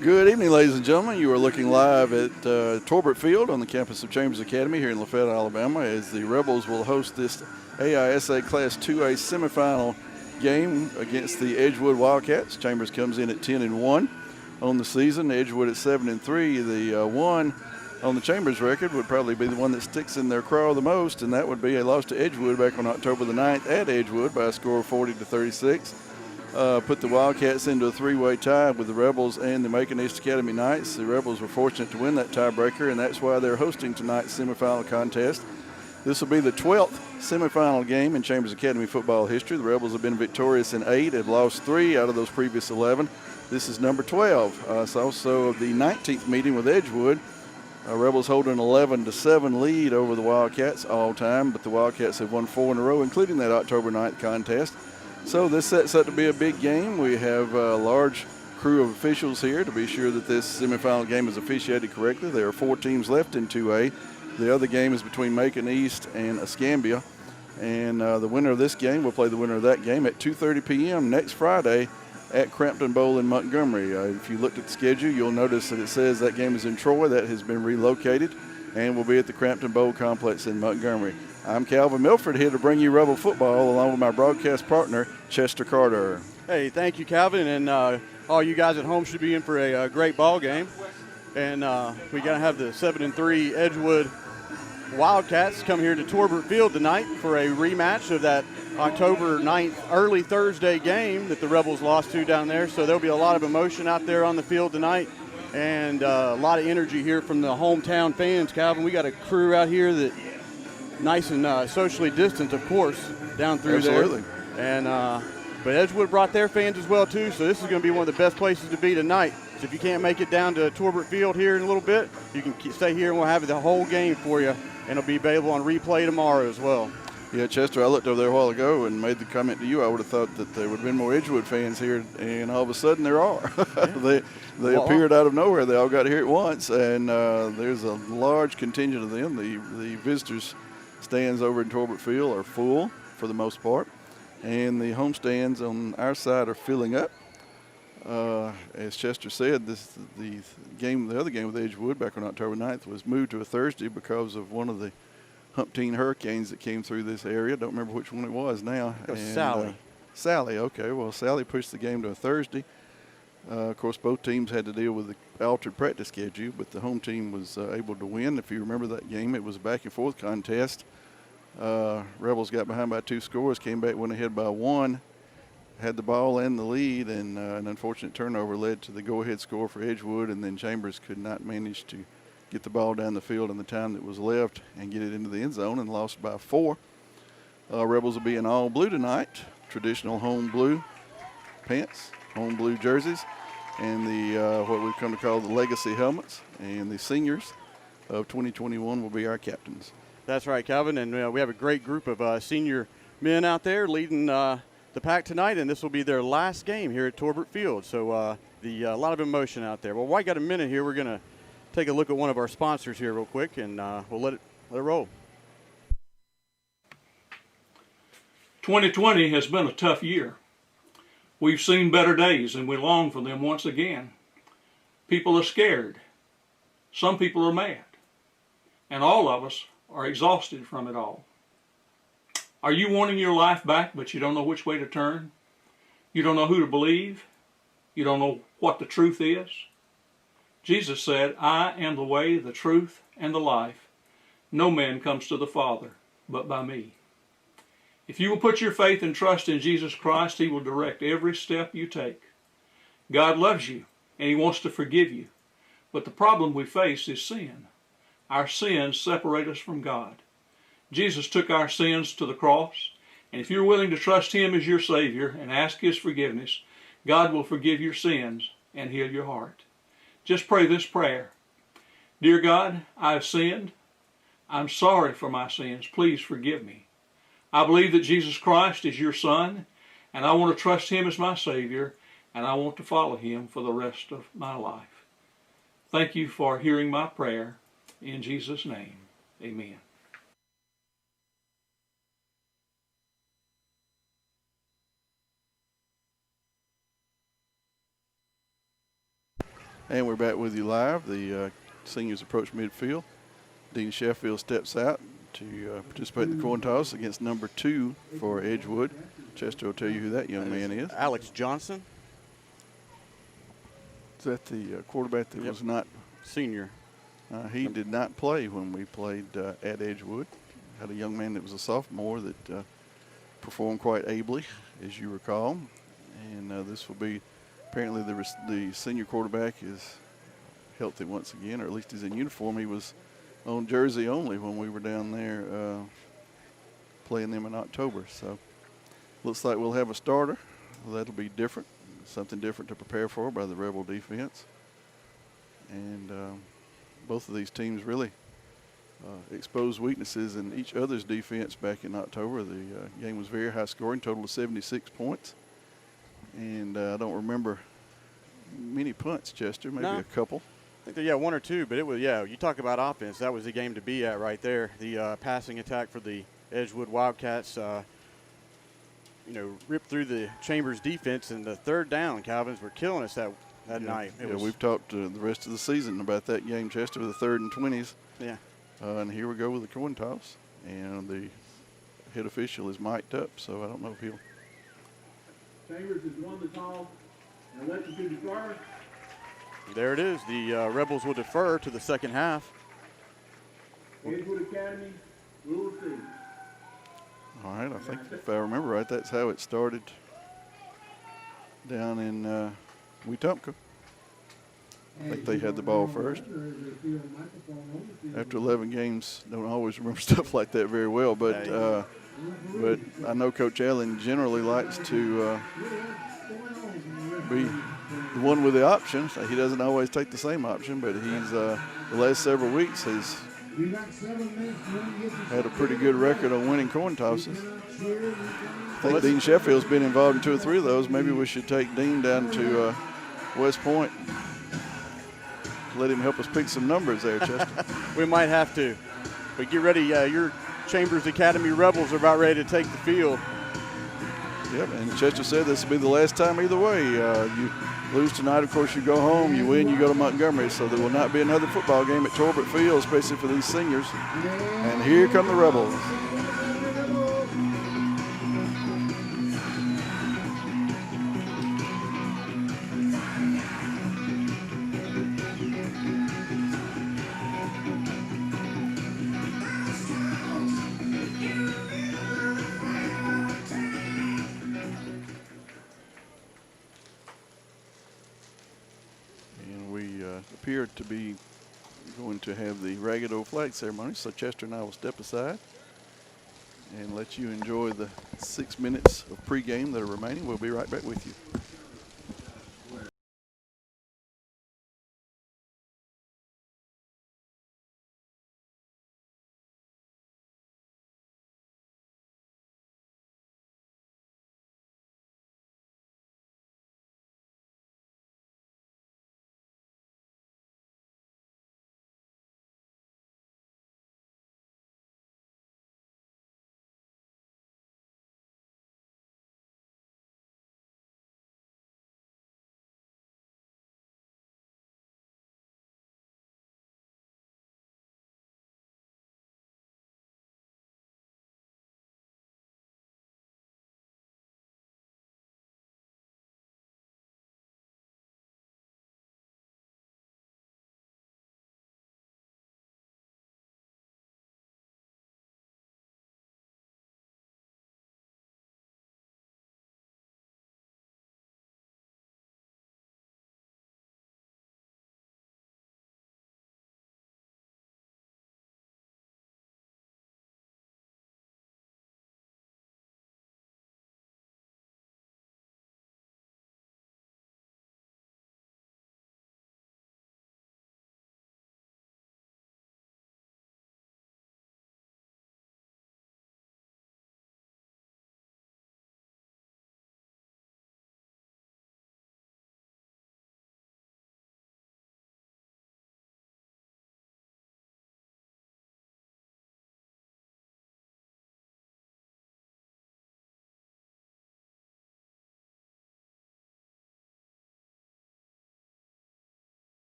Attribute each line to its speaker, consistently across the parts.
Speaker 1: Good evening, ladies and gentlemen. You are looking live at Torbert Field on the campus of Chambers Academy here in Lafayette, Alabama, as the Rebels will host this AISA Class 2A semifinal game against the Edgewood Wildcats. Chambers comes in at 10-1 on the season. Edgewood at 7-3. The one on the Chambers record would probably be the one that sticks in their craw the most, and that would be a loss to Edgewood back on October the 9th at Edgewood by a score of 40-36. Put the Wildcats into a three-way tie with the Rebels and the Macon East Academy Knights. The Rebels were fortunate to win that tiebreaker, and that's why they're hosting tonight's semifinal contest. This will be the 12th semifinal game in Chambers Academy football history. The Rebels have been victorious in 8, have lost 3 out of those previous 11. This is number 12. It's also the 19th meeting with Edgewood. Rebels hold an 11-7 lead over the Wildcats all time, but the Wildcats have won 4 in a row, including that October 9th contest. So this sets up to be a big game. We have a large crew of officials here to be sure that this semifinal game is officiated correctly. There are 4 teams left in 2A. The other game is between Macon East and Escambia. And the winner of this game will play the winner of that game at 2:30 p.m. next Friday at Crampton Bowl in Montgomery. If you looked at the schedule, you'll notice that it says that game is in Troy. That has been relocated and will be at the Crampton Bowl complex in Montgomery. I'm Calvin Milford here to bring you Rebel football along with my broadcast partner, Chester Carter.
Speaker 2: Hey, thank you, Calvin, and all you guys at home should be in for a great ball game. And we got to have the 7-3 Edgewood Wildcats come here to Torbert Field tonight for a rematch of that October 9th early Thursday game that the Rebels lost to down there. So there'll be a lot of emotion out there on the field tonight and a lot of energy here from the hometown fans, Calvin. We got a crew out here that nice and socially distant, of course, down through
Speaker 1: Absolutely.
Speaker 2: there. And but Edgewood brought their fans as well, too, so this is going to be one of the best places to be tonight. So if you can't make it down to Torbert Field here in a little bit, you can stay here and we'll have the whole game for you, and it'll be available on replay tomorrow as well.
Speaker 1: Yeah, Chester, I looked over there a while ago and made the comment to you. I would have thought that there would have been more Edgewood fans here, and all of a sudden there are.
Speaker 2: Yeah.
Speaker 1: They appeared out of nowhere. They all got here at once, and there's a large contingent of them. The visitors' stands over in Torbert Field are full for the most part, and the home stands on our side are filling up. As Chester said, the other game with Edgewood back on October 9th was moved to a Thursday because of one of the umpteen hurricanes that came through this area. Don't remember which one it was now.
Speaker 2: Sally.
Speaker 1: Sally, okay. Well, Sally pushed the game to a Thursday. Of course, both teams had to deal with the altered practice schedule, but the home team was able to win. If you remember that game, it was a back-and-forth contest. Rebels got behind by 2 scores, came back, went ahead by 1, had the ball and the lead, and an unfortunate turnover led to the go-ahead score for Edgewood, and then Chambers could not manage to get the ball down the field in the time that was left and get it into the end zone, and lost by 4. Rebels will be in all blue tonight, traditional home blue pants, home blue jerseys, and the what we've come to call the legacy helmets, and the seniors of 2021 will be our captains.
Speaker 2: That's right, Calvin, and we have a great group of senior men out there leading the pack tonight, and this will be their last game here at Torbert Field. So a lot of emotion out there. Well, while I got a minute here, we're going to take a look at one of our sponsors here real quick, and we'll let it roll.
Speaker 3: 2020 has been a tough year. We've seen better days, and we long for them once again. People are scared. Some people are mad. And all of us are exhausted from it all. Are you wanting your life back, but you don't know which way to turn? You don't know who to believe? You don't know what the truth is? Jesus said, I am the way, the truth, and the life. No man comes to the Father but by me. If you will put your faith and trust in Jesus Christ, He will direct every step you take. God loves you, and He wants to forgive you. But the problem we face is sin. Our sins separate us from God. Jesus took our sins to the cross, and if you're willing to trust Him as your Savior and ask His forgiveness, God will forgive your sins and heal your heart. Just pray this prayer. Dear God, I have sinned. I'm sorry for my sins. Please forgive me. I believe that Jesus Christ is your Son, and I want to trust Him as my Savior, and I want to follow Him for the rest of my life. Thank you for hearing my prayer. In Jesus' name, amen.
Speaker 1: And we're back with you live. The seniors approach midfield. Dean Sheffield steps out to participate in the coin toss against number 2 for Edgewood. Chester will tell you who that young man is.
Speaker 2: Alex Johnson.
Speaker 1: Is that the quarterback that was not
Speaker 2: senior?
Speaker 1: He did not play when we played at Edgewood. Had a young man that was a sophomore that performed quite ably, as you recall. And this will be, apparently the senior quarterback is healthy once again, or at least he's in uniform. He was on jersey only when we were down there playing them in October. So looks like we'll have a starter. Well, that'll be different, something different to prepare for by the Rebel defense. And both of these teams really exposed weaknesses in each other's defense back in October. The game was very high scoring, total of 76 points. And I don't remember many punts, Chester, maybe a couple.
Speaker 2: I think one or two, but it was, you talk about offense, that was the game to be at right there. The passing attack for the Edgewood Wildcats, ripped through the Chambers defense, and the third down, Calvins were killing us that night.
Speaker 1: We've talked the rest of the season about that game, Chester, the 3rd and 20s.
Speaker 2: Yeah.
Speaker 1: And here we go with the coin toss. And the head official is mic'd up, so I don't know if he'll.
Speaker 4: Chambers has won the toss and elected to defer.
Speaker 2: There it is. The Rebels will defer to the second half.
Speaker 4: Edgewood Academy will receive.
Speaker 1: All right, I think if I remember right, that's how it started down in Wetumpka. I think they had the ball first. After 11 games, don't always remember stuff like that very well, but I know Coach Allen generally likes to be the one with the option. He doesn't always take the same option, but he's the last several weeks has had a pretty good record on winning coin tosses. I think Dean Sheffield's been involved in 2 or 3 of those. Maybe we should take Dean down to West Point. Let him help us pick some numbers there, Chester.
Speaker 2: We might have to. But get ready. Your Chambers Academy Rebels are about ready to take the field.
Speaker 1: Yep, and Chester said this will be the last time either way. You lose tonight, of course, you go home. You win, you go to Montgomery. So there will not be another football game at Torbert Field, especially for these seniors. And here come the Rebels. Appear to be going to have the ragged old flag ceremony, so Chester and I will step aside and let you enjoy the 6 minutes of pregame that are remaining. We'll be right back with you.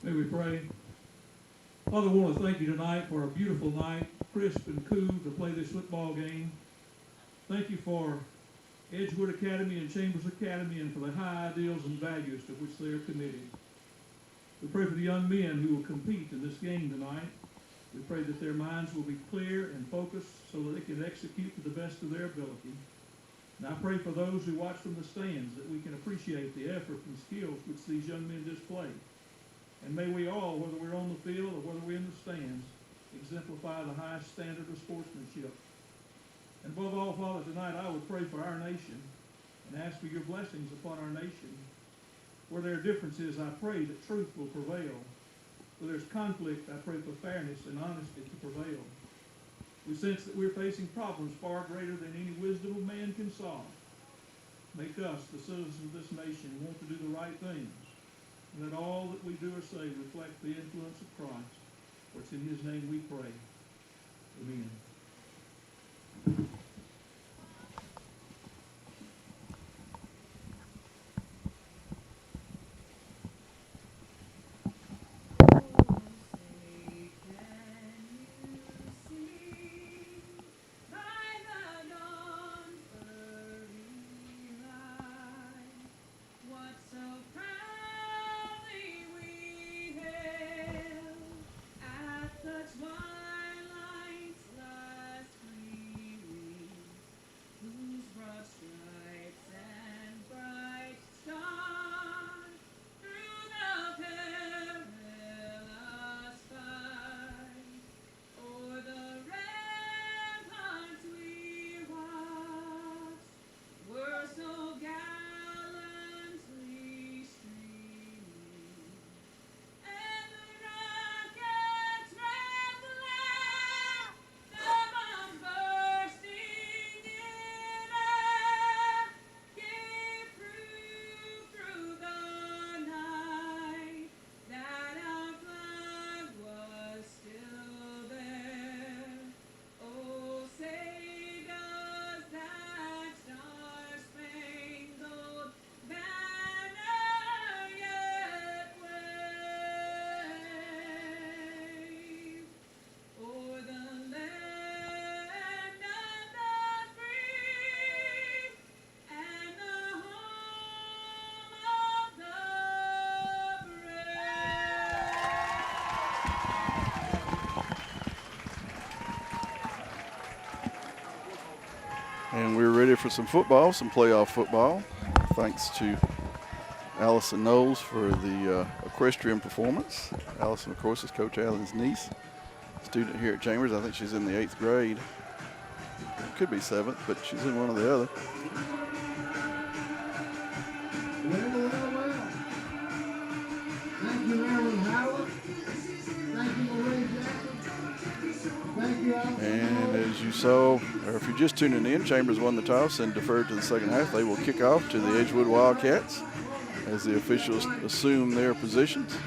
Speaker 4: May we pray. Father, I want to thank you tonight for a beautiful night, crisp and cool to play this football game. Thank you for Edgewood Academy and Chambers Academy and for the high ideals and values to which they are committed. We pray for the young men who will compete in this game tonight. We pray that their minds will be clear and focused so that they can execute to the best of their ability. And I pray for those who watch from the stands that we can appreciate the effort and skills which these young men display. And may we all, whether we're on the field or whether we're in the stands, exemplify the highest standard of sportsmanship. And above all, Father, tonight I would pray for our nation and ask for your blessings upon our nation. Where there are differences, I pray that truth will prevail. Where there's conflict, I pray for fairness and honesty to prevail. We sense that we're facing problems far greater than any wisdom of man can solve. Make us, the citizens of this nation, want to do the right things. And let all that we do or say reflect the influence of Christ. For it's in his name we pray. Amen.
Speaker 1: And we're ready for some football, some playoff football. Thanks to Allison Knowles for the equestrian performance. Allison, of course, is Coach Allen's niece, student here at Chambers. I think she's in the 8th grade. It could be 7th, but she's in one or the other.
Speaker 5: Thank you, Aaron Howard. Thank you, Marie Jackson. Thank you, Allison.
Speaker 1: And as you saw, or if you're just tuning in, Chambers won the toss and deferred to the second half. They will kick off to the Edgewood Wildcats as the officials assume their positions.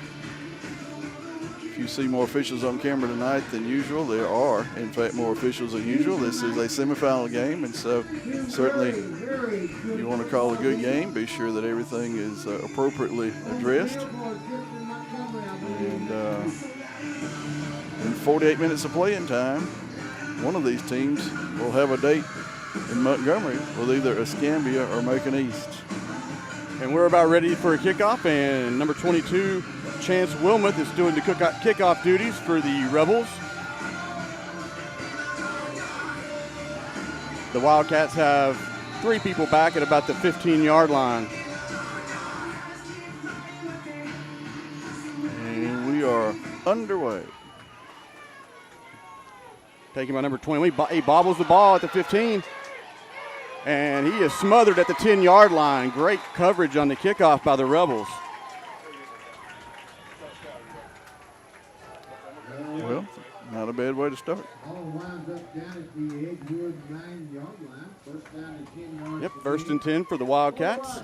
Speaker 1: If you see more officials on camera tonight than usual, there are, in fact, more officials than usual. This is a semifinal game, and so certainly you want to call a good game, be sure that everything is appropriately addressed. And in 48 minutes of playing time, one of these teams will have a date in Montgomery with either Escambia or Macon East.
Speaker 2: And we're about ready for a kickoff, and number 22, Chance Wilmoth, is doing the kickoff duties for the Rebels. The Wildcats have 3 people back at about the 15-yard line.
Speaker 1: And we are underway.
Speaker 2: Taken by number 20. He bobbles the ball at the 15. And he is smothered at the 10-yard line. Great coverage on the kickoff by the Rebels.
Speaker 1: Well, not a bad way to start.
Speaker 5: All winds up down at the Edgewood 9-yard line. First down and 10 yards.
Speaker 2: Yep, 1st and 10 for the Wildcats.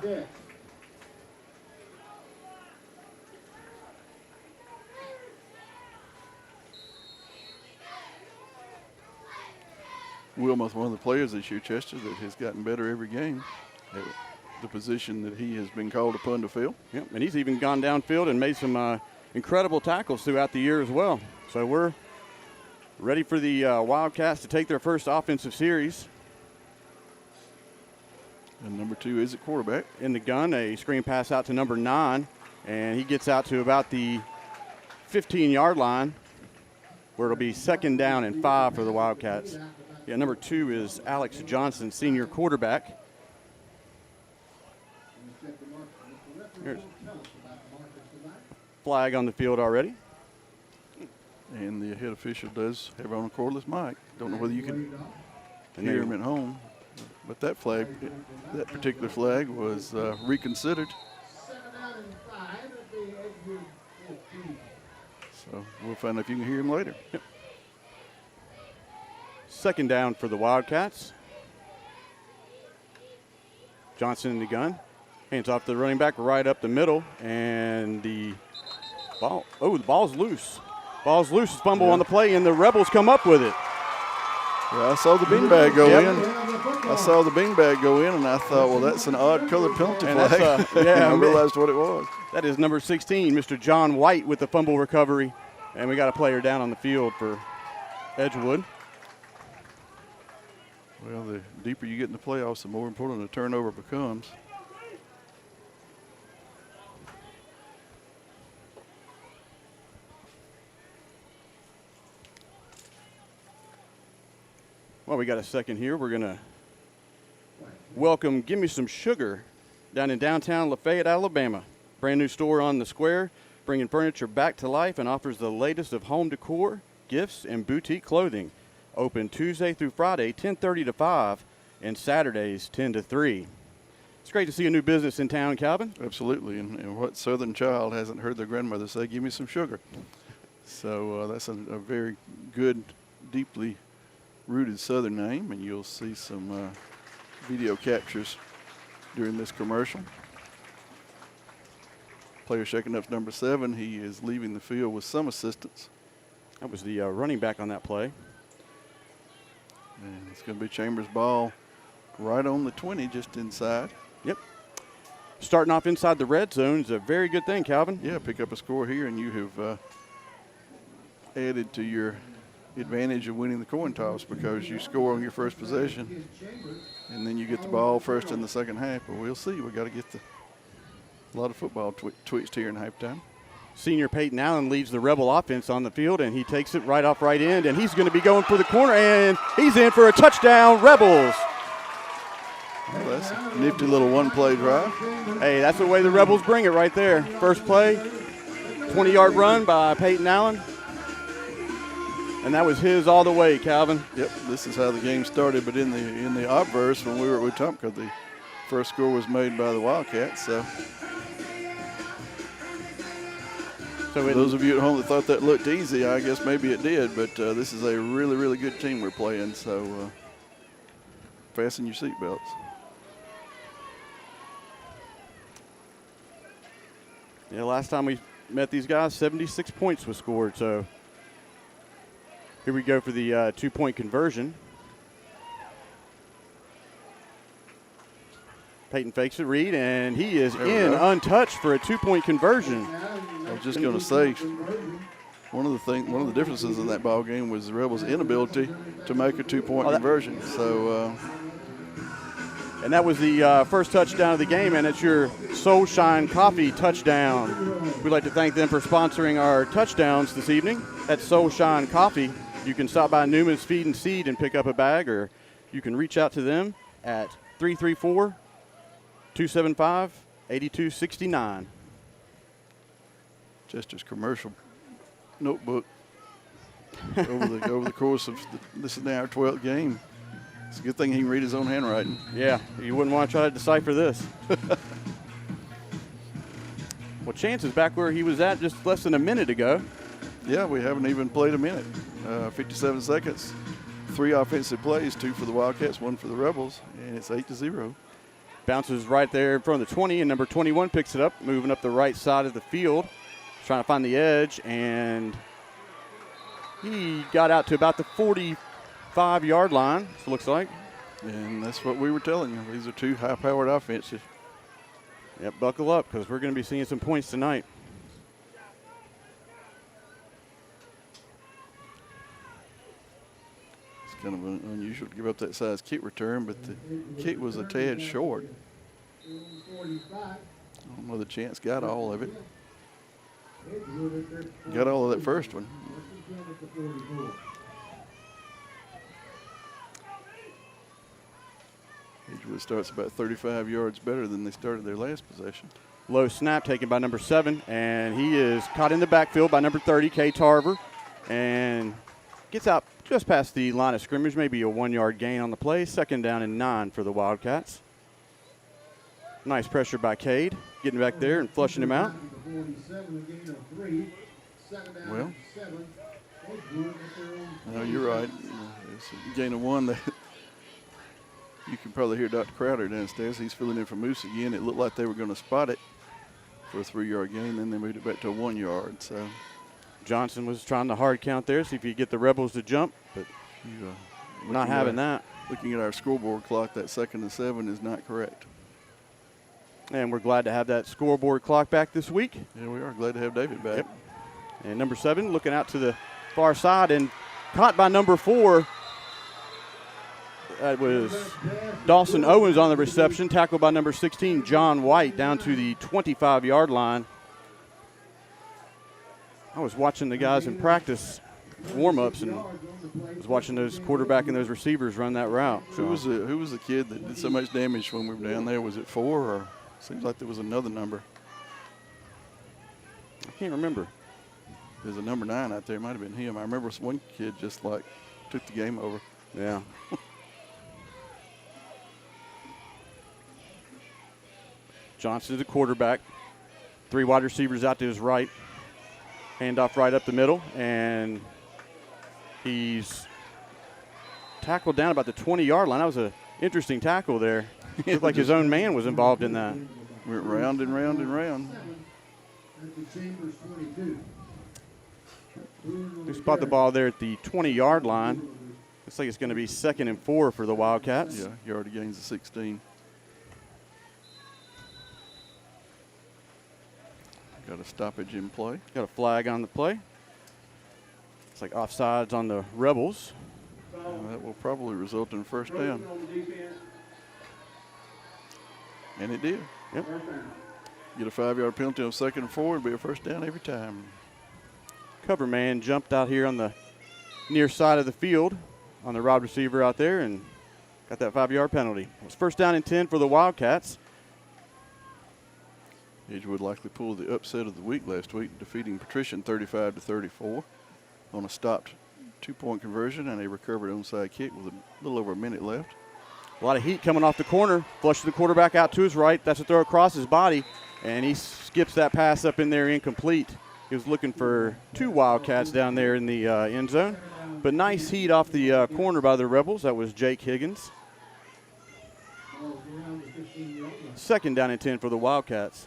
Speaker 1: Wilmoth, one of the players this year, Chester, that has gotten better every game at the position that he has been called upon to fill.
Speaker 2: Yep, and he's even gone downfield and made some incredible tackles throughout the year as well. So we're ready for the Wildcats to take their first offensive series.
Speaker 1: And number 2 is at quarterback.
Speaker 2: In the gun, a screen pass out to number 9, and he gets out to about the 15-yard line, where it'll be 2nd down and 5 for the Wildcats. Yeah, number 2 is Alex Johnson, senior quarterback. Here's flag on the field already.
Speaker 1: And the head official does have on a cordless mic. Don't know whether you can hear him at home, but that flag, that particular flag was reconsidered. So we'll find out if you can hear him later.
Speaker 2: Yep. 2nd down for the Wildcats. Johnson in the gun. Hands off to the running back right up the middle. And the ball, the ball's loose. Ball's loose, fumble on the play, and the Rebels come up with it.
Speaker 1: Yeah, I saw the beanbag go in. I saw the beanbag go in, and I thought, well, that's an odd colored penalty flag. And I realized what it was.
Speaker 2: That is number 16, Mr. John White, with the fumble recovery. And we got a player down on the field for Edgewood.
Speaker 1: Well, the deeper you get in the playoffs, the more important a turnover becomes.
Speaker 2: Well, we got a second here. We're going to welcome Give Me Some Sugar down in downtown Lafayette, Alabama. Brand new store on the square, bringing furniture back to life and offers the latest of home decor, gifts, and boutique clothing. Open Tuesday through Friday, 10:30 to 5, and Saturdays, 10 to 3. It's great to see a new business in town, Calvin.
Speaker 1: Absolutely, and what Southern child hasn't heard their grandmother say, give me some sugar? So that's a very good, deeply rooted Southern name, and you'll see some video captures during this commercial. Player shaking up number 7. He is leaving the field with some assistance.
Speaker 2: That was the running back on that play.
Speaker 1: And it's going to be Chambers' ball right on the 20, just inside.
Speaker 2: Yep. Starting off inside the red zone is a very good thing, Calvin.
Speaker 1: Yeah, pick up a score here, and you have added to your advantage of winning the coin toss because you score on your first possession, and then you get the ball first in the second half. But we'll see. We got to get a lot of football twitched here in halftime.
Speaker 2: Senior Peyton Allen leads the Rebel offense on the field, and he takes it right off right end, and he's going to be going for the corner, and he's in for a touchdown, Rebels.
Speaker 1: Well, that's a nifty little one-play drive.
Speaker 2: Hey, that's the way the Rebels bring it right there. First play, 20-yard run by Peyton Allen. And that was his all the way, Calvin.
Speaker 1: Yep, this is how the game started, but in the obverse when we were at Wetumpka, the first score was made by the Wildcats. So for those of you at home that thought that looked easy, I guess maybe it did, but this is a really, really good team we're playing, so fasten your seatbelts.
Speaker 2: Yeah, last time we met these guys, 76 points was scored, so here we go for the 2-point conversion. Peyton fakes it, read, and he is in untouched for a 2-point conversion.
Speaker 1: I was just going to say, one of the differences in that ball game was the Rebels' inability to make a 2-point conversion. So,
Speaker 2: and that was the first touchdown of the game, and it's your Soul Shine Coffee touchdown. We'd like to thank them for sponsoring our touchdowns this evening. That's Soul Shine Coffee. You can stop by Newman's Feed and Seed and pick up a bag, or you can reach out to them at 334-275-8269.
Speaker 1: Chester's commercial notebook over the course of this is now our 12th game. It's a good thing he can read his own handwriting.
Speaker 2: Yeah, you wouldn't want to try to decipher this. Well, Chance is back where he was at just less than a minute ago.
Speaker 1: Yeah, we haven't even played a minute. 57 seconds, 3 offensive plays, 2 for the Wildcats, 1 for the Rebels, and it's 8-0.
Speaker 2: Bounces right there in front of the 20, and number 21 picks it up, moving up the right side of the field, trying to find the edge, and he got out to about the 45-yard line, it looks like.
Speaker 1: And that's what we were telling you. These are 2 high-powered offenses.
Speaker 2: Yep, buckle up because we're going to be seeing some points tonight.
Speaker 1: kind of unusual to give up that size kick return, but the kick was a tad short. I don't know the Chance got all of it. Got all of that first one. Edgewood starts about 35 yards better than they started their last possession.
Speaker 2: Low snap taken by number 7, and he is caught in the backfield by number 30, Kay Tarver, and gets out just past the line of scrimmage, maybe a 1-yard gain on the play. 2nd down and 9 for the Wildcats. Nice pressure by Cade, getting back there and flushing him out.
Speaker 1: Well, no, you're right. It's a gain of 1 that you can probably hear Dr. Crowder downstairs. He's filling in for Moose again. It looked like they were going to spot it for a 3-yard gain, then they moved it back to a 1 yard. So
Speaker 2: Johnson was trying to hard count there, see if you get the Rebels to jump, but not having that.
Speaker 1: Looking at our scoreboard clock, that 2nd and 7 is not correct.
Speaker 2: And we're glad to have that scoreboard clock back this week.
Speaker 1: Yeah, we are glad to have David back.
Speaker 2: Yep. And number 7 looking out to the far side and caught by number 4. That was Dawson Owens on the reception, tackled by number 16, John White, down to the 25-yard line. I was watching the guys in practice warm-ups and was watching those quarterback and those receivers run that route.
Speaker 1: Who was the kid that did so much damage when we were down there? Was it 4 or seems like there was another number?
Speaker 2: I can't remember.
Speaker 1: There's a number 9 out there. It might have been him. I remember one kid just like took the game over.
Speaker 2: Yeah. Johnson, the quarterback. 3 wide receivers out to his right. Handoff right up the middle, and he's tackled down about the 20-yard line. That was an interesting tackle there. It looked like his own man was involved in that.
Speaker 1: Went round and round and round.
Speaker 2: They spot the ball there at the 20-yard line. Looks like it's going to be 2nd and 4 for the Wildcats.
Speaker 1: Yeah, yard gains of 16. Got a stoppage in play.
Speaker 2: Got a flag on the play. It's like offsides on the Rebels.
Speaker 1: That will probably result in a 1st down. And it did.
Speaker 2: Yep.
Speaker 1: Get a 5-yard penalty on 2nd and 4 and be a 1st down every time.
Speaker 2: Cover man jumped out here on the near side of the field on the wide receiver out there and got that 5-yard penalty. It was 1st down and 10 for the Wildcats.
Speaker 1: Edgewood likely pulled the upset of the week last week, defeating Patrician 35-34 on a stopped 2-point conversion and a recovered onside kick with a little over a minute left.
Speaker 2: A lot of heat coming off the corner. Flushes the quarterback out to his right. That's a throw across his body, and he skips that pass up in there incomplete. He was looking for 2 Wildcats down there in the end zone. But nice heat off the corner by the Rebels. That was Jake Higgins. 2nd down and 10 for the Wildcats.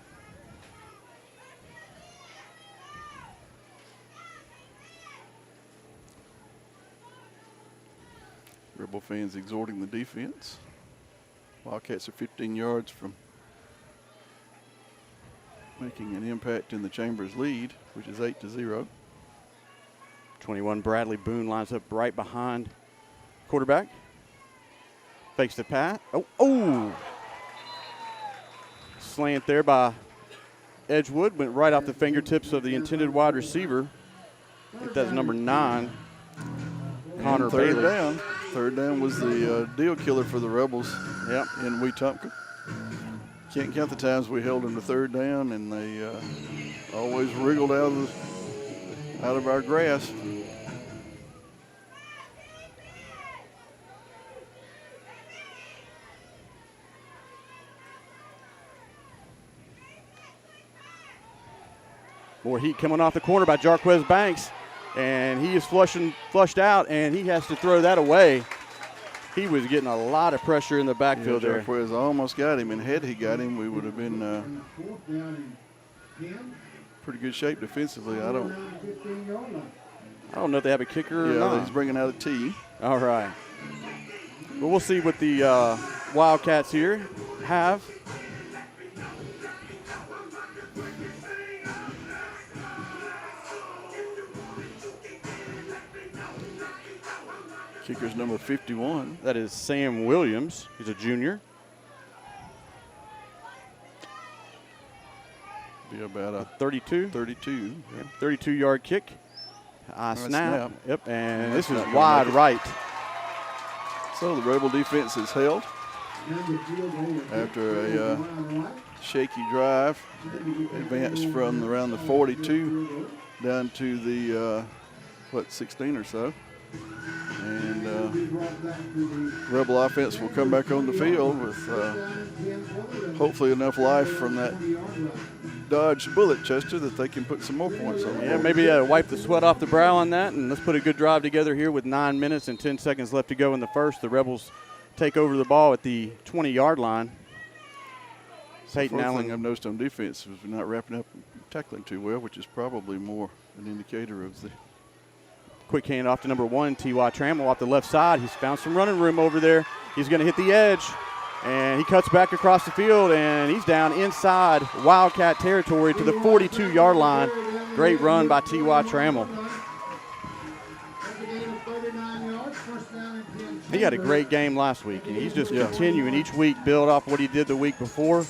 Speaker 1: Rebel fans exhorting the defense. Wildcats are 15 yards from making an impact in the Chambers lead, which is 8-0.
Speaker 2: 21 Bradley Boone lines up right behind quarterback. Fakes the pass. Oh! Slant there by Edgewood. Went right off the fingertips of the intended wide receiver. I think that's number 9, Connor
Speaker 1: Third
Speaker 2: Bailey.
Speaker 1: down. 3rd down was the deal killer for the Rebels.
Speaker 2: Yep.
Speaker 1: In Wetumpka. Can't count the times we held them to 3rd down, and they always wriggled out of our grasp.
Speaker 2: More heat coming off the corner by Jarquez Banks, and he is flushed out, and he has to throw that away. He was getting a lot of pressure in the backfield there.
Speaker 1: Jarquez almost got him, and had he got him, we would have been pretty good shape defensively. I don't
Speaker 2: know if they have a kicker or not.
Speaker 1: He's bringing out a tee.
Speaker 2: All right. Well, we'll see what the Wildcats here have.
Speaker 1: Kicker's number 51.
Speaker 2: That is Sam Williams. He's a junior.
Speaker 1: Be about a
Speaker 2: 32.
Speaker 1: 32.
Speaker 2: Yep, 32-yard kick. Snap. Yep, and this is
Speaker 1: not gonna
Speaker 2: wide
Speaker 1: make it.
Speaker 2: right.
Speaker 1: So the Rebel defense is held after a shaky drive. Advanced from around the 42 down to the, 16 or so. And Rebel offense will come back on the field with hopefully enough life from that dodged bullet, Chester, that they can put some more points on the
Speaker 2: Yeah,
Speaker 1: board.
Speaker 2: maybe wipe the sweat off the brow on that, and let's put a good drive together here with 9 minutes and 10 seconds left to go in the first. The Rebels take over the ball at the 20-yard line. Peyton
Speaker 1: First
Speaker 2: Allen.
Speaker 1: thing I've noticed on defense is we're not wrapping up and tackling too well, which is probably more an indicator of the.
Speaker 2: Quick handoff to number 1, T.Y. Trammell off the left side. He's found some running room over there. He's going to hit the edge, and he cuts back across the field, and he's down inside Wildcat territory to the 42-yard line. Great run by T.Y. Trammell. He had a great game last week, and he's just continuing each week, build off what he did the week before.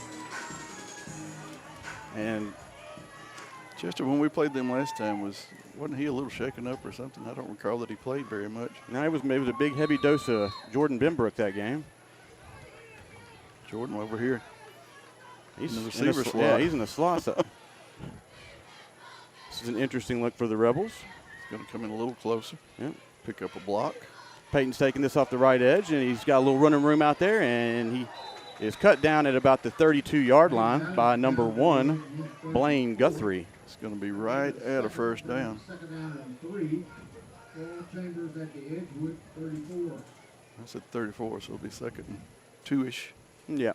Speaker 2: And
Speaker 1: Chester, when we played them last time, wasn't he a little shaken up or something? I don't recall that he played very much.
Speaker 2: now it was a big, heavy dose of Jordan Benbrook that game.
Speaker 1: Jordan over here.
Speaker 2: He's
Speaker 1: in the receiver slot.
Speaker 2: Yeah, he's in the slot. So this is an interesting look for the Rebels.
Speaker 1: He's going to come in a little closer.
Speaker 2: Yep.
Speaker 1: Pick up a block.
Speaker 2: Peyton's taking this off the right edge, and he's got a little running room out there, and he is cut down at about the 32-yard line by number 1, Blaine Guthrie.
Speaker 1: It's going to be right at a first down.
Speaker 5: Second down and 3. Chambers at the Edgewood, 34.
Speaker 1: I said 34, so it'll be second and 2-ish.
Speaker 2: Yeah.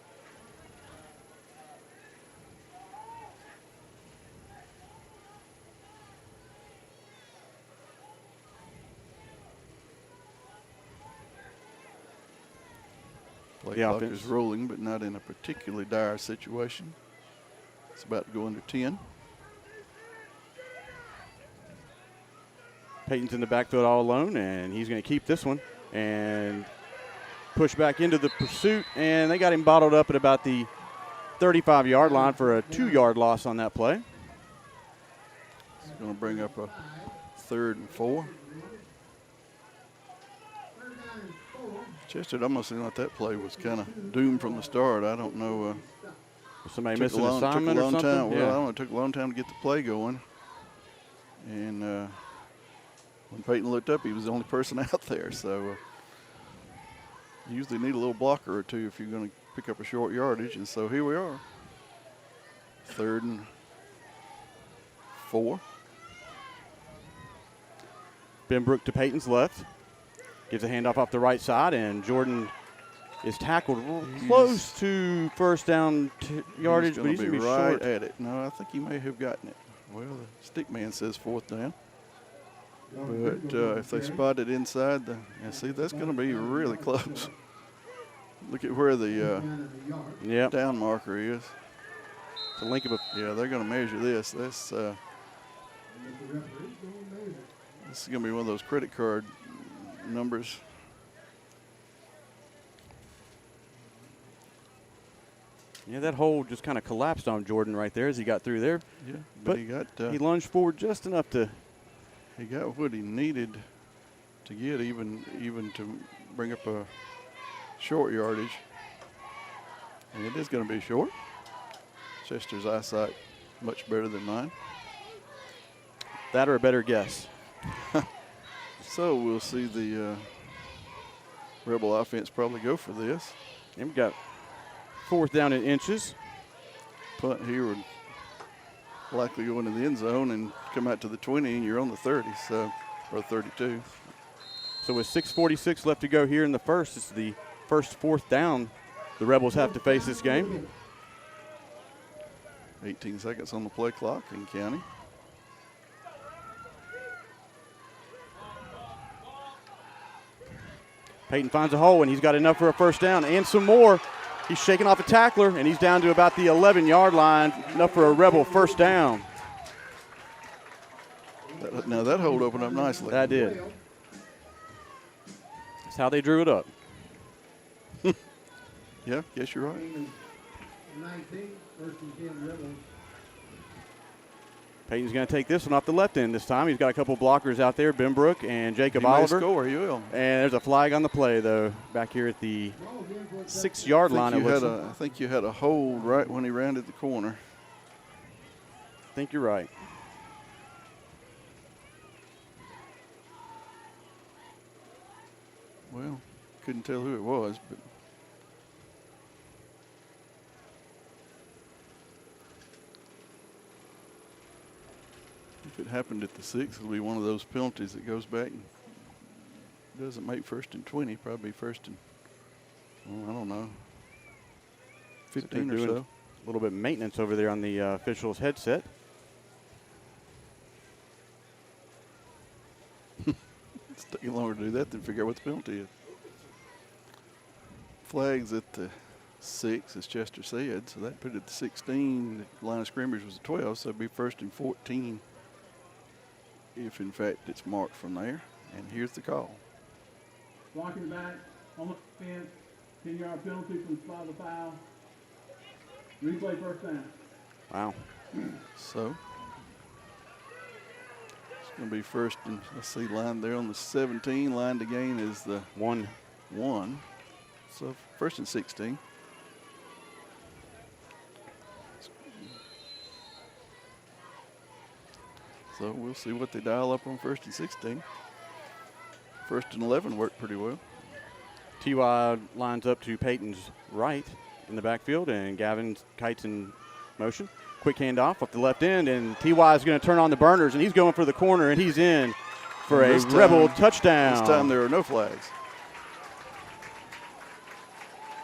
Speaker 1: Play
Speaker 2: The
Speaker 1: clock
Speaker 2: offense.
Speaker 1: is rolling, but not in a particularly dire situation. It's about to go under 10.
Speaker 2: Peyton's in the backfield all alone, and he's going to keep this one and push back into the pursuit, and they got him bottled up at about the 35-yard line for a 2-yard loss on that play.
Speaker 1: It's going to bring up a 3rd and 4. Chester, it almost seemed like that play was kind of doomed from the start. I don't know.
Speaker 2: Somebody
Speaker 1: Took
Speaker 2: missing
Speaker 1: a
Speaker 2: an
Speaker 1: long
Speaker 2: assignment or something?
Speaker 1: time. Well,
Speaker 2: Yeah.
Speaker 1: I don't know. It took a long time to get the play going. And when Peyton looked up, he was the only person out there. So you usually need a little blocker or two if you're going to pick up a short yardage. And so here we are. 3rd and 4.
Speaker 2: Benbrook to Peyton's left. Gives a handoff off the right side, and Jordan is tackled close to first down yardage, but he's going to be
Speaker 1: right
Speaker 2: short.
Speaker 1: at it. No, I think he may have gotten it. Well, the stick man says 4th down. But if they spot it inside, see, that's going to be really close. Look at where the
Speaker 2: Yep.
Speaker 1: down marker is.
Speaker 2: It's a link of a
Speaker 1: Yeah, they're going to measure this. This is going to be one of those credit card numbers.
Speaker 2: Yeah, that hole just kind of collapsed on Jordan right there as he got through there.
Speaker 1: Yeah,
Speaker 2: But
Speaker 1: he got
Speaker 2: he lunged forward just enough to.
Speaker 1: he got what he needed to get, even to bring up a short yardage. And it is going to be short. Chester's eyesight much better than mine.
Speaker 2: That or a better guess.
Speaker 1: So we'll see the Rebel offense probably go for this.
Speaker 2: And we got 4th down in inches.
Speaker 1: Punt here would likely go into the end zone and come out to the 20, and you're on the 30, so, or 32.
Speaker 2: So with 6:46 left to go here in the first, it's the first 4th down the Rebels have to face this game.
Speaker 1: 18 seconds on the play clock in County.
Speaker 2: Peyton finds a hole, and he's got enough for a first down and some more. He's shaking off a tackler, and he's down to about the 11-yard line, enough for a Rebel first down.
Speaker 1: Now that hold opened up nicely.
Speaker 2: That did. That's how they drew it up.
Speaker 1: Yeah, guess you're right.
Speaker 5: 19, first and 10 Rebels.
Speaker 2: Peyton's going to take this one off the left end this time. He's got a couple blockers out there, Benbrook and Jacob
Speaker 1: He may
Speaker 2: Oliver.
Speaker 1: score, he will.
Speaker 2: And there's a flag on the play, though, back here at the 6-yard line.
Speaker 1: I think you had a hold right when he rounded the corner.
Speaker 2: I think you're right.
Speaker 1: Well, couldn't tell who it was, but if it happened at the 6, it'll be one of those penalties that goes back and doesn't make 1st and 20, probably 1st and, I don't know, 15 or so.
Speaker 2: A little bit of maintenance over there on the official's headset.
Speaker 1: It's taking longer to do that than figure out what the penalty is. Flags at the 6, as Chester said, so that put it at the 16. The line of scrimmage was at 12, so it'd be 1st and 14 if, in fact, it's marked from there. And here's the call.
Speaker 4: Walking back on the fence, 10-yard penalty from the spot of the foul. Replay first down.
Speaker 2: Wow.
Speaker 1: So it's going to be 1st and, let's see, line there on the 17. Line to gain is the 1. So 1st and 16. So we'll see what they dial up on 1st and 16. 1st and 11 worked pretty well.
Speaker 2: T.Y. lines up to Peyton's right in the backfield, and Gavin kites in motion. Quick handoff off the left end, and T.Y. is going to turn on the burners, and he's going for the corner, and he's in for a Rebel touchdown.
Speaker 1: This time there are no flags.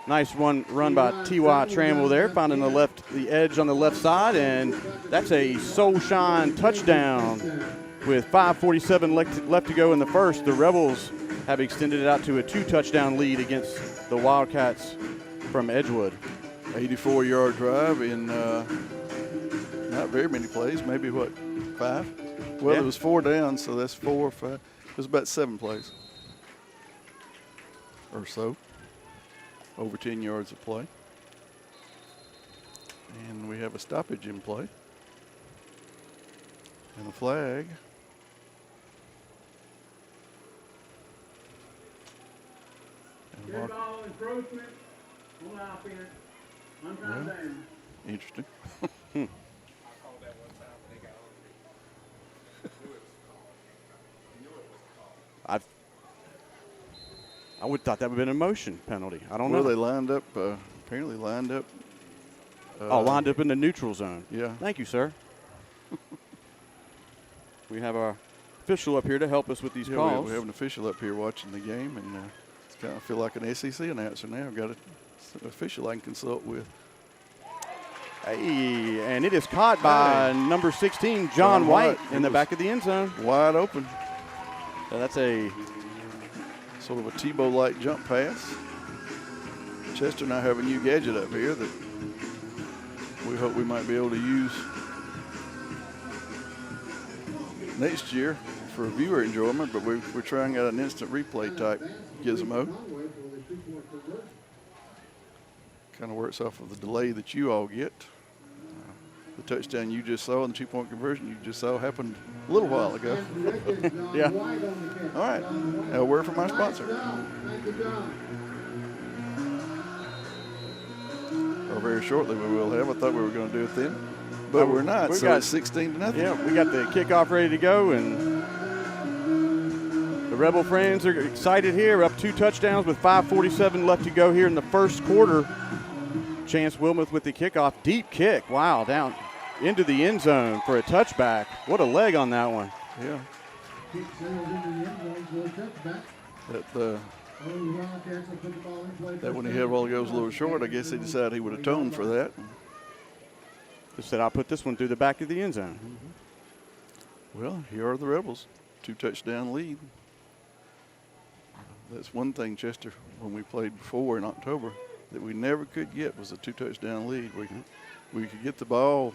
Speaker 2: Nice one run by T.Y. Tramwell there, finding the edge on the left side, and that's a Soul Shine touchdown. With 5:47 left to go in the first, the Rebels have extended it out to a 2-touchdown lead against the Wildcats from Edgewood.
Speaker 1: 84-yard drive in not very many plays, maybe what, 5? Well, it was 4 down, so that's 4 or 5. It was about 7 plays or so. Over 10 yards of play. And we have a stoppage in play. And a flag.
Speaker 4: Good ball encroachment on offense. Untimed down.
Speaker 1: Interesting.
Speaker 2: I would have thought that would have been a motion penalty. I don't know.
Speaker 1: Well, they lined up, apparently lined up.
Speaker 2: Lined up in the neutral zone.
Speaker 1: Yeah.
Speaker 2: Thank you, sir. We have our official up here to help us with these calls.
Speaker 1: We have an official up here watching the game, and it's kind of feel like an SEC announcer now. I've got an official I can consult with.
Speaker 2: Hey, and it is caught by number 16, John White, in the back of the end zone.
Speaker 1: Wide open.
Speaker 2: So that's a
Speaker 1: sort of a Tebow-like jump pass. Chester and I have a new gadget up here that we hope we might be able to use next year for viewer enjoyment, but we're trying out an instant replay type gizmo. Kind of works off of the delay that you all get. The touchdown you just saw and the 2-point conversion you just saw happened a little while ago.
Speaker 2: Yeah.
Speaker 1: All right. Now a word from our sponsor. Or very shortly we will have. I thought we were going to do it then, but we're not. It's 16-0.
Speaker 2: Yeah, we got the kickoff ready to go, and the Rebel friends are excited here. We're up 2 touchdowns with 5:47 left to go here in the first quarter. Chance Wilmoth with the kickoff. Deep kick. Wow, down into the end zone for a touchback. What a leg on that one.
Speaker 1: Yeah. That one he had while ago was a little short. I guess he decided he would atone for that.
Speaker 2: Just said, I'll put this one through the back of the end zone.
Speaker 1: Well, here are the Rebels. 2-touchdown lead. That's one thing, Chester, when we played before in October, that we never could get was a 2-touchdown lead. We could get the ball.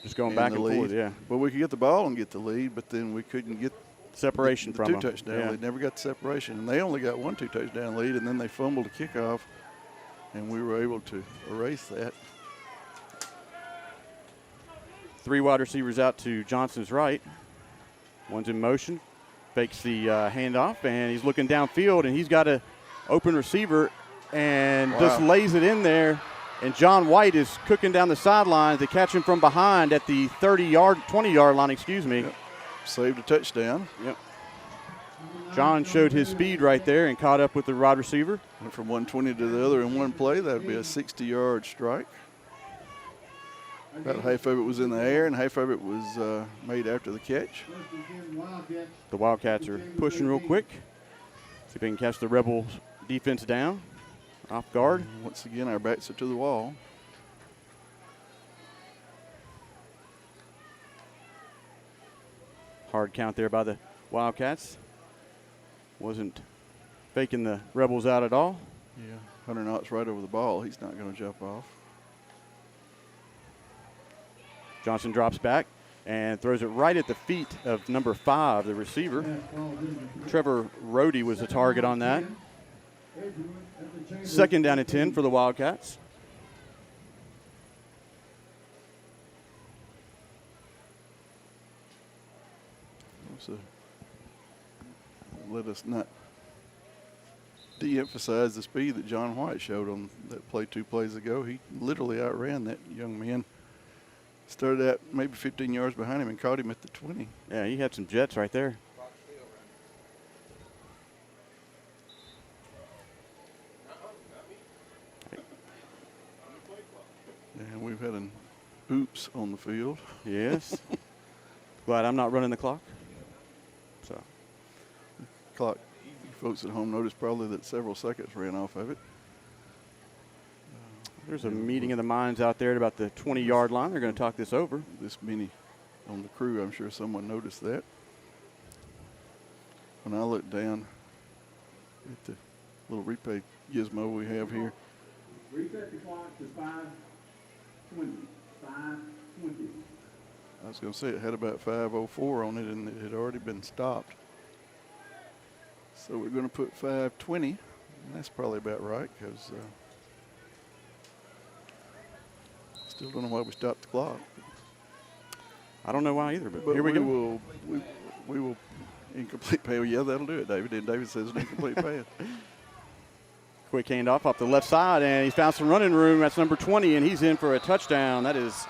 Speaker 2: Just going back and forth, yeah.
Speaker 1: Well, we could get the ball and get the lead, but then we couldn't get
Speaker 2: separation
Speaker 1: the
Speaker 2: from them.
Speaker 1: two-touchdown
Speaker 2: Yeah.
Speaker 1: lead. Never got the separation. And they only got one two-touchdown lead, and then they fumbled a kickoff, and we were able to erase that.
Speaker 2: 3 wide receivers out to Johnson's right. One's in motion, fakes the handoff, and he's looking downfield, and he's got an open receiver and just lays it in there. And John White is cooking down the sidelines. They catch him from behind at the 20-yard line,
Speaker 1: Yep. Saved a touchdown.
Speaker 2: Yep. John showed his speed right there and caught up with the wide receiver.
Speaker 1: Went from 120 to the other in one play. That would be a 60-yard strike. About half of it was in the air, and half of it was made after the catch.
Speaker 2: The Wildcats are pushing real quick. See if they can catch the Rebels defense down, off guard.
Speaker 1: Once again, our backs are to the wall.
Speaker 2: Hard count there by the Wildcats. Wasn't faking the Rebels out at all.
Speaker 1: Yeah, Hunter Knott's right over the ball. He's not going to jump off.
Speaker 2: Johnson drops back and throws it right at the feet of number 5, the receiver. Trevor Rohde was the target on that. 2nd down and 10 for the Wildcats.
Speaker 1: So let us not de-emphasize the speed that John White showed on that play 2 plays ago. He literally outran that young man. Started out maybe 15 yards behind him and caught him at the 20.
Speaker 2: Yeah, he had some jets right there.
Speaker 1: And we've had an oops on the field.
Speaker 2: Yes. Glad I'm not running the clock. So
Speaker 1: Clock, you folks at home noticed probably that several seconds ran off of it.
Speaker 2: there's a meeting of the minds out there at about the 20-yard line. They're going to talk this over.
Speaker 1: This many on the crew, I'm sure someone noticed that. When I look down at the little replay gizmo we have here,
Speaker 4: Reset the clock to 5:20. 5:20.
Speaker 1: I was going to say it had about 5:04 on it, and it had already been stopped. So we're going to put 5:20, and that's probably about right, because still don't know why we stopped the clock.
Speaker 2: I don't know why either, but
Speaker 1: But
Speaker 2: here we go.
Speaker 1: We will incomplete pass. Yeah, that'll do it, David. And David says an incomplete pass.
Speaker 2: Quick handoff off the left side, and he's found some running room. That's number 20, and he's in for a touchdown. That is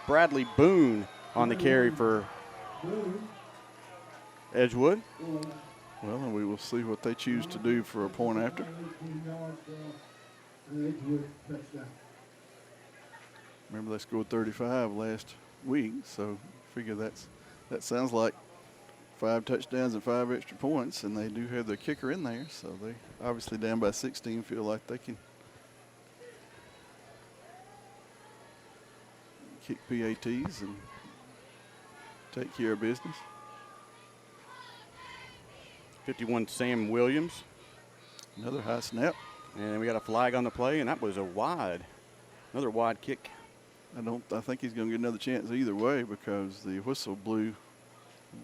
Speaker 2: Bradley Boone on the carry for Edgewood.
Speaker 1: Well, and we will see what they choose to do for a point after. Remember, they scored 35 last week, so figure that sounds like 5 touchdowns and 5 extra points, and they do have their kicker in there, so they obviously down by 16 feel like they can kick PATs and take care of business.
Speaker 2: 51, Sam Williams.
Speaker 1: Another high snap.
Speaker 2: And we got a flag on the play, and that was another wide kick.
Speaker 1: I think he's going to get another chance either way, because the whistle blew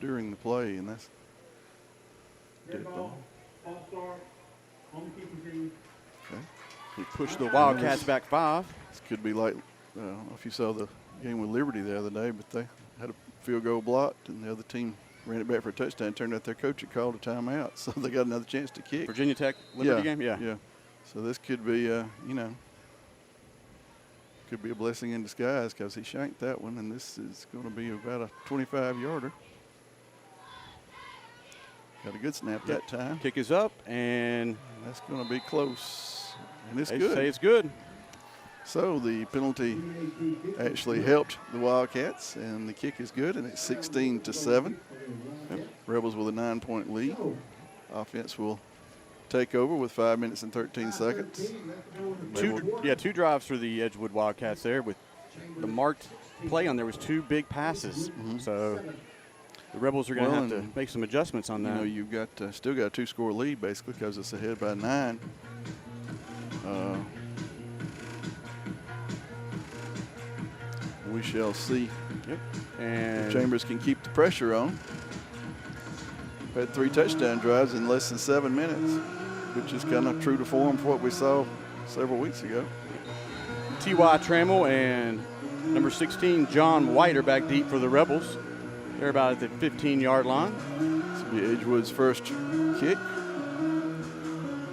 Speaker 1: during the play, and that's
Speaker 4: Dead ball. All-star. On the keeper team.
Speaker 1: okay.
Speaker 2: He pushed the Wildcats back 5.
Speaker 1: This could be like, I don't know if you saw the game with Liberty the other day, but they had a field goal blocked, and the other team ran it back for a touchdown. Turned out their coach had called a timeout, so they got another chance to kick.
Speaker 2: Virginia Tech Liberty game? Yeah.
Speaker 1: Yeah. So this could be, could be a blessing in disguise, because he shanked that one, and this is going to be about a 25-yarder. Got a good snap that time.
Speaker 2: Kick is up, and
Speaker 1: That's going to be close, and it's
Speaker 2: they
Speaker 1: good.
Speaker 2: say it's good.
Speaker 1: So the penalty actually helped the Wildcats, and the kick is good, and it's 16-7. Rebels with a 9-point lead. Offense will take over with 5 minutes and 13 seconds.
Speaker 2: Two drives for the Edgewood Wildcats there, with the marked play on there was 2 big passes. So the Rebels are going to have to make some adjustments on that.
Speaker 1: You've got still got a 2-score lead, basically, because it's ahead by 9. We shall see
Speaker 2: Yep. And
Speaker 1: if Chambers can keep the pressure on. had 3 touchdown drives in less than 7 minutes, which is kind of true to form for what we saw several weeks ago.
Speaker 2: T.Y. Trammell and number 16, John White, are back deep for the Rebels. They're about at the 15-yard line.
Speaker 1: This will be Edgewood's first kick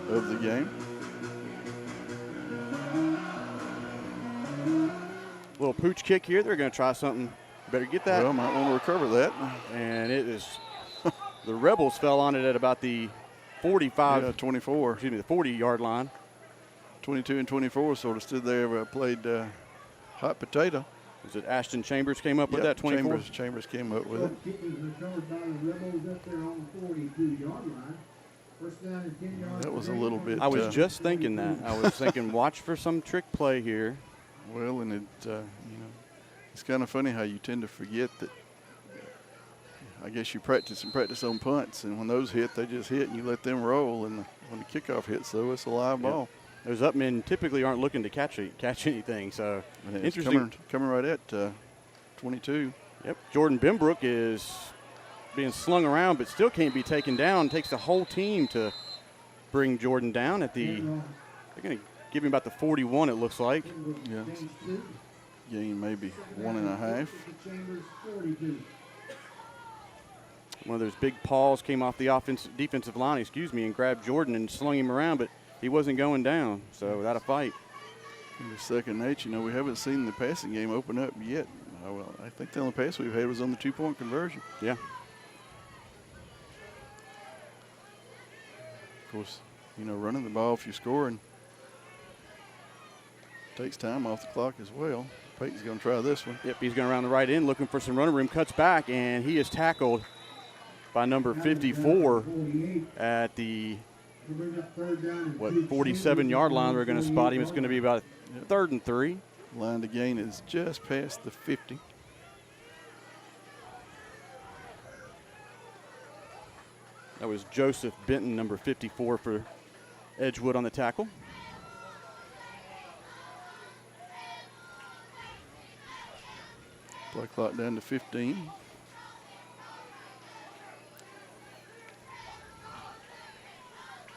Speaker 1: of the game.
Speaker 2: Little pooch kick here. They're going to try something. Better get that.
Speaker 1: Well, might want to recover that.
Speaker 2: And it is, the Rebels fell on it at about the 45.
Speaker 1: Yeah, 24.
Speaker 2: Excuse me, the 40-yard line.
Speaker 1: 22 and 24 sort of stood there, played hot potato.
Speaker 2: Was it Ashton Chambers came up with that 24?
Speaker 1: Chambers came up with it.
Speaker 5: Kick is recovered by the Rebels up there on the 42-yard line. First down and 10 yards.
Speaker 1: That was a little bit.
Speaker 2: I was just thinking that. I was thinking, watch for some trick play here.
Speaker 1: Well, and it, it's kind of funny how you tend to forget that. I guess you practice on punts, and when those hit, they just hit, and you let them roll. And when the kickoff hits, though, it's a live ball.
Speaker 2: Those up men typically aren't looking to catch anything. So interesting.
Speaker 1: Coming right at 22.
Speaker 2: Yep. Jordan Benbrook is being slung around, but still can't be taken down. It takes the whole team to bring Jordan down at the. They're going to give him about the 41. It looks like.
Speaker 1: Yeah. Gain maybe 1.5.
Speaker 2: One of those big paws came off the defensive line, and grabbed Jordan and slung him around, but he wasn't going down. So without a fight.
Speaker 1: In the second H, we haven't seen the passing game open up yet. Well, I think the only pass we've had was on the 2-point conversion.
Speaker 2: Yeah.
Speaker 1: Of course, running the ball if you're scoring takes time off the clock as well. Peyton's going to try this one.
Speaker 2: Yep, he's going around the right end looking for some running room, cuts back, and he is tackled by number 54 at the 47-yard line. We're going to spot him. It's going to be about 3rd and 3.
Speaker 1: Line to gain is just past the 50.
Speaker 2: That was Joseph Benton, number 54 for Edgewood on the tackle.
Speaker 1: Play clock down to 15.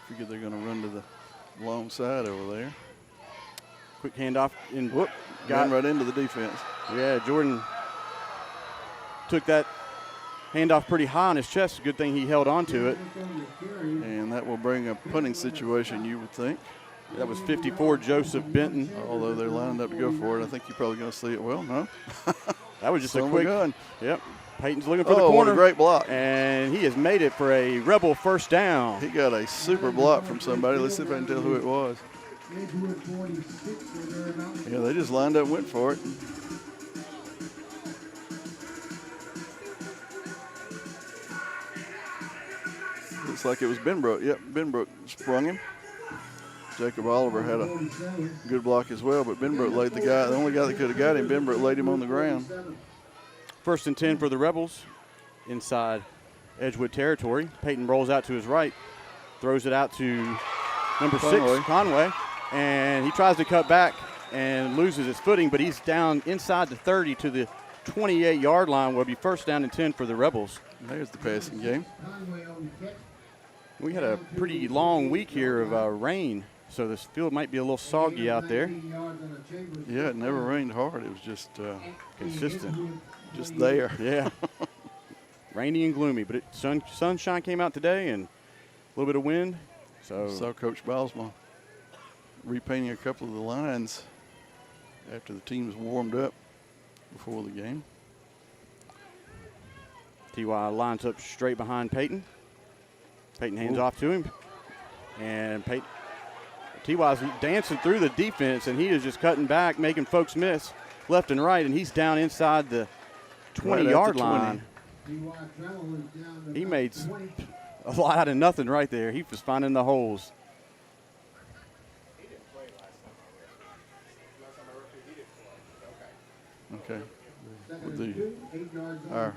Speaker 1: Figure they're going to run to the long side over there.
Speaker 2: Quick handoff in.
Speaker 1: Got right into the defense.
Speaker 2: Yeah, Jordan took that handoff pretty high on his chest. Good thing he held on to it.
Speaker 1: And that will bring a punting situation, you would think.
Speaker 2: That was 54, Joseph Benton.
Speaker 1: Although they're lined up to go for it, I think you're probably going to see it. Well, no.
Speaker 2: That was just a quick.
Speaker 1: Gun.
Speaker 2: Yep. Peyton's looking for the corner.
Speaker 1: What a great block.
Speaker 2: And he has made it for a Rebel first down.
Speaker 1: He got a super block from somebody. Let's see if I can tell who it was. Yeah, they just lined up and went for it. Looks like it was Benbrook. Yep, Benbrook sprung him. Jacob Oliver had a good block as well, but Benbrook laid the only guy that could have got him, Benbrook laid him on the ground.
Speaker 2: 1st and 10 for the Rebels inside Edgewood territory. Peyton rolls out to his right, throws it out to number 6, Conway, and he tries to cut back and loses his footing, but he's down inside the 30 to the 28-yard line. Will be 1st down and 10 for the Rebels.
Speaker 1: There's the passing game.
Speaker 2: We had a pretty long week here of rain, so this field might be a little soggy out there.
Speaker 1: Yeah, it never rained hard. It was just
Speaker 2: consistent.
Speaker 1: Just there.
Speaker 2: Yeah. Rainy and gloomy, but sunshine came out today and a little bit of wind. So
Speaker 1: saw Coach Bilesma repainting a couple of the lines after the teams warmed up before the game.
Speaker 2: T.Y. lines up straight behind Peyton. Peyton hands off to him. And T.Y.'s dancing through the defense, and he is just cutting back, making folks miss left and right, and he's down inside the 20-yard line. He made a lot out of nothing right there. He was finding the holes.
Speaker 1: Okay. Our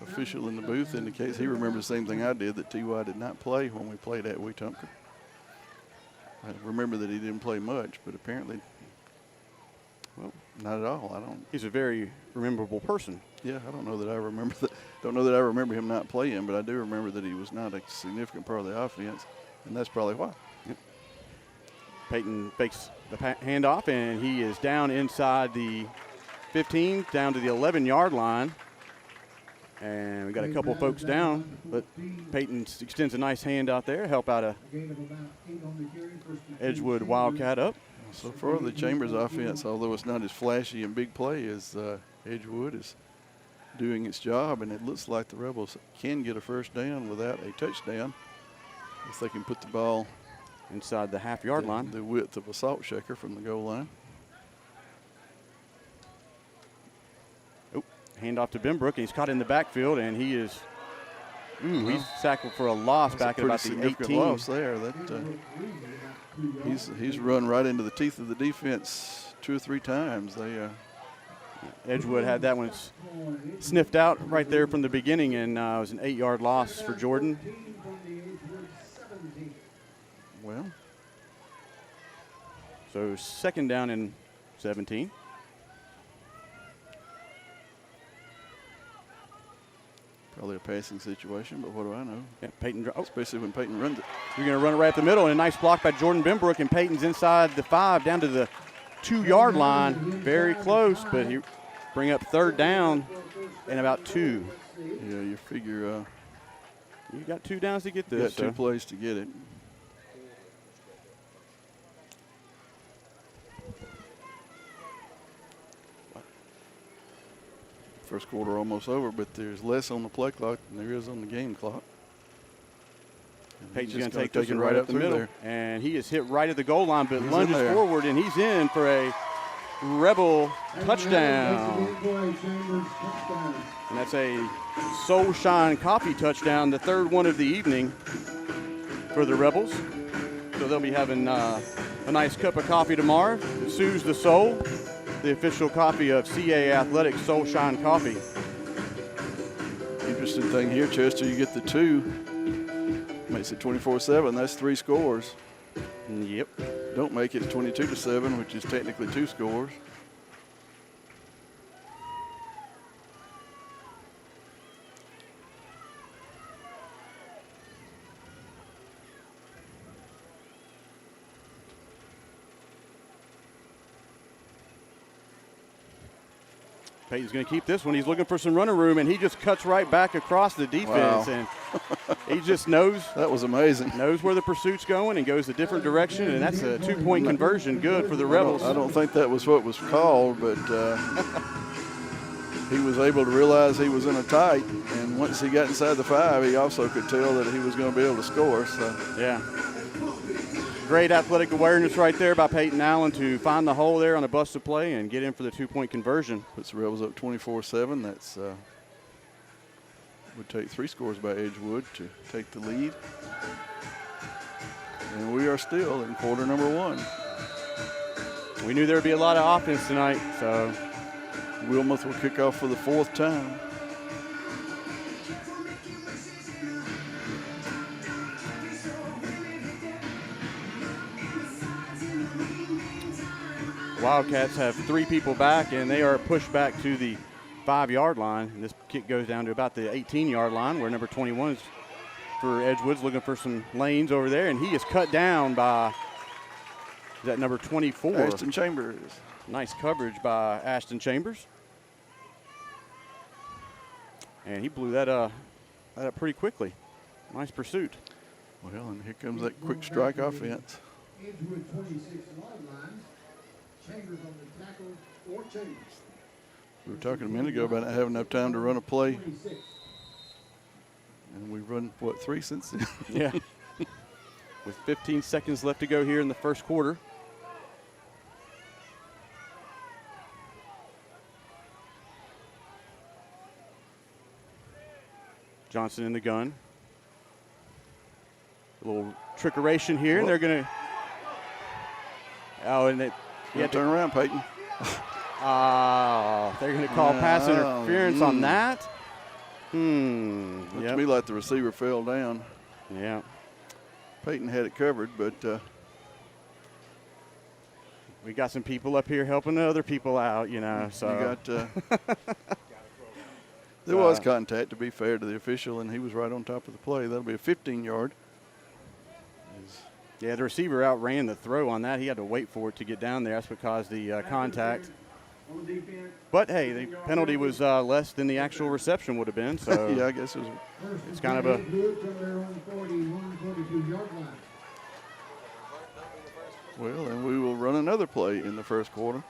Speaker 1: official in the booth indicates he remembers the same thing I did, that T.Y. did not play when we played at Wetumpka. I remember that he didn't play much, but apparently, well, not at all.
Speaker 2: He's a very rememberable person.
Speaker 1: Yeah, I don't know that I remember that. Don't know that I remember him not playing, but I do remember that he was not a significant part of the offense, and that's probably why.
Speaker 2: Peyton fakes the handoff, and he is down inside the 15, down to the 11-yard line. And we got a couple folks down, but Peyton extends a nice hand out there, help out a Edgewood Wildcat up.
Speaker 1: So far, the Chambers offense, although it's not as flashy and big play as Edgewood, is doing its job, and it looks like the Rebels can get a first down without a touchdown if they can put the ball
Speaker 2: inside the half-yard line,
Speaker 1: the width of a salt shaker from the goal line.
Speaker 2: Oh, handoff to Benbrook, and he's caught in the backfield, and he is he's tackled for a loss back at about the 18.
Speaker 1: Loss there. That he's run right into the teeth of the defense 2 or 3 times. They
Speaker 2: Edgewood had that one sniffed out right there from the beginning, and it was an 8-yard loss for Jordan.
Speaker 1: Well,
Speaker 2: so second down and 17.
Speaker 1: probably a passing situation, but what do I know?
Speaker 2: Yeah, Peyton,
Speaker 1: Especially when Peyton runs it.
Speaker 2: You're going to run it right up the middle, and a nice block by Jordan Benbrook, and Peyton's inside the 5 down to the 2-yard line. Very close, but he bring up third down and about 2.
Speaker 1: Yeah, you figure
Speaker 2: you got 2 downs to get
Speaker 1: you
Speaker 2: this.
Speaker 1: got 2 plays to get it. First quarter almost over, but there's less on the play clock than there is on the game clock.
Speaker 2: Peyton's going to take this one right up the middle. There. And he is hit right at the goal line, but lunges forward, and he's in for a Rebel touchdown. And that's a Soul Shine Coffee touchdown, the 3rd one of the evening for the Rebels. So they'll be having a nice cup of coffee tomorrow. It soothes the soul. The official coffee of CA Athletics, Soul Shine Coffee.
Speaker 1: Interesting thing here, Chester, you get the 2, makes it 24-7. That's 3 scores.
Speaker 2: Yep.
Speaker 1: Don't make it 22-7, which is technically 2 scores.
Speaker 2: Peyton's going to keep this one. He's looking for some running room, and he just cuts right back across the defense.
Speaker 1: Wow.
Speaker 2: And he just knows.
Speaker 1: That was amazing.
Speaker 2: Knows where the pursuit's going and goes a different direction, and that's a 2-point conversion. Good for the Rebels.
Speaker 1: I don't think that was what was called, but he was able to realize he was in a tight, and once he got inside the 5, he also could tell that he was going to be able to score. So
Speaker 2: yeah. Great athletic awareness right there by Peyton Allen to find the hole there on a busted play and get in for the 2-point conversion.
Speaker 1: Puts the Rebels up 24-7. That's would take 3 scores by Edgewood to take the lead. And we are still in quarter number 1.
Speaker 2: We knew there would be a lot of offense tonight, so
Speaker 1: Wilmoth will kick off for the 4th time.
Speaker 2: Wildcats have 3 people back, and they are pushed back to the 5-yard line. And this kick goes down to about the 18-yard line, where number 21 is for Edgewood's looking for some lanes over there, and he is cut down by that number 24.
Speaker 1: Ashton Chambers.
Speaker 2: Nice coverage by Ashton Chambers. And he blew that up pretty quickly. Nice pursuit.
Speaker 1: Well, and here comes that quick strike offense.
Speaker 5: Edgewood 26-yard line. Chambers on the tackle or Chambers.
Speaker 1: We were talking a minute ago about not having enough time to run a play. And we've run, what, 3 since then?
Speaker 2: Yeah. With 15 seconds left to go here in the first quarter. Johnson in the gun. A little trickeration here, and they're going to. Oh, and they.
Speaker 1: Yeah, turn around, Peyton.
Speaker 2: They're going to call pass interference on that.
Speaker 1: Looks to me like the receiver fell down.
Speaker 2: Yeah.
Speaker 1: Peyton had it covered, but
Speaker 2: we got some people up here helping the other people out, you know. So
Speaker 1: you got There was contact, to be fair to the official, and he was right on top of the play. That'll be a 15-yard.
Speaker 2: Yeah, the receiver outran the throw on that. He had to wait for it to get down there. That's what caused the contact. But, hey, the penalty was less than the actual reception would have been. So
Speaker 1: yeah, I guess it was.
Speaker 2: It's kind of a.
Speaker 1: Well, and we will run another play in the first quarter.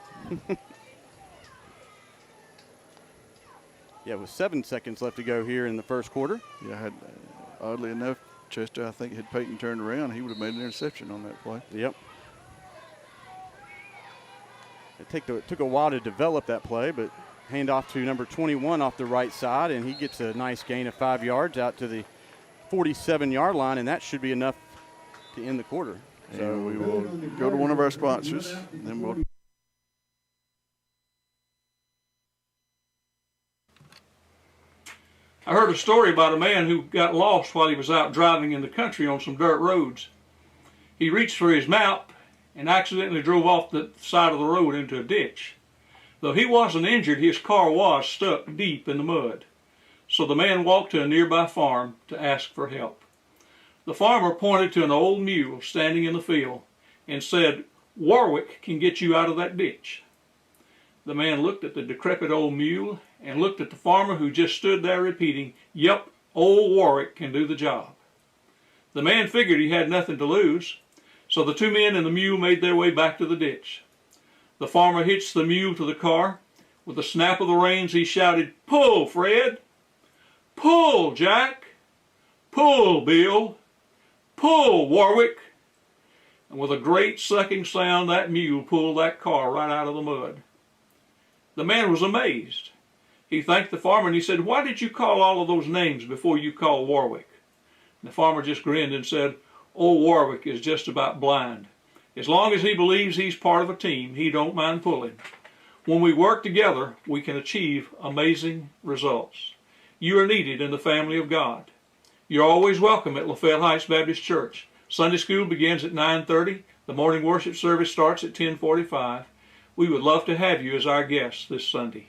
Speaker 2: Yeah, with 7 seconds left to go here in the first quarter.
Speaker 1: Yeah, oddly enough, Chester, I think, had Peyton turned around, he would have made an interception on that play.
Speaker 2: Yep. It took a while to develop that play, but hand off to number 21 off the right side, and he gets a nice gain of 5 yards out to the 47-yard line, and that should be enough to end the quarter.
Speaker 1: So we will go to one of our sponsors, and then we'll.
Speaker 3: I heard a story about a man who got lost while he was out driving in the country on some dirt roads. He reached for his map and accidentally drove off the side of the road into a ditch. Though he wasn't injured, his car was stuck deep in the mud. So the man walked to a nearby farm to ask for help. The farmer pointed to an old mule standing in the field and said, "Warwick can get you out of that ditch." The man looked at the decrepit old mule and looked at the farmer, who just stood there repeating, "Yep, old Warwick can do the job." The man figured he had nothing to lose, so the two men and the mule made their way back to the ditch. The farmer hitched the mule to the car. With a snap of the reins, he shouted, "Pull, Fred! Pull, Jack! Pull, Bill! Pull, Warwick!" And with a great sucking sound, that mule pulled that car right out of the mud. The man was amazed. He thanked the farmer and he said, "Why did you call all of those names before you called Warwick?" And the farmer just grinned and said, "Old Warwick is just about blind. As long as he believes he's part of a team, he don't mind pulling. When we work together, we can achieve amazing results. You are needed in the family of God. You're always welcome at Lafayette Heights Baptist Church. Sunday school begins at 9:30. The morning worship service starts at 10:45. We would love to have you as our guests this Sunday."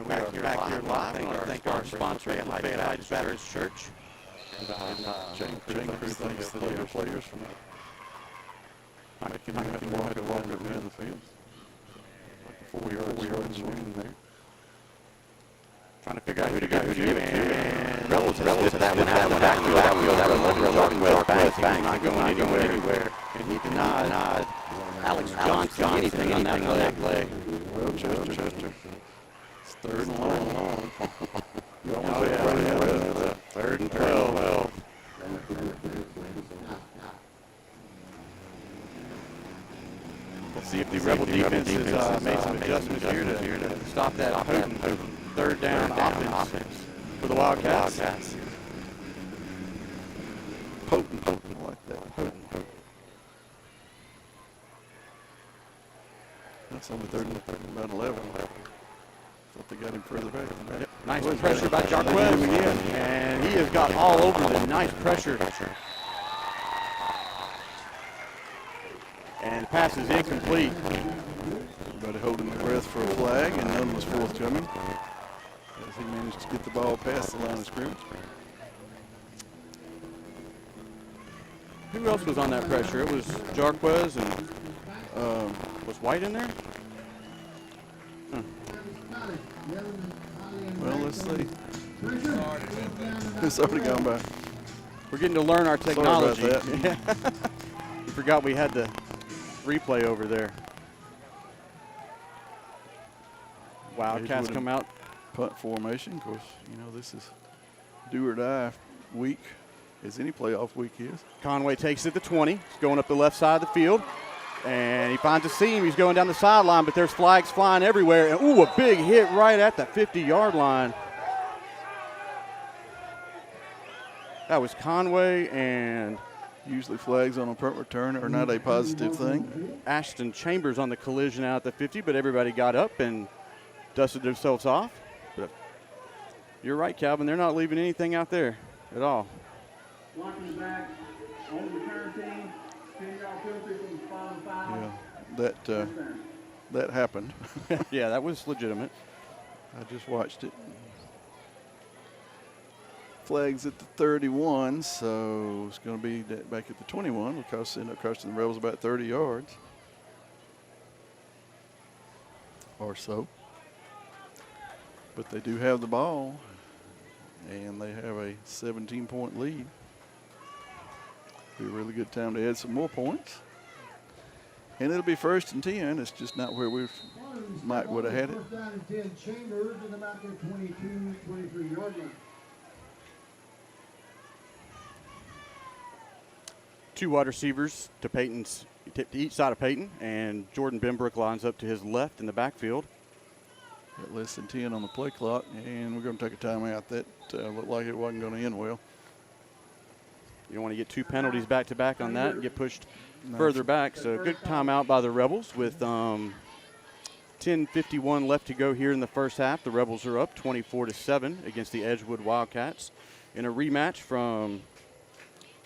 Speaker 2: Back here live. I want to thank our sponsor, Lafayette Heights Baptist Church.
Speaker 1: Chain crew thanks the other players for making him walk along the field. Like a 4-yard swing there.
Speaker 2: Trying to figure out who to go to, and Rebels just that one out of the backfield. That was running well, bang, not going anywhere. And he denied Alex Johnson anything on that play.
Speaker 1: Well, Chester. It's third and long.
Speaker 2: Third and 12. Let's see if the Rebel defense has made some adjustments here to stop that third down offense for the Wildcats.
Speaker 1: Potent, I like that. Potent. That's only third and about 11. Thought they got him further back than that.
Speaker 2: Yep. Nice pressure by Jarquez again, and he has got all over the nice pressure. And the pass is incomplete.
Speaker 1: Everybody holding their breath for a flag, and none was forthcoming as he managed to get the ball past the line of scrimmage.
Speaker 2: Who else was on that pressure? It was Jarquez and was White in there?
Speaker 1: Well, let's see. It's already gone by.
Speaker 2: We're getting to learn our technology.
Speaker 1: Sorry about that.
Speaker 2: We forgot we had the replay over there. Wildcats come out.
Speaker 1: Punt formation. Of course, this is do or die week, as any playoff week is.
Speaker 2: Conway takes it to 20. He's going up the left side of the field. And he finds a seam. He's going down the sideline, but there's flags flying everywhere. And, ooh, a big hit right at the 50-yard line. That was Conway, and
Speaker 1: usually flags on a punt return are not a positive thing.
Speaker 2: Ashton Chambers on the collision out at the 50, but everybody got up and dusted themselves off. But you're right, Calvin. They're not leaving anything out there at all.
Speaker 6: Blocking back on the return team,
Speaker 1: Yeah, that happened.
Speaker 2: Yeah, that was legitimate.
Speaker 1: I just watched it. Flags at the 31, so it's going to be back at the 21 because it ended up costing the Rebels about 30 yards or so. But they do have the ball, and they have a 17-point lead. Be a really good time to add some more points. And it'll be 1st and 10. It's just not where we would have had it.
Speaker 5: 1st down and 10, Chambers in about their 22, 23-yard line.
Speaker 2: Two wide receivers to each side of Peyton, and Jordan Benbrook lines up to his left in the backfield.
Speaker 1: Got less than 10 on the play clock, and we're going to take a timeout. That looked like it wasn't going to end well.
Speaker 2: You don't want to get 2 penalties back-to-back on that and get pushed further back. So good timeout by the Rebels with 10:51 left to go here in the first half. The Rebels are up 24-7 against the Edgewood Wildcats in a rematch from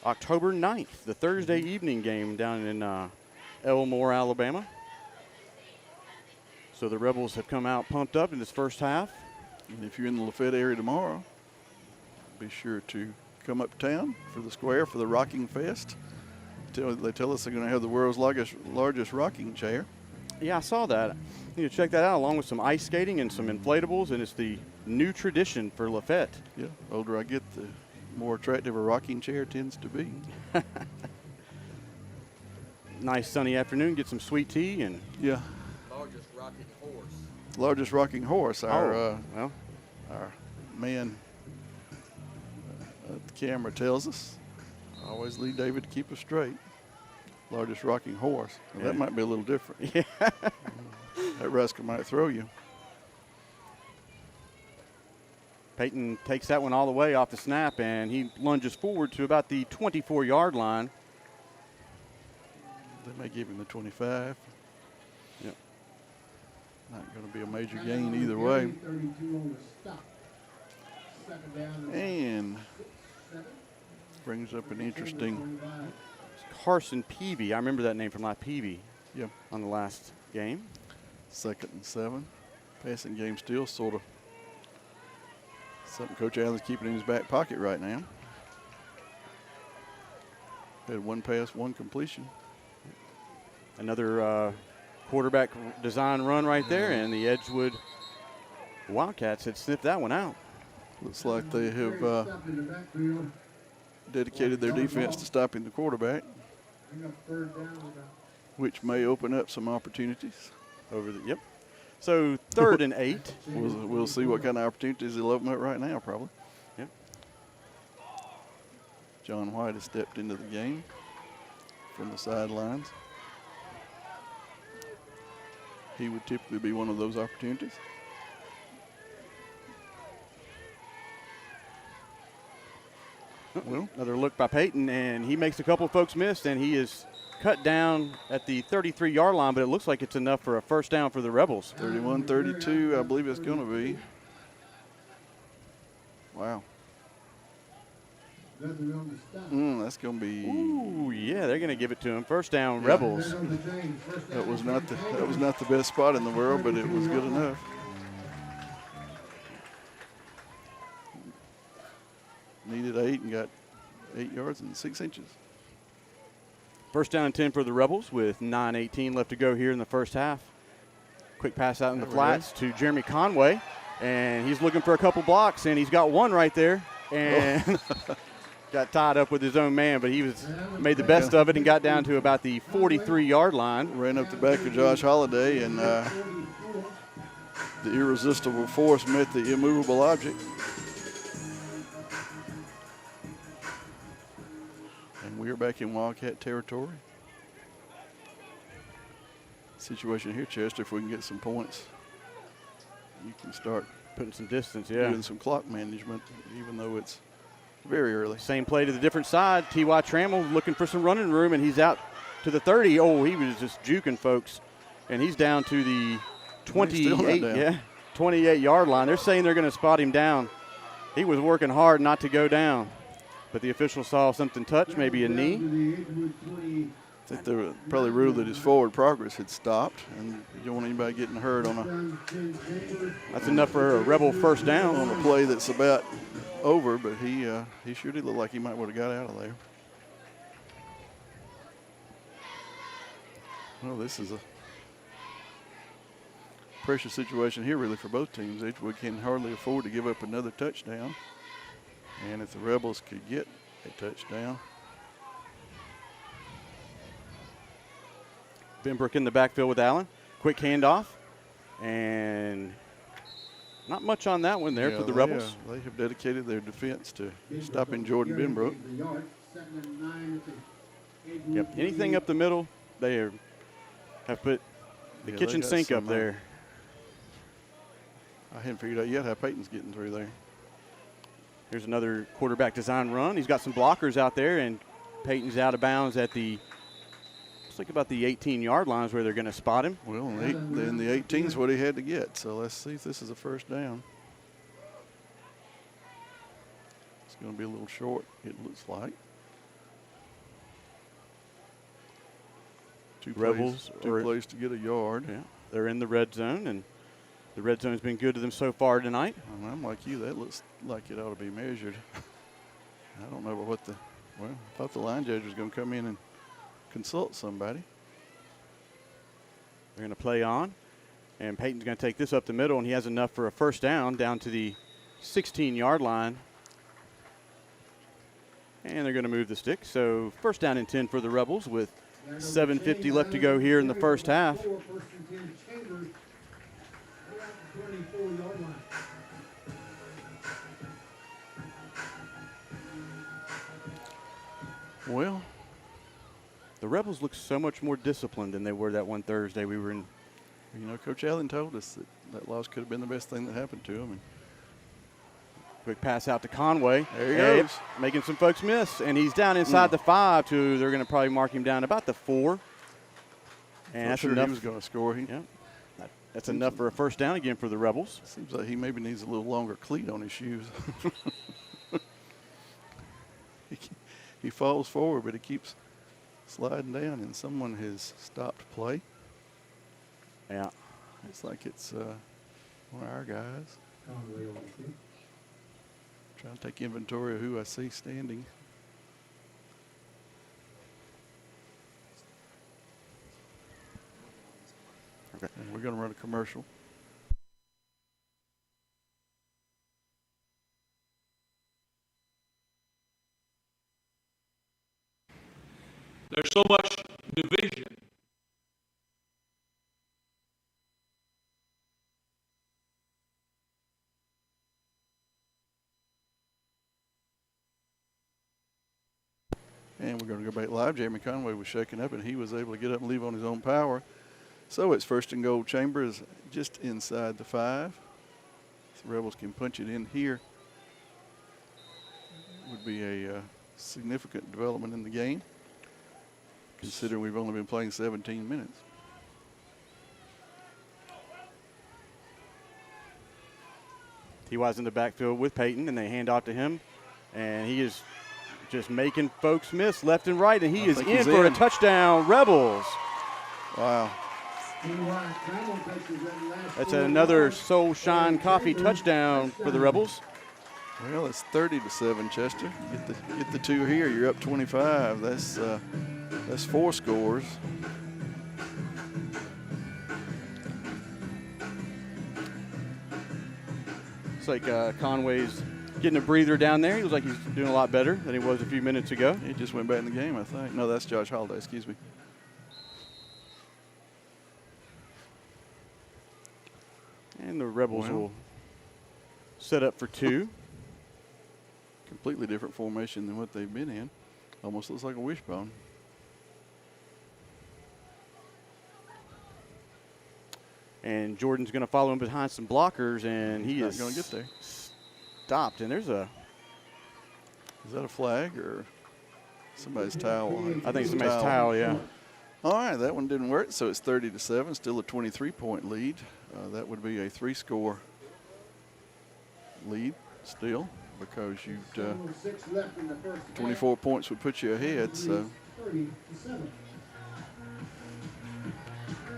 Speaker 2: October 9th, the Thursday evening game down in Elmore, Alabama. So the Rebels have come out pumped up in this first half.
Speaker 1: And if you're in the Lafayette area tomorrow, be sure to come uptown for the square for the Rocking Fest. They tell us they're going to have the world's largest rocking chair.
Speaker 2: Yeah, I saw that. You need to check that out along with some ice skating and some inflatables, and it's the new tradition for Lafayette.
Speaker 1: Yeah, the older I get, the more attractive a rocking chair tends to be.
Speaker 2: Nice sunny afternoon, get some sweet tea and
Speaker 1: yeah. Largest rocking horse. Our man at the camera tells us. I always lead David to keep us straight. Largest rocking horse. Well, that might be a little different.
Speaker 2: Yeah.
Speaker 1: That rascal might throw you.
Speaker 2: Peyton takes that one all the way off the snap, and he lunges forward to about the 24-yard line.
Speaker 1: They may give him the 25.
Speaker 2: Yep.
Speaker 1: Not going to be a major gain either way.
Speaker 5: 32 on the stop. 2nd down.
Speaker 1: And brings up an interesting.
Speaker 2: Carson Peavy. I remember that name from last Peavy.
Speaker 1: Yeah.
Speaker 2: On the last game.
Speaker 1: 2nd and 7. Passing game still sort of something Coach Allen's keeping in his back pocket right now. Had 1 pass, 1 completion.
Speaker 2: Another quarterback design run right there, and the Edgewood Wildcats had sniffed that one out.
Speaker 1: Looks like they have dedicated their defense to stopping the quarterback, which may open up some opportunities.
Speaker 2: Yep. So 3rd and 8.
Speaker 1: We'll see what kind of opportunities they'll open up right now, probably.
Speaker 2: Yep.
Speaker 1: John White has stepped into the game from the sidelines. He would typically be one of those opportunities.
Speaker 2: Well, another look by Peyton, and he makes a couple of folks miss, and he is cut down at the 33-yard line, but it looks like it's enough for a 1st down for the Rebels.
Speaker 1: 31-32, I believe it's going to be. Wow. That's going to be.
Speaker 2: Ooh, yeah, they're going to give it to him. 1st down, Rebels.
Speaker 1: That was not the best spot in the world, but it was good enough. Needed 8 and got 8 yards and 6 inches.
Speaker 2: 1st down and 10 for the Rebels with 9:18 left to go here in the first half. Quick pass out in the flats to Jeremy Conway, and he's looking for a couple blocks, and he's got one right there, and got tied up with his own man, but he made the best of it and got down to about the 43-yard line.
Speaker 1: Ran up the back of Josh Holliday, and the irresistible force met the immovable object. And we're back in Wildcat territory. Situation here, Chester, if we can get some points, you can start
Speaker 2: putting some distance, doing
Speaker 1: some clock management, even though it's very early.
Speaker 2: Same play to the different side. T.Y. Trammell looking for some running room, and he's out to the 30. Oh, he was just juking folks, and he's down to the 28-yard line. They're saying they're going to spot him down. He was working hard not to go down, but the official saw something touch, maybe a knee.
Speaker 1: I think they were probably ruled that his forward progress had stopped, and you don't want anybody getting hurt on
Speaker 2: That's enough for a Rebel first down.
Speaker 1: a play that's about over, but he sure did look like he might would have got out of there. Well, this is a pressure situation here really for both teams. Edgewood can hardly afford to give up another touchdown, and if the Rebels could get a touchdown.
Speaker 2: Benbrook in the backfield with Allen. Quick handoff. And not much on that one there for the Rebels.
Speaker 1: They have dedicated their defense to stopping Jordan Benbrook.
Speaker 2: Yep. Anything up the middle, they have put the kitchen sink up there.
Speaker 1: I hadn't figured out yet how Peyton's getting through there.
Speaker 2: Here's another quarterback design run. He's got some blockers out there, and Peyton's out of bounds at the looks like about the 18-yard lines where they're going to spot him.
Speaker 1: Well, then the 18 is what he had to get. So let's see if this is a first down. It's going to be a little short, it looks like. Two plays to get a yard.
Speaker 2: Yeah, they're in the red zone, and the red zone's been good to them so far tonight.
Speaker 1: And I'm like you, that looks like it ought to be measured. I don't know what I thought the line judge was going to come in and consult somebody.
Speaker 2: They're going to play on, and Peyton's going to take this up the middle, and he has enough for a first down to the 16-yard line. And they're going to move the stick. So first down and 10 for the Rebels with 7:50 left to go here in the first half.
Speaker 1: Well,
Speaker 2: the Rebels look so much more disciplined than they were that one Thursday we were in.
Speaker 1: You know, Coach Allen told us that loss could have been the best thing that happened to him.
Speaker 2: Quick pass out to Conway.
Speaker 1: There he goes.
Speaker 2: Making some folks miss. And he's down inside the 5 to, they're going to probably mark him down about the 4. And that's
Speaker 1: sure
Speaker 2: enough.
Speaker 1: He was going to score.
Speaker 2: That's enough for a first down again for the Rebels.
Speaker 1: Seems like he maybe needs a little longer cleat on his shoes. He falls forward, but he keeps sliding down, and someone has stopped play.
Speaker 2: Yeah.
Speaker 1: It's like it's one of our guys. Trying to take inventory of who I see standing.
Speaker 2: Okay.
Speaker 1: And we're going to run a commercial.
Speaker 3: There's so much division.
Speaker 1: And we're going to go back live. Jeremy Conway was shaken up, and he was able to get up and leave on his own power. So it's first and goal. Chambers just inside the 5. The Rebels can punch it in here. Would be a significant development in the game, considering we've only been playing 17 minutes.
Speaker 2: T.Y.'s in the backfield with Peyton, and they hand off to him. And he is just making folks miss left and right, and he is in for a touchdown. Rebels.
Speaker 1: Wow.
Speaker 2: That's another Soul Shine Coffee touchdown for the Rebels.
Speaker 1: Well, it's 30-7, Chester. Get the 2 here. You're up 25. That's 4 scores.
Speaker 2: It's like Conway's getting a breather down there. He looks like he's doing a lot better than he was a few minutes ago.
Speaker 1: He just went back in the game, I think. No, that's Josh Holiday. Excuse me.
Speaker 2: And the Rebels will set up for 2.
Speaker 1: Completely different formation than what they've been in. Almost looks like a wishbone.
Speaker 2: And Jordan's going to follow him behind some blockers, and he is
Speaker 1: going to get there.
Speaker 2: Stopped. And there's a...
Speaker 1: Is that a flag or somebody's towel?
Speaker 2: I think somebody's towel, yeah.
Speaker 1: All right, that one didn't work, so it's 30-7, still a 23-point lead. That would be a 3-score lead still, because you've 24 points would put you ahead. So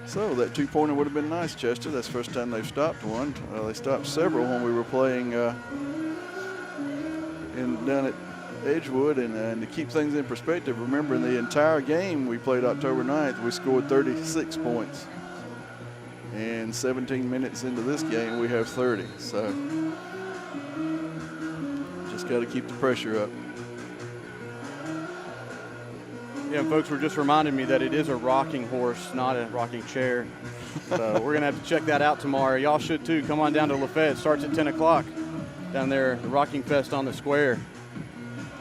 Speaker 1: So that 2-pointer would have been nice, Chester. That's the first time they've stopped one. They stopped several when we were playing down at Edgewood. And to keep things in perspective, remember in the entire game we played October 9th, we scored 36 points. And 17 minutes into this game, we have 30. So just got to keep the pressure up.
Speaker 2: Yeah, folks were just reminding me that it is a rocking horse, not a rocking chair. So we're going to have to check that out tomorrow. Y'all should too. Come on down to Lafayette. It starts at 10 o'clock down there, the Rocking Fest on the square.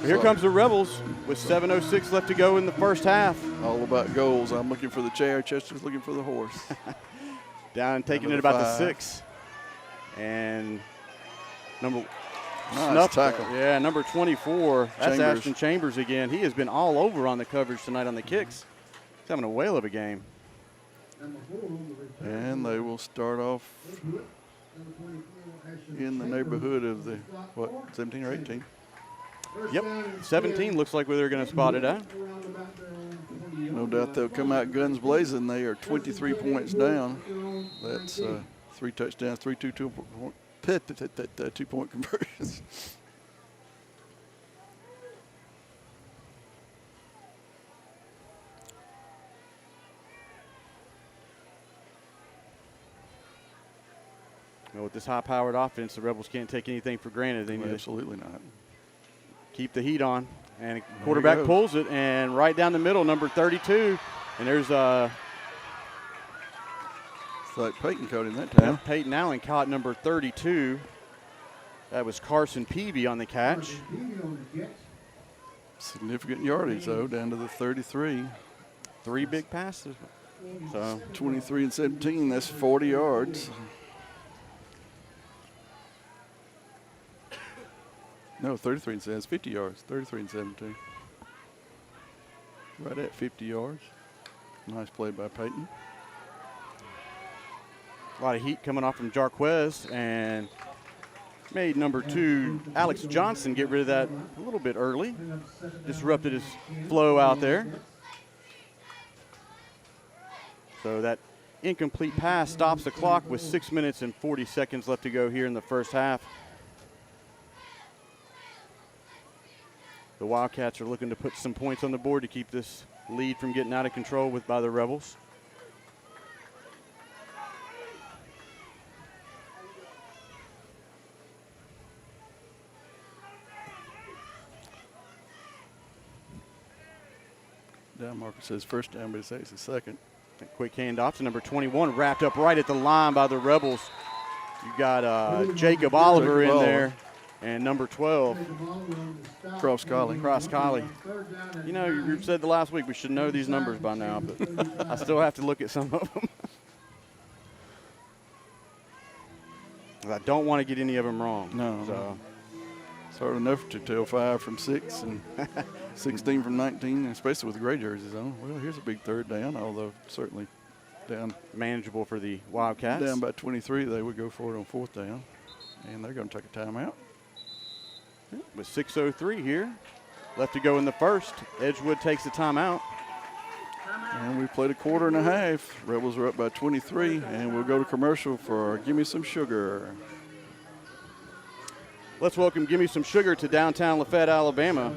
Speaker 2: Here comes the Rebels with 7:06 left to go in the first half.
Speaker 1: All about goals. I'm looking for the chair. Chester's looking for the horse.
Speaker 2: Down and taking it about the 6. And number
Speaker 1: nice tackle.
Speaker 2: Yeah, number 24. That's
Speaker 1: Chambers.
Speaker 2: Ashton Chambers again. He has been all over on the coverage tonight on the kicks. He's having a whale of a game.
Speaker 1: And they will start off in the neighborhood of the, 17 or 18?
Speaker 2: Yep, 17 looks like where they're going to spot it at.
Speaker 1: No doubt they'll come out guns blazing. They are 23 points down. That's 3 touchdowns, 3 two-point conversions.
Speaker 2: Well, with this high-powered offense, the Rebels can't take anything for granted. They need to
Speaker 1: Absolutely not.
Speaker 2: keep the heat on. And quarterback pulls it, and right down the middle, number 32. And there's
Speaker 1: It's like Peyton caught him that time.
Speaker 2: Peyton Allen caught number 32. That was Carson Peavy on the catch.
Speaker 1: Significant yardage, though, down to the 33.
Speaker 2: 3 big passes. So
Speaker 1: 23 and 17, that's 40 yards. No, 33 and 17, that's 50 yards. 33 and 17. Right at 50 yards. Nice play by Peyton.
Speaker 2: a lot of heat coming off from Jarquez, and made number 2, Alex Johnson, get rid of that a little bit early. Disrupted his flow out there. So that incomplete pass stops the clock with 6 minutes and 40 seconds left to go here in the first half. The Wildcats are looking to put some points on the board to keep this lead from getting out of control by the Rebels.
Speaker 1: Down marker says first down, but it says it's second.
Speaker 2: A quick handoff to number 21, wrapped up right at the line by the Rebels. You got Jacob Oliver in there, and number 12,
Speaker 1: Cross Collie.
Speaker 2: You know, you said the last week we should know these numbers by now, but I still have to look at some of them. I don't want to get any of them wrong.
Speaker 1: No.
Speaker 2: So.
Speaker 1: It's hard enough to tell 5 from 6 and 16 from 19, especially with the gray jerseys on. Well, here's a big third down, although certainly down.
Speaker 2: Manageable for the Wildcats.
Speaker 1: Down by 23, they would go for it on 4th down. And they're going to take a timeout.
Speaker 2: With 6:03 here, left to go in the first. Edgewood takes the timeout.
Speaker 1: And we played a quarter and a half. Rebels are up by 23, and we'll go to commercial for Give Me Some Sugar.
Speaker 2: Let's welcome Gimme Some Sugar to downtown Lafayette, Alabama,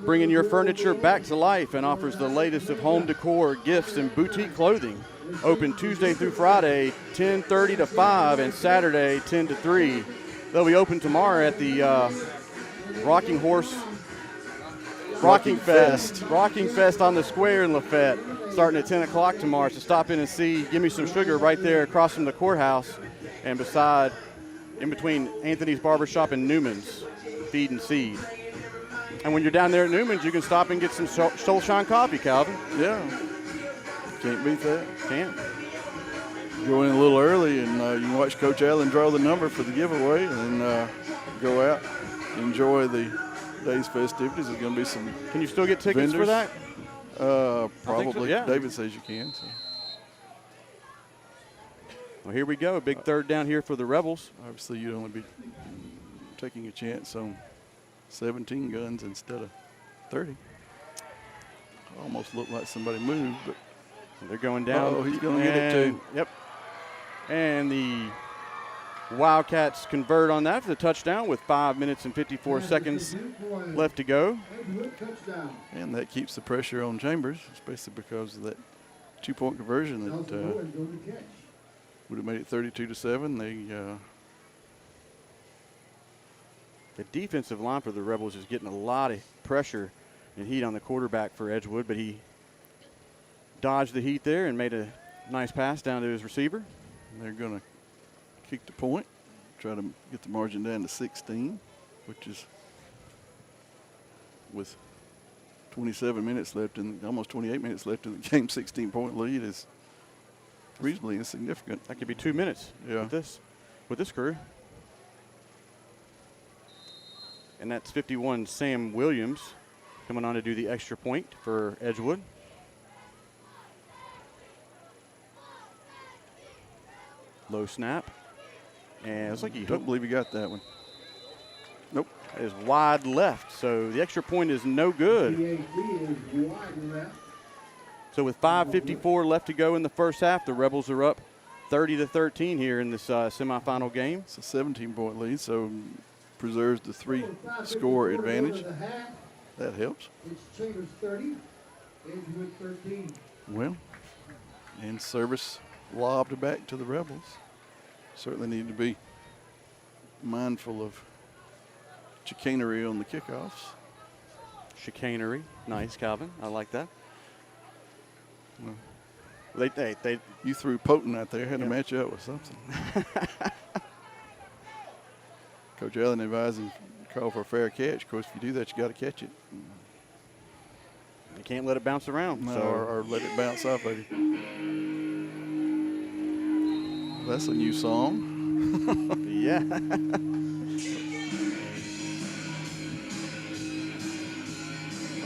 Speaker 2: bringing your furniture back to life and offers the latest of home decor, gifts, and boutique clothing. Open Tuesday through Friday, 10:30 to 5, and Saturday, 10 to 3. They'll be open tomorrow at the Rocking Fest on the square in Lafayette, starting at 10 o'clock tomorrow. So stop in and see Gimme Some Sugar right there across from the courthouse and in between Anthony's Barbershop and Newman's Feed and Seed. And when you're down there at Newman's, you can stop and get some Soulshine coffee, Calvin.
Speaker 1: Yeah. Can't beat that.
Speaker 2: Can't.
Speaker 1: Go in a little early, and you can watch Coach Allen draw the number for the giveaway, and then go out, enjoy the day's festivities. There's going to be some
Speaker 2: Can you still get tickets for that?
Speaker 1: Probably.
Speaker 2: so, yeah.
Speaker 1: David says you can. So.
Speaker 2: Well, here we go. A big third down here for the Rebels.
Speaker 1: Obviously, you'd only be taking a chance on 17 guns instead of 30. Almost looked like somebody moved, but
Speaker 2: They're going down.
Speaker 1: Oh, he's going to get it too.
Speaker 2: Yep. And the Wildcats convert on that for the touchdown with 5 minutes and 54 seconds left to go.
Speaker 1: And that keeps the pressure on Chambers, especially because of that 2-point conversion that would have made it 32-7.
Speaker 2: The defensive line for the Rebels is getting a lot of pressure and heat on the quarterback for Edgewood, but he dodged the heat there and made a nice pass down to his receiver.
Speaker 1: They're going to kick the point, try to get the margin down to 16, which is with 27 minutes left and almost 28 minutes left in the game. 16-point lead is reasonably insignificant.
Speaker 2: That could be 2 minutes with this crew. And that's 51 Sam Williams coming on to do the extra point for Edgewood. Low snap. And it's like he
Speaker 1: Don't believe he got that one. Nope.
Speaker 2: That is wide left, so the extra point is no good. So with 5:54 left to go in the first half, the Rebels are up 30-13 here in this semifinal game.
Speaker 1: It's a 17-point lead, so preserves the 3-score advantage. That helps.
Speaker 5: It's Chambers 30, Edgewood 13.
Speaker 1: Well, and service lobbed back to the Rebels. Certainly need to be mindful of chicanery on the kickoffs.
Speaker 2: Chicanery. Nice, Calvin. I like that.
Speaker 1: Well,
Speaker 2: they
Speaker 1: you threw Potent out there, had to match up with something. Coach Allen advised him to call for a fair catch. Of course, if you do that, you got to catch it.
Speaker 2: You can't let it bounce around.
Speaker 1: No,
Speaker 2: So.
Speaker 1: or let it bounce off of you. That's a new song.
Speaker 2: Yeah.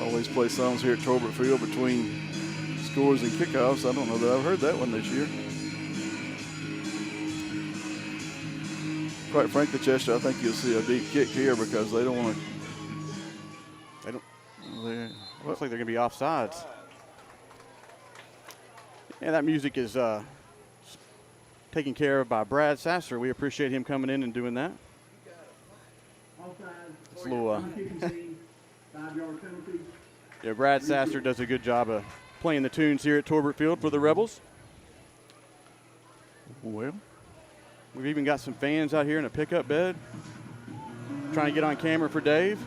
Speaker 1: Always play songs here at Torbert Field between scores and kickoffs. I don't know that I've heard that one this year. Quite frankly, Chester, I think you'll see a deep kick here because they don't want to.
Speaker 2: They don't.
Speaker 1: Well,
Speaker 2: Looks like they're going to be offsides. Yeah, that music is taken care of by Brad Sasser. We appreciate him coming in and doing that. It's a little, yeah, Brad Sasser does a good job of playing the tunes here at Torbert Field for the Rebels.
Speaker 1: well,
Speaker 2: We've even got some fans out here in a pickup bed trying to get on camera for Dave.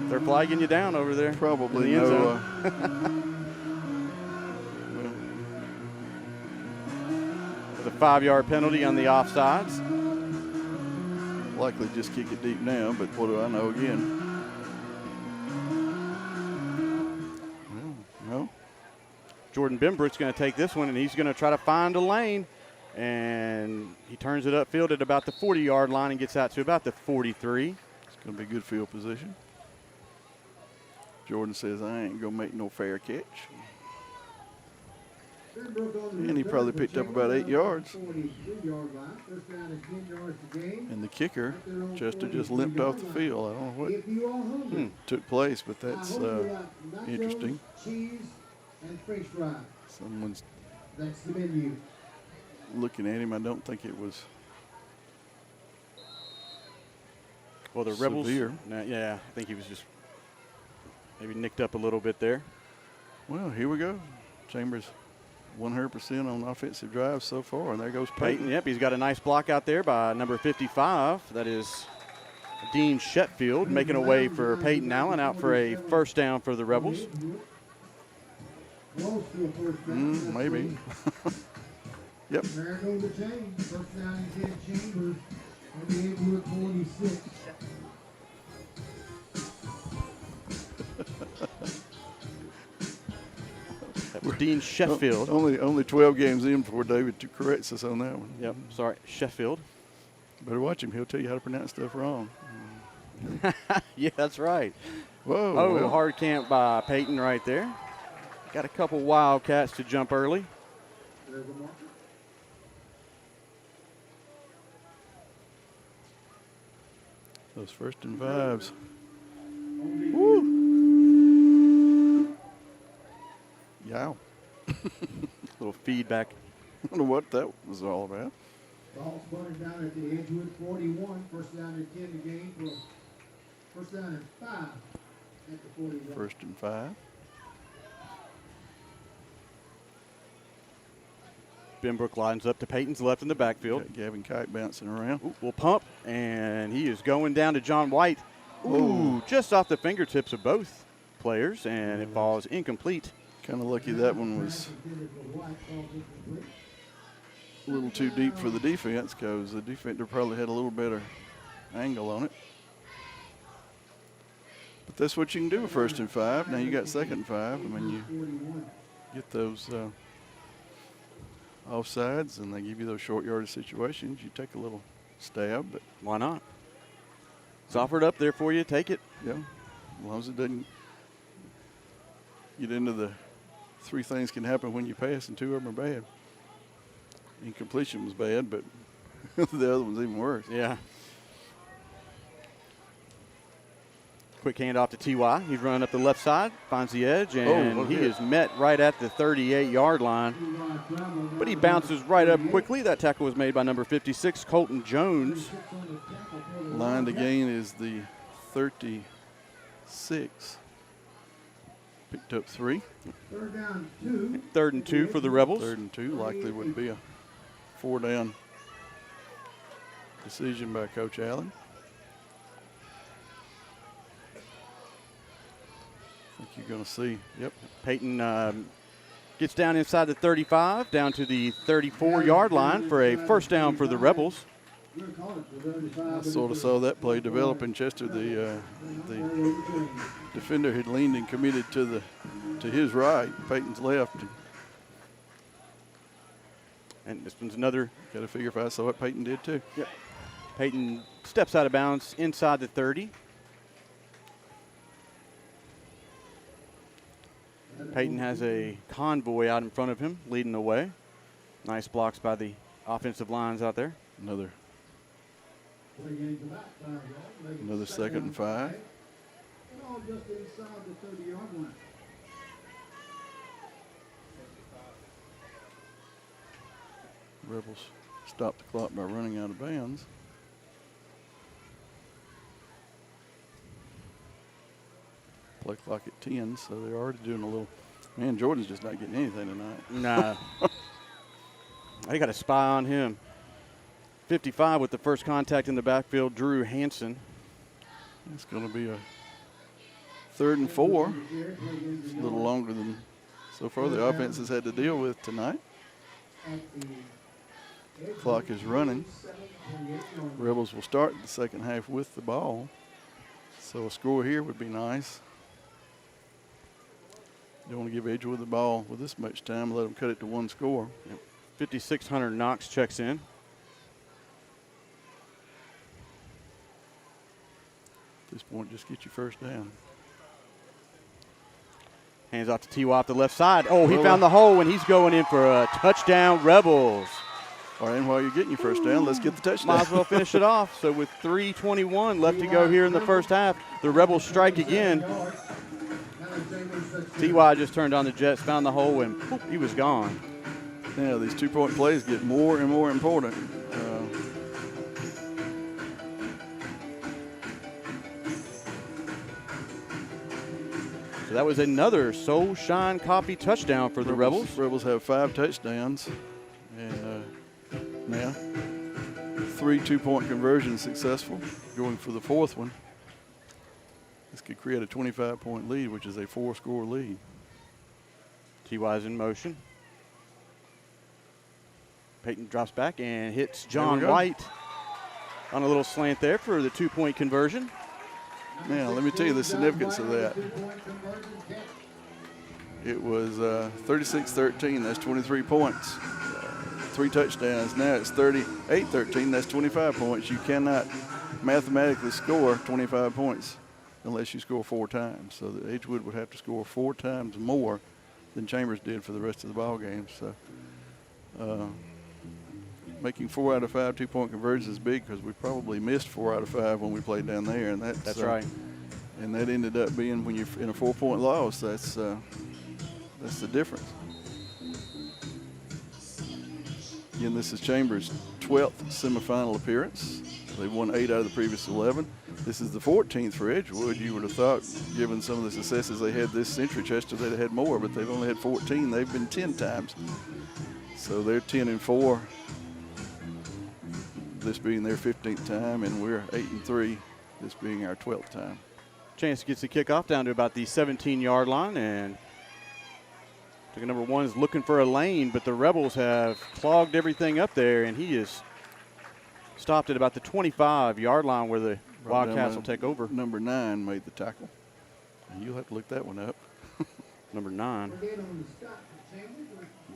Speaker 2: They're flagging you down over there.
Speaker 1: probably
Speaker 2: in the end
Speaker 1: no.
Speaker 2: With a 5-yard penalty on the offsides.
Speaker 1: Likely just kick it deep now, but what do I know again? Well, no.
Speaker 2: Jordan Bembridge's going to take this one, and he's going to try to find a lane. And he turns it upfield at about the 40-yard line and gets out to about the 43.
Speaker 1: It's going to be good field position. Jordan says, I ain't going to make no fair catch. And he probably picked up about 8 yards. And the kicker, Chester, just limped off the field. I don't know what took place, but that's interesting. Someone's
Speaker 5: That's the menu.
Speaker 1: looking at him. I don't think it was
Speaker 2: Well, the Rebels.
Speaker 1: severe.
Speaker 2: Yeah, I think he was just maybe nicked up a little bit there.
Speaker 1: Well, here we go. Chambers 100% on offensive drives so far, and there goes
Speaker 2: Peyton,
Speaker 1: Peyton.
Speaker 2: yep, he's got a nice block out there by number 55. That is Dean Shetfield making a way for Peyton Allen out for a first down for the Rebels.
Speaker 1: Maybe. Yep.
Speaker 5: There goes the chain. First down and 10 Chambers on the Edgewood 46.
Speaker 2: That was Dean Sheffield.
Speaker 1: Only 12 games in before David corrects us on that one.
Speaker 2: Yep, sorry, Sheffield.
Speaker 1: Better watch him. He'll tell you how to pronounce stuff wrong.
Speaker 2: Yeah, that's right.
Speaker 1: Whoa.
Speaker 2: Oh,
Speaker 1: well,
Speaker 2: hard camp by Peyton right there. Got a couple Wildcats to jump early.
Speaker 5: There's a marker.
Speaker 1: those first and fives. Woo. Cow.
Speaker 2: Little feedback.
Speaker 1: I don't know what that was all about.
Speaker 5: Ball spotted down at the Edgewood 41. First down and 10 to gain for first down and 5 at the 41.
Speaker 1: First and 5.
Speaker 2: Benbrook lines up to Peyton's left in the backfield.
Speaker 1: Got Gavin Kite bouncing around.
Speaker 2: Ooh, will pump, and he is going down to John White. Ooh, just off the fingertips of both players, and it falls incomplete.
Speaker 1: Kind of lucky that one was a little too deep for the defense because the defender probably had a little better angle on it. But that's what you can do with first and 5. Now you got second and 5. I mean, you get those offsides and they give you those short yardage situations. You take a little stab, but
Speaker 2: Why not? It's offered up there for you. Take it.
Speaker 1: yeah, as long as it doesn't get into the 3 things can happen when you pass and 2 of them are bad. Incompletion was bad, but the other one's even worse.
Speaker 2: Yeah. Quick handoff to T.Y. He's running up the left side, finds the edge, and he is met right at the 38-yard line. But he bounces right up quickly. That tackle was made by number 56, Colton Jones.
Speaker 1: Line to gain is the 36. Picked up 3.
Speaker 5: Third down 2.
Speaker 2: 3rd and 2 for the Rebels.
Speaker 1: 3rd and 2. Likely would be a 4-down decision by Coach Allen. I think you're going to see. Yep.
Speaker 2: Peyton gets down inside the 35, down to the 34-yard line for a first down for the Rebels.
Speaker 1: I sort of saw that play develop in Chester. The defender had leaned and committed to his right, Peyton's left.
Speaker 2: And this one's another.
Speaker 1: Got to figure if I saw it, Peyton did too.
Speaker 2: Yep. Peyton steps out of bounds inside the 30. Peyton has a convoy out in front of him, leading the way. Nice blocks by the offensive lines out there.
Speaker 1: Another 2nd and 5.
Speaker 5: And all just inside the 30-yard line.
Speaker 1: Rebels stopped the clock by running out of bounds. Play clock at 10, so they're already doing a little. Man, Jordan's just not getting anything tonight.
Speaker 2: Nah. They got a spy on him. 55 with the first contact in the backfield, Drew Hansen.
Speaker 1: It's going to be a 3rd and 4. It's a little longer than so far the offense has had to deal with tonight. Clock is running. Rebels will start the second half with the ball. So a score here would be nice. Don't want to give Edgewood the ball with this much time. Let them cut it to 1 score.
Speaker 2: Yep. 5,600 Knox checks in.
Speaker 1: At this point, just get your first down.
Speaker 2: Hands off to T.Y. off the left side. Oh, he found the hole, and he's going in for a touchdown, Rebels.
Speaker 1: All right, and while you're getting your first down, let's get the touchdown.
Speaker 2: Might as well finish it off. So with 3:21 left to go here in the first half, the Rebels strike again. T.Y. just turned on the Jets, found the hole, and poof, he was gone.
Speaker 1: Now, these 2-point plays get more and more important.
Speaker 2: So that was another Soul Shine Coffee touchdown for the Rebels.
Speaker 1: Rebels have 5 touchdowns, and now 3 2-point conversions successful, going for the 4th one. This could create a 25-point lead, which is a 4-score lead.
Speaker 2: T.Y.'s in motion. Peyton drops back and hits John White on a little slant there for the 2-point conversion.
Speaker 1: Now, let me tell you the significance of that. It was 36-13. That's 23 points. 3 touchdowns. Now it's 38-13. That's 25 points. You cannot mathematically score 25 points unless you score 4 times. So the Edgewood would have to score 4 times more than Chambers did for the rest of the ball game. So making 4 out of 5 2-point conversions is big because we probably missed 4 out of 5 when we played down there, and that's
Speaker 2: right.
Speaker 1: And that ended up being, when you're in a 4-point loss, that's That's the difference. Again, this is Chambers' 12th semifinal appearance. They've won 8 out of the previous 11. This is the 14th for Edgewood. You would have thought, given some of the successes they had this century, Chester, they'd have had more, but they've only had 14. They've been 10 times. So they're 10-4. This being their 15th time, and we're 8-3. This being our 12th time.
Speaker 2: Chance gets the kickoff down to about the 17-yard line, and ticket number 1 is looking for a lane, but the Rebels have clogged everything up there, and he is stopped at about the 25-yard line where the Wildcats will take over.
Speaker 1: Number 9 made the tackle. And you'll have to look that one up.
Speaker 2: Number 9.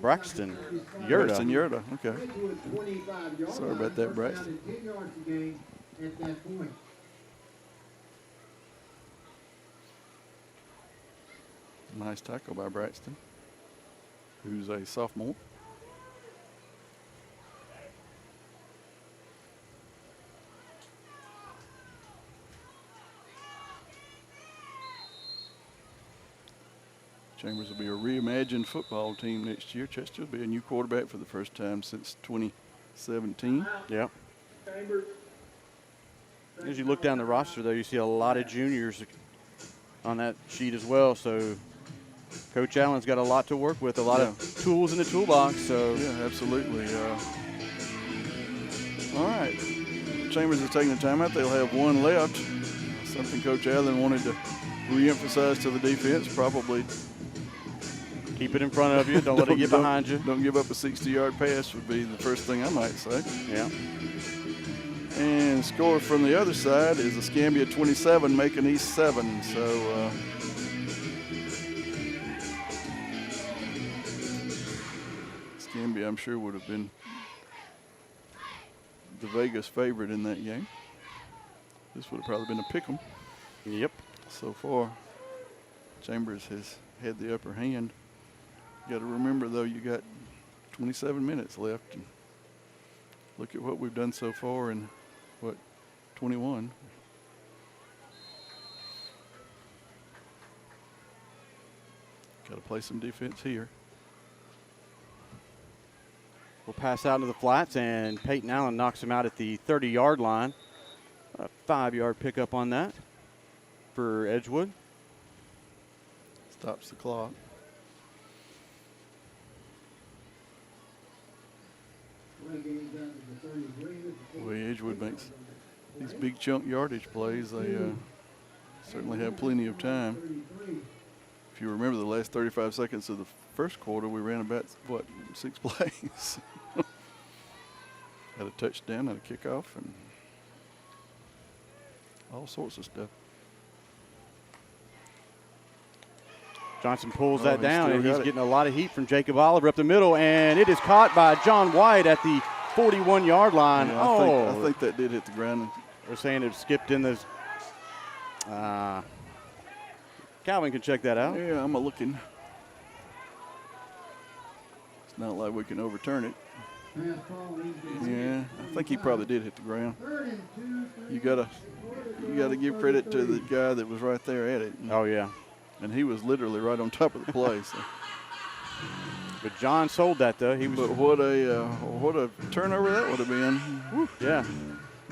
Speaker 2: Braxton Yurda.
Speaker 1: Braxton Yurda, okay. Sorry about that, Braxton. Nice tackle by Braxton, who's a sophomore. Chambers will be a reimagined football team next year. Chester will be a new quarterback for the first time since 2017.
Speaker 2: Yep. As you look down the roster, though, you see a lot of juniors on that sheet as well. So Coach Allen's got a lot to work with, a lot of tools in the toolbox. So
Speaker 1: yeah, absolutely. All right. Chambers is taking the timeout. They'll have 1 left. Something Coach Allen wanted to re-emphasize to the defense, probably.
Speaker 2: Keep it in front of you. Don't let it get behind you.
Speaker 1: Don't give up a 60-yard pass would be the first thing I might say.
Speaker 2: Yeah.
Speaker 1: And score from the other side is Escambia 27, Macon East 7. So Escambia, I'm sure, would have been the Vegas favorite in that game. This would have probably been a pick 'em.
Speaker 2: Yep.
Speaker 1: So far, Chambers has had the upper hand. You got to remember, though, you got 27 minutes left. And look at what we've done so far in, 21. Got to play some defense here.
Speaker 2: We'll pass out into the flats, and Peyton Allen knocks him out at the 30-yard line. A 5-yard pickup on that for Edgewood.
Speaker 1: Stops the clock. The way Edgewood makes these big chunk yardage plays, they certainly have plenty of time. If you remember the last 35 seconds of the first quarter, we ran about, 6 plays. Had a touchdown, had a kickoff, and all sorts of stuff.
Speaker 2: Johnson pulls that down, and he's getting a lot of heat from Jacob Oliver up the middle, and it is caught by John White at the 41-yard line.
Speaker 1: Yeah, I think that did hit the ground.
Speaker 2: They're saying it skipped in the. Calvin can check that out.
Speaker 1: Yeah, I'm looking. It's not like we can overturn it. Yeah, I think he probably did hit the ground. You gotta give credit to the guy that was right there at it.
Speaker 2: Oh yeah.
Speaker 1: And he was literally right on top of the play. So.
Speaker 2: But John sold that though.
Speaker 1: But what a turnover that would have been.
Speaker 2: Woo, yeah.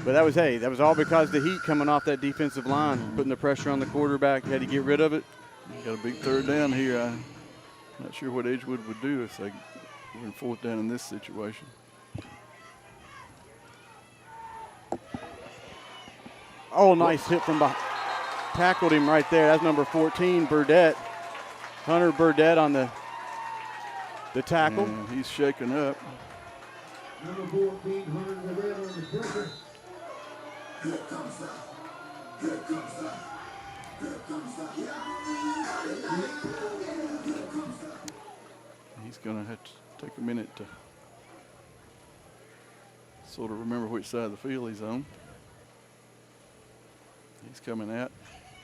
Speaker 2: But that was all because of the heat coming off that defensive line, putting the pressure on the quarterback. Had to get rid of it.
Speaker 1: You got a big 3rd down here. I'm not sure what Edgewood would do if they were in 4th down in this situation.
Speaker 2: Oh, nice hit from behind. Tackled him right there. That's number 14, Burdett. Hunter Burdett on the tackle.
Speaker 1: And he's shaking up.
Speaker 5: Number 14, Hunter Burdett on the pressure. Here comes that. Here comes that. Here comes that.
Speaker 1: He's going to have to take a minute to sort of remember which side of the field he's on. He's coming out.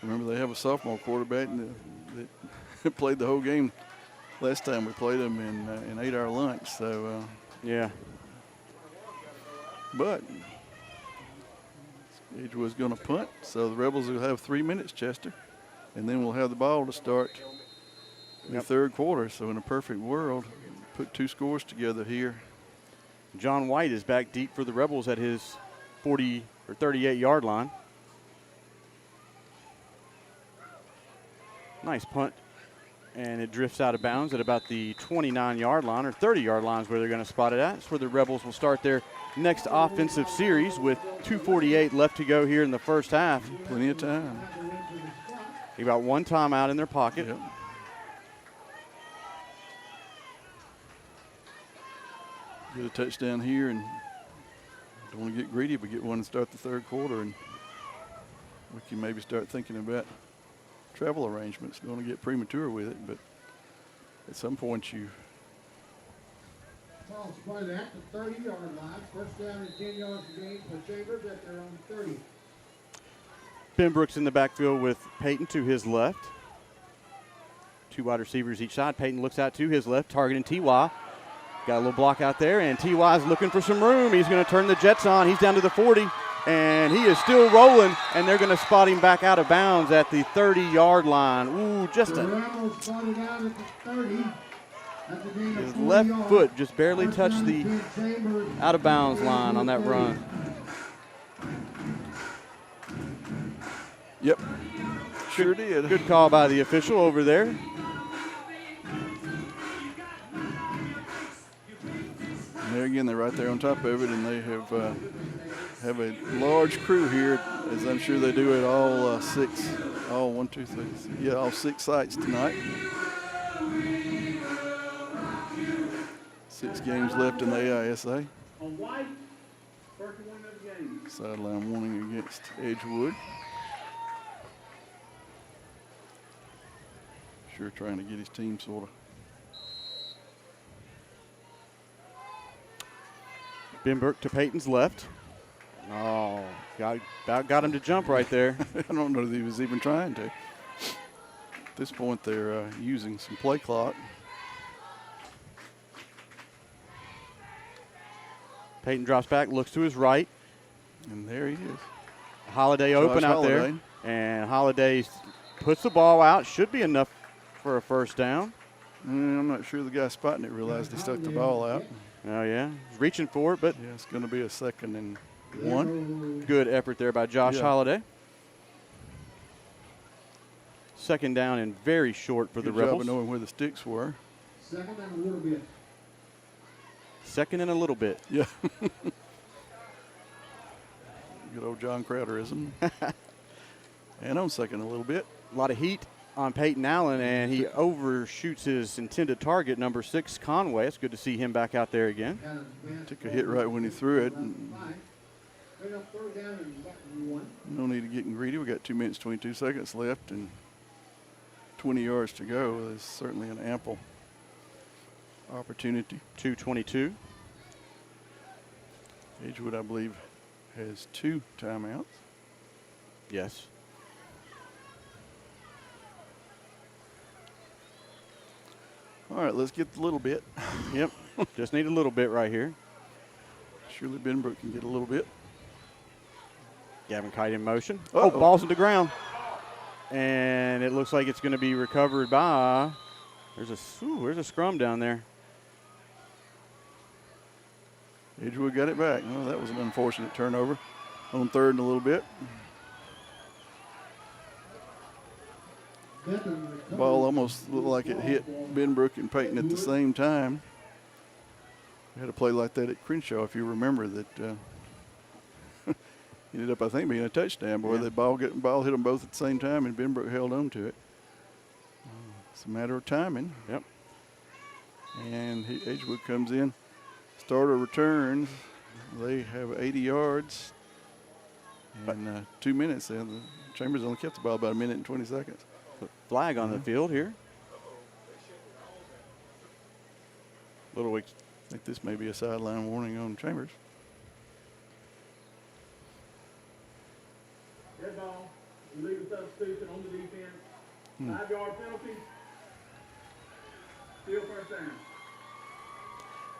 Speaker 1: Remember, they have a sophomore quarterback that played the whole game last time we played him in 8-hour lunch. So,
Speaker 2: yeah.
Speaker 1: But Edgewood's going to punt, so the Rebels will have 3 minutes, Chester, and then we'll have the ball to start the third quarter. So in a perfect world, put 2 scores together here.
Speaker 2: John White is back deep for the Rebels at his 40 or 38-yard line. Nice punt. And it drifts out of bounds at about the 29-yard line or 30-yard line is where they're going to spot it at. It's where the Rebels will start their next offensive series with 2:48 left to go here in the first half.
Speaker 1: Plenty of time.
Speaker 2: They got 1 timeout in their pocket.
Speaker 1: Yep. Get a touchdown here, and don't want to get greedy, but get one and start the third quarter, and we can maybe start thinking about travel arrangements. Don't want to get premature with it, but at some point you.
Speaker 5: Ball spotted at the 30-yard line. First down and 10 yards to gain for Chambers at their own 30.
Speaker 2: Ben Brooks in the backfield with Peyton to his left. 2 wide receivers each side. Peyton looks out to his left, targeting T.Y. Got a little block out there, and T.Y. is looking for some room. He's going to turn the Jets on. He's down to the 40, and he is still rolling, and they're going to spot him back out of bounds at the 30-yard line. Ooh, just
Speaker 5: The
Speaker 2: a
Speaker 5: Rebels spotted out at the 30. At the gain of
Speaker 2: his
Speaker 5: 40
Speaker 2: left
Speaker 5: yards.
Speaker 2: foot just barely
Speaker 5: First
Speaker 2: touched
Speaker 5: down
Speaker 2: the
Speaker 5: and 10 Chambers.
Speaker 2: out-of-bounds line on that run.
Speaker 1: Yep. Sure did.
Speaker 2: Good call by the official over there.
Speaker 1: And there again, they're right there on top of it, and they have a large crew here, as I'm sure they do at all 6, all 1, 2, 3, yeah, all 6 sites tonight. 6 games left in the AISA. Sideline warning against Edgewood. Sure trying to get his team sort of.
Speaker 2: Ben Burke to Peyton's left. Oh, got him to jump right there.
Speaker 1: I don't know that he was even trying to. At this point, they're using some play clock.
Speaker 2: Peyton drops back, looks to his right.
Speaker 1: And there he is.
Speaker 2: Holiday
Speaker 1: Josh
Speaker 2: open out there.
Speaker 1: Holliday.
Speaker 2: And Holiday puts the ball out. Should be enough for a first down.
Speaker 1: I'm not sure the guy spotting it realized he stuck the ball out.
Speaker 2: Oh, yeah. He's reaching for it, but
Speaker 1: Yeah, it's going to be a 2nd and 1.
Speaker 2: good effort there by Josh
Speaker 1: Yeah.
Speaker 2: Holiday. 2nd down and very short for the
Speaker 1: Good job
Speaker 2: Rebels.
Speaker 1: of knowing where the sticks were.
Speaker 5: Second and a little bit.
Speaker 2: 2nd and a little bit.
Speaker 1: Yeah. Good old John Crowderism. And on 2nd a little bit.
Speaker 2: A lot of heat on Peyton Allen, and he overshoots his intended target, number 6, Conway. It's good to see him back out there again.
Speaker 1: Took a hit right when he threw it. And
Speaker 5: Right up third down and 1.
Speaker 1: no need of getting greedy. We got 2 minutes, 22 seconds left and 20 yards to go. There's certainly an ample opportunity.
Speaker 2: 2:22.
Speaker 1: Edgewood, I believe, has 2 timeouts.
Speaker 2: Yes.
Speaker 1: All right, let's get a little bit.
Speaker 2: Yep. Just need a little bit right here.
Speaker 1: Surely Benbrook can get a little bit.
Speaker 2: Gavin Kite in motion.
Speaker 1: Uh-oh.
Speaker 2: Oh, ball's on the ground. And it looks like it's going to be recovered by, there's a scrum down there.
Speaker 1: Edgewood got it back. Oh, that was an unfortunate turnover on 3rd and a little bit. Ball almost looked like it hit Benbrook and Peyton at the same time. We had a play like that at Crenshaw, if you remember, that ended up, I think, being a touchdown. Boy, the ball hit them both at the same time, and Benbrook held on to it. It's a matter of timing.
Speaker 2: Yep.
Speaker 1: And Edgewood comes in. Starter returns. They have 80 yards in 2 minutes. And the Chambers only kept the ball about 1 minute and 20 seconds.
Speaker 2: Put flag on the field here. Little weak.
Speaker 1: I think this may be a sideline warning on Chambers.
Speaker 4: Red ball, illegal substitution on the defense, 5-yard penalty, still first down.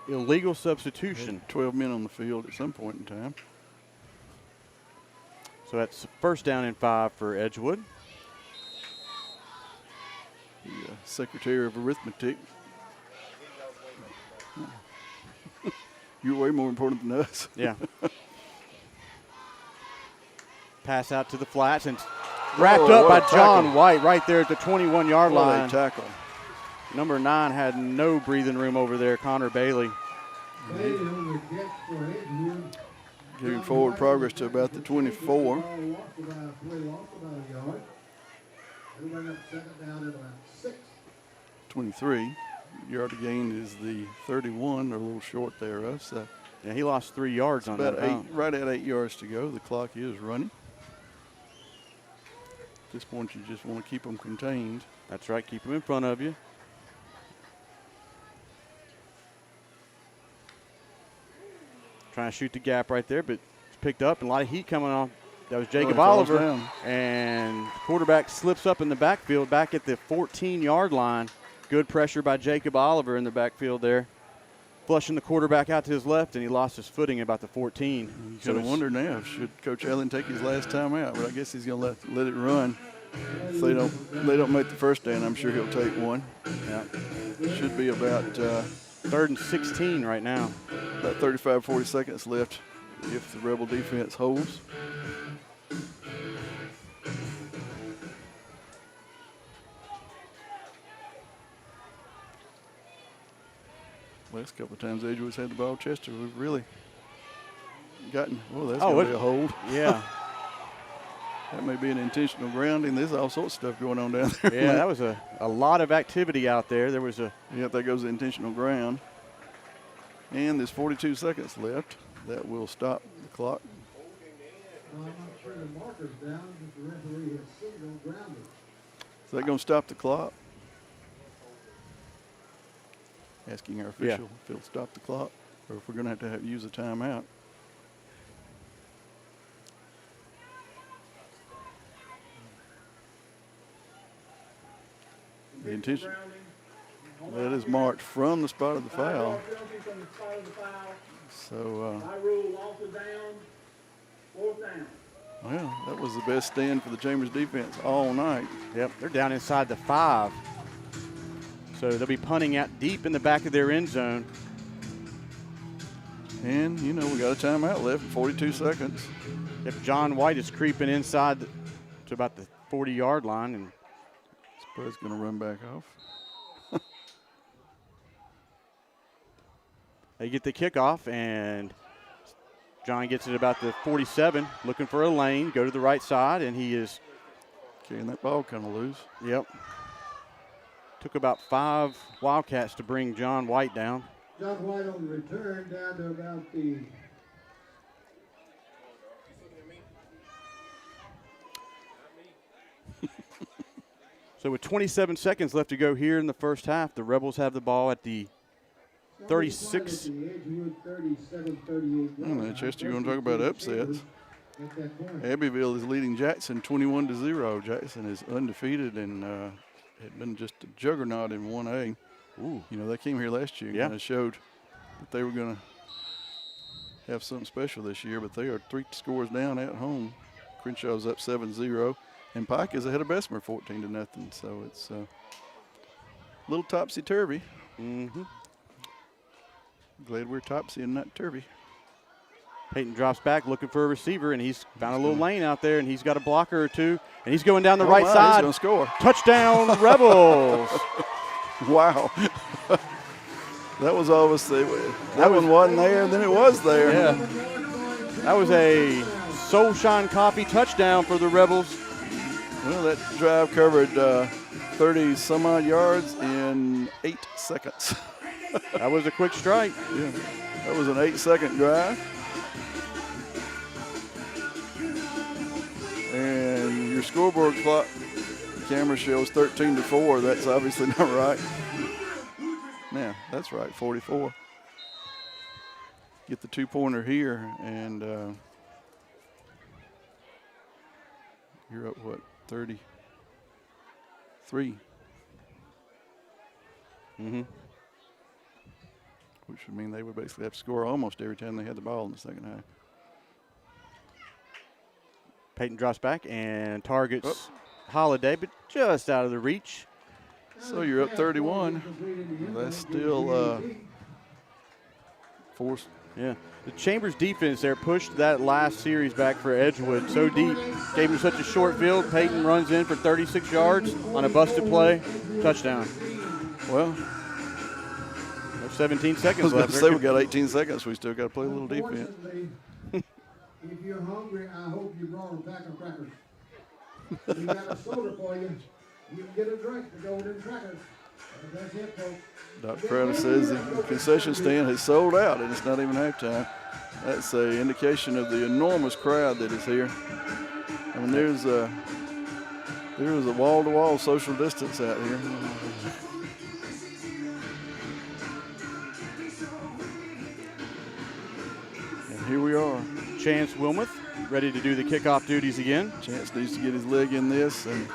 Speaker 2: Illegal substitution.
Speaker 1: 12 men on the field at some point in time.
Speaker 2: So that's first down and 5 for Edgewood.
Speaker 1: The Secretary of Arithmetic. You're way more important than us.
Speaker 2: Yeah. Pass out to the flats and wrapped up by John White right there at the 21-yard line.
Speaker 1: What a tackle.
Speaker 2: Number 9 had no breathing room over there, Connor Bailey.
Speaker 5: Bailey on the catch for Edgewood.
Speaker 1: Getting forward progress to about the 24.
Speaker 5: Lost about a yard. They bring up second down at about 6.
Speaker 1: 23. Yard to gain is the 31. They're a little short there, Russ.
Speaker 2: Yeah, he lost 3 yards on
Speaker 1: About
Speaker 2: that.
Speaker 1: 8, right at 8 yards to go. The clock is running. At this point, you just want to keep them contained.
Speaker 2: That's right, keep them in front of you. Trying to shoot the gap right there, but it's picked up and a lot of heat coming off. That was Jacob Oliver.
Speaker 1: Down.
Speaker 2: And the quarterback slips up in the backfield back at the 14-yard line. Good pressure by Jacob Oliver in the backfield there. Flushing the quarterback out to his left, and he lost his footing about the 14.
Speaker 1: You kind of wonder now, should Coach Allen take his last time out? But I guess he's going to let it run. If they don't make the first down, I'm sure he'll take one.
Speaker 2: Yeah.
Speaker 1: Should be about
Speaker 2: 3rd and 16 right now.
Speaker 1: About 35, 40 seconds left if the Rebel defense holds. Last couple of times Edgewood's had the ball, Chester, we've really gotten, that's going to be a hold.
Speaker 2: Yeah.
Speaker 1: That may be an intentional grounding. There's all sorts of stuff going on down there.
Speaker 2: Yeah, that was a lot of activity out there. There was a.
Speaker 1: Yeah, there goes the intentional ground. And there's 42 seconds left. That will stop the clock.
Speaker 5: I'm not sure the marker's down, but the referee has signaled grounded.
Speaker 1: Is that going to stop the clock? Asking our official if he'll stop the clock or if we're going to have to use a timeout. The intention. That is marked from the spot of the foul. So, well, that was the best stand for the Chambers defense all night.
Speaker 2: Yep, they're down inside the 5. So they'll be punting out deep in the back of their end zone.
Speaker 1: And, we got a timeout left, 42 seconds.
Speaker 2: Yep, John White is creeping inside to about the 40-yard line. And
Speaker 1: Spud's going to run back off.
Speaker 2: they get the kickoff, and John gets it about the 47, looking for a lane, go to the right side, and he is.
Speaker 1: Carrying that ball kind of loose.
Speaker 2: Yep. Took about 5 Wildcats to bring John White down.
Speaker 5: John White on the return down to about the
Speaker 2: So with 27 seconds left to go here in the first half, the Rebels have the ball at the 36.
Speaker 1: Chester, you're going to talk about upsets. Abbeville is leading Jackson 21-0. Jackson is undefeated and had been just a juggernaut in 1A.
Speaker 2: Ooh.
Speaker 1: They came here last year and showed that they were going to have something special this year, but they are 3 scores down at home. Crenshaw's up 7-0, and Pike is ahead of Bessemer 14-0. So it's a little topsy-turvy.
Speaker 2: Mm-hmm.
Speaker 1: Glad we're topsy and not turvy.
Speaker 2: Peyton drops back looking for a receiver, and he's found a little lane out there, and he's got a blocker or two, and he's going down the right side.
Speaker 1: He's going to score.
Speaker 2: Touchdown, Rebels.
Speaker 1: Wow. That was obviously, that one wasn't there, and then it was there.
Speaker 2: Yeah. That was a Soul Shine Coffee touchdown for the Rebels.
Speaker 1: Well, that drive covered 30-some-odd yards in 8 seconds.
Speaker 2: That was a quick strike.
Speaker 1: Yeah. That was an 8-second drive. And your scoreboard clock camera shows 13-4. That's obviously not right. Yeah, that's right, 44. Get the 2-pointer here, and you're up, what, 33?
Speaker 2: Mm-hmm.
Speaker 1: Which would mean they would basically have to score almost every time they had the ball in the second half.
Speaker 2: Peyton drops back and targets Holiday, but just out of the reach.
Speaker 1: So you're up 31. That's still forced.
Speaker 2: Yeah. The Chambers defense there pushed that last series back for Edgewood so deep. Gave him such a short field. Peyton runs in for 36 yards on a busted play. Touchdown.
Speaker 1: Well,
Speaker 2: there's 17
Speaker 1: I
Speaker 2: seconds
Speaker 1: was going
Speaker 2: left.
Speaker 1: to say we got 18 seconds. We still got to play a little defense.
Speaker 5: If you're hungry, I hope you brought a pack of crackers. We got a soda for you. You can get a drink to go with them crackers. That's it, folks.
Speaker 1: Dr. Crowder says the concession stand has sold out and it's not even halftime. That's an indication of the enormous crowd that is here. I mean, there is a wall-to-wall social distance out here. And here we are.
Speaker 2: Chance Wilmoth ready to do the kickoff duties again.
Speaker 1: Chance needs to get his leg in this, and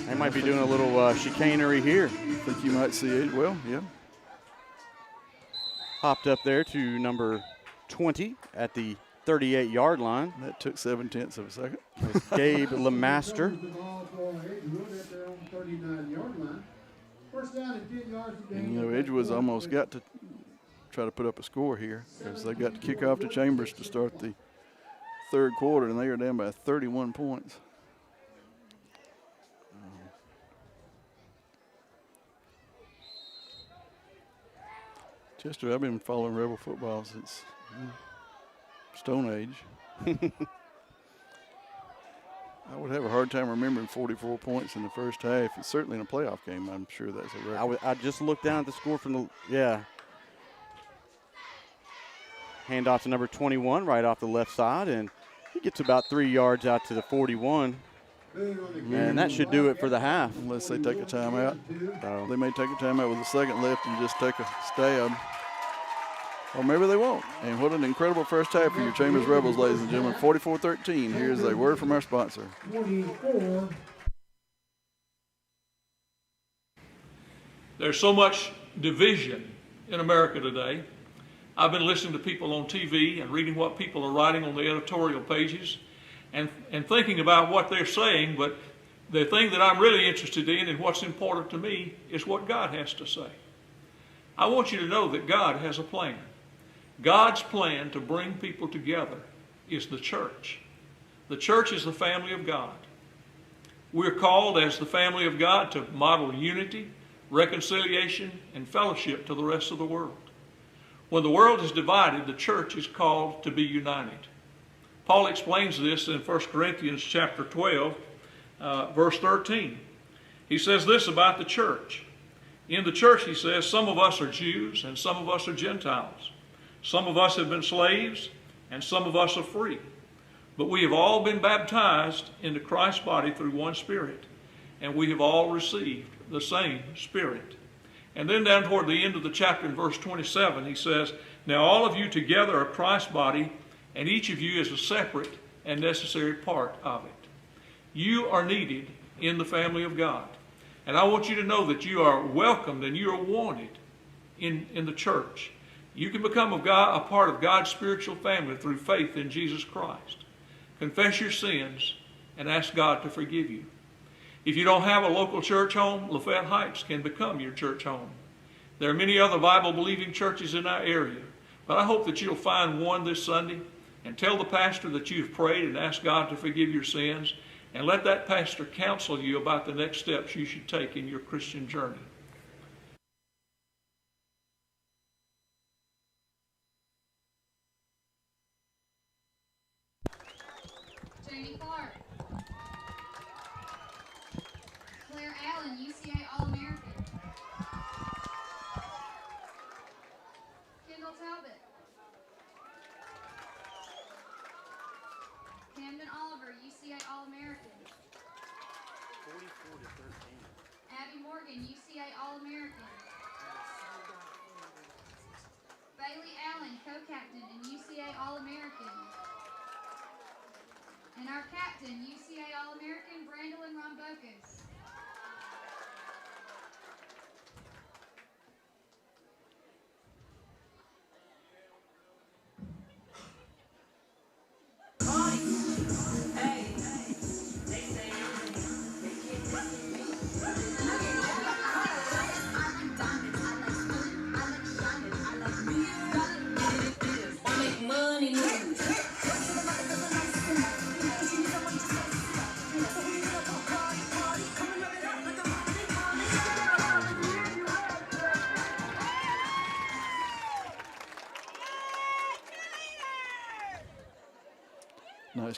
Speaker 2: they might be doing a little chicanery here.
Speaker 1: I think you might see it. Well, yeah.
Speaker 2: Hopped up there to number 20 at the 38-yard line.
Speaker 1: That took 0.7 of a second.
Speaker 2: With Gabe Lemaster.
Speaker 1: And, you know, Edgewood's almost got to try to put up a score here because they got to kick off to Chambers to start the third quarter, and they are down by 31 points. Chester, I've been following Rebel football since Stone Age. I would have a hard time remembering 44 points in the first half. It's certainly in a playoff game. I'm sure that's a record.
Speaker 2: I just looked down at the score from the, yeah. Handoff to number 21 right off the left side, and he gets about 3 yards out to the 41. And that should do it for the half.
Speaker 1: Unless they take a timeout. They may take a timeout with a second left and just take a stab. Or maybe they won't. And what an incredible first half for your Chambers Rebels, ladies and gentlemen. 44-13. Here's a word from our sponsor.
Speaker 5: 24.
Speaker 3: There's so much division in America today. I've been listening to people on TV and reading what people are writing on the editorial pages and thinking about what they're saying, but the thing that I'm really interested in and what's important to me is what God has to say. I want you to know that God has a plan. God's plan to bring people together is the church. The church is the family of God. We're called as the family of God to model unity, reconciliation, and fellowship to the rest of the world. When the world is divided, the church is called to be united. Paul explains this in 1 Corinthians chapter 12, verse 13. He says this about the church. In the church, he says, some of us are Jews and some of us are Gentiles. Some of us have been slaves and some of us are free. But we have all been baptized into Christ's body through one Spirit, and we have all received the same Spirit. And then down toward the end of the chapter in verse 27, he says, now all of you together are Christ's body, and each of you is a separate and necessary part of it. You are needed in the family of God. And I want you to know that you are welcomed and you are wanted in the church. You can become a part of God's spiritual family through faith in Jesus Christ. Confess your sins and ask God to forgive you. If you don't have a local church home, Lafayette Heights can become your church home. There are many other Bible-believing churches in our area, but I hope that you'll find one this Sunday and tell the pastor that you've prayed and asked God to forgive your sins, and let that pastor counsel you about the next steps you should take in your Christian journey.
Speaker 6: Jamie Clark. Claire Allen, UCA All-American. Kendall Talbot. Camden Oliver, UCA All-American.
Speaker 2: 44-13.
Speaker 6: Abby Morgan, UCA All-American. Bailey Allen, co-captain and UCA All-American. And our captain, UCA All-American, Brandolyn Rombocus.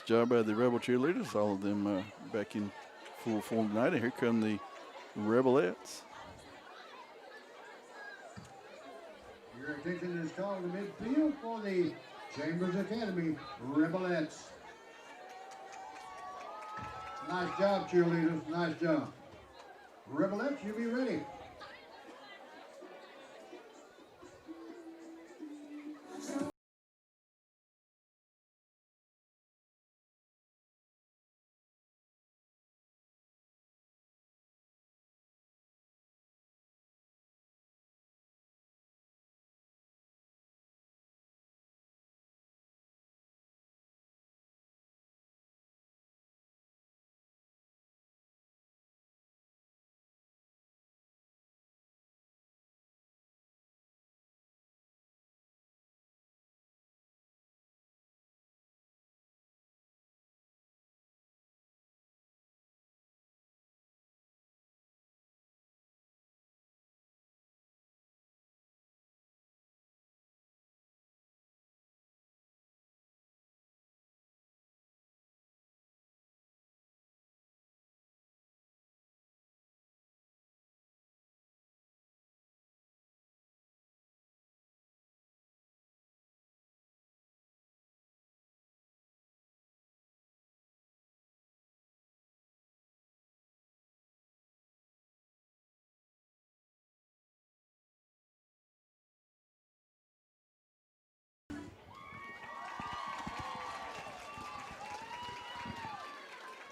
Speaker 1: Nice job by the Rebel cheerleaders. All of them back in full form tonight. And here come the Rebelettes.
Speaker 5: Your attention is called to midfield for the Chambers Academy Rebelettes. Nice job, cheerleaders. Nice job. Rebelettes, you be ready.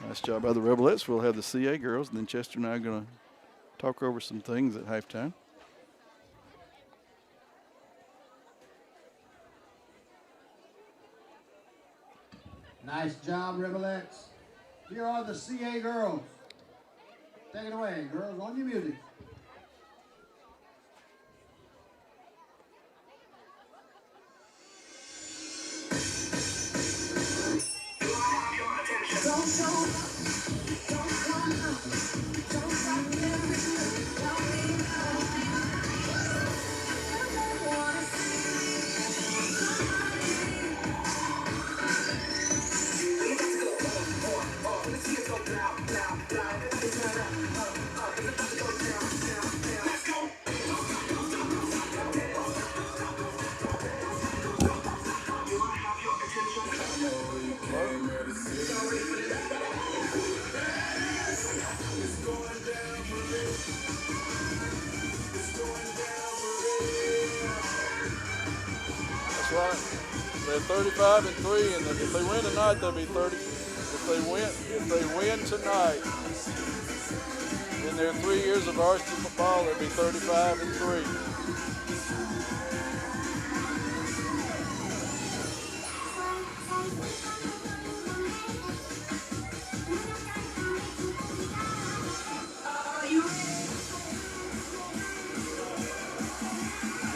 Speaker 1: Nice job by the Rebelettes. We'll have the CA girls, and then Chester and I are going to talk over some things at halftime.
Speaker 5: Nice job, Rebelettes. Here are the CA girls. Take it away, girls, on your music.
Speaker 1: That's right. They're 35-3, and if they win tonight, they'll be 30. If they win tonight, in their 3 years of varsity football, they'll be 35-3.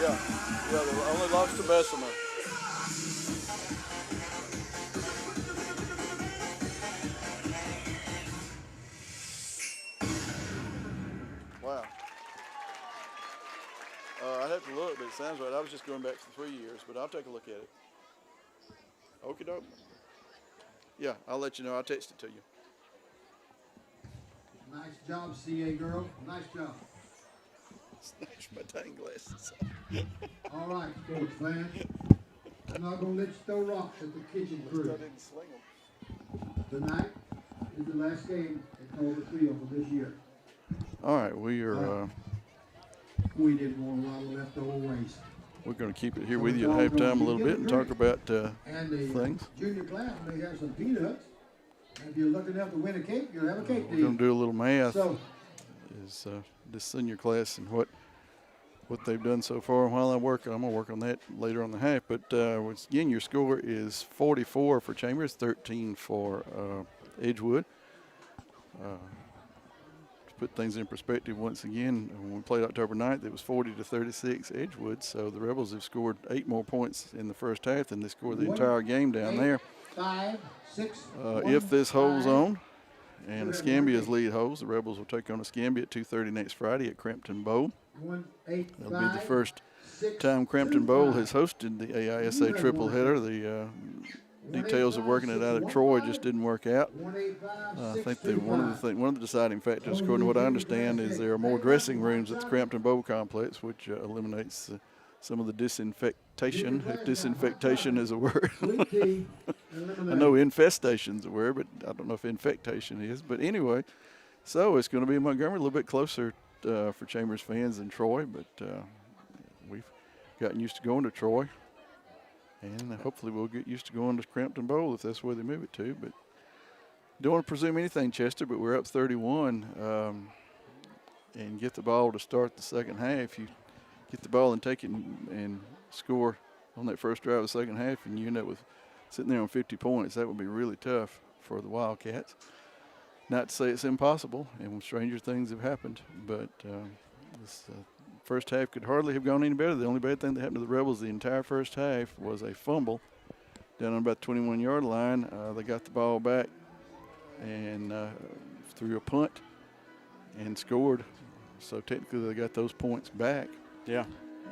Speaker 1: Yeah, they only lost to Bessemer. Wow. I'd have to look, but it sounds right. I was just going back for 3 years, but I'll take a look at it. Okie doke. Yeah, I'll let you know. I'll text it to you.
Speaker 5: Nice job, CA girl. Nice job.
Speaker 1: Snatch my dang glasses.
Speaker 5: All right, sports fans. I'm not going to let you throw rocks at the kitchen
Speaker 1: I
Speaker 5: crew.
Speaker 1: didn't sling them.
Speaker 5: Tonight is the last game at Culver Field for this year.
Speaker 1: All right, we are.
Speaker 5: We didn't want a lot of leftover waste.
Speaker 1: We're going to keep it here with you at halftime a little bit and talk about
Speaker 5: And the
Speaker 1: things.
Speaker 5: junior class may have some peanuts. And if you're lucky enough to win a cake, you'll have a cake
Speaker 1: We're going to do a little math.
Speaker 5: So,
Speaker 1: Is this senior class and what they've done so far. While I'm going to work on that later on the half. But once again, your score is 44 for Chambers, 13 for Edgewood. To put things in perspective, once again, when we played October 9th, it was 40-36 Edgewood. So the Rebels have scored 8 more points in the first half than they scored the entire game down there.
Speaker 5: 5, 6,
Speaker 1: If this holds on and Escambia's lead holds, the Rebels will take on Escambia at 2:30 next Friday at Crampton Bowl.
Speaker 5: 1, 8,
Speaker 1: That'll be the first time Crampton Bowl has hosted the AISA triple header. The details of working it out at Troy just didn't work out. I think one of the deciding factors, according to what I understand, is there are more dressing rooms at the Crampton Bowl Complex, which eliminates some of the disinfectation, if disinfectation is a word. I know infestation's a word, but I don't know if infectation is. But anyway, so it's going to be in Montgomery, a little bit closer for Chambers fans than Troy, but we've gotten used to going to Troy. And hopefully we'll get used to going to Crampton Bowl if that's where they move it to. But don't want to presume anything, Chester, but we're up 31 and get the ball to start the second half. You get the ball and take it and score on that first drive of the second half, and you end up with sitting there on 50 points. That would be really tough for the Wildcats. Not to say it's impossible, and stranger things have happened, but this first half could hardly have gone any better. The only bad thing that happened to the Rebels the entire first half was a fumble down on about the 21-yard line. They got the ball back and threw a punt and scored. So technically they got those points back.
Speaker 2: Yeah.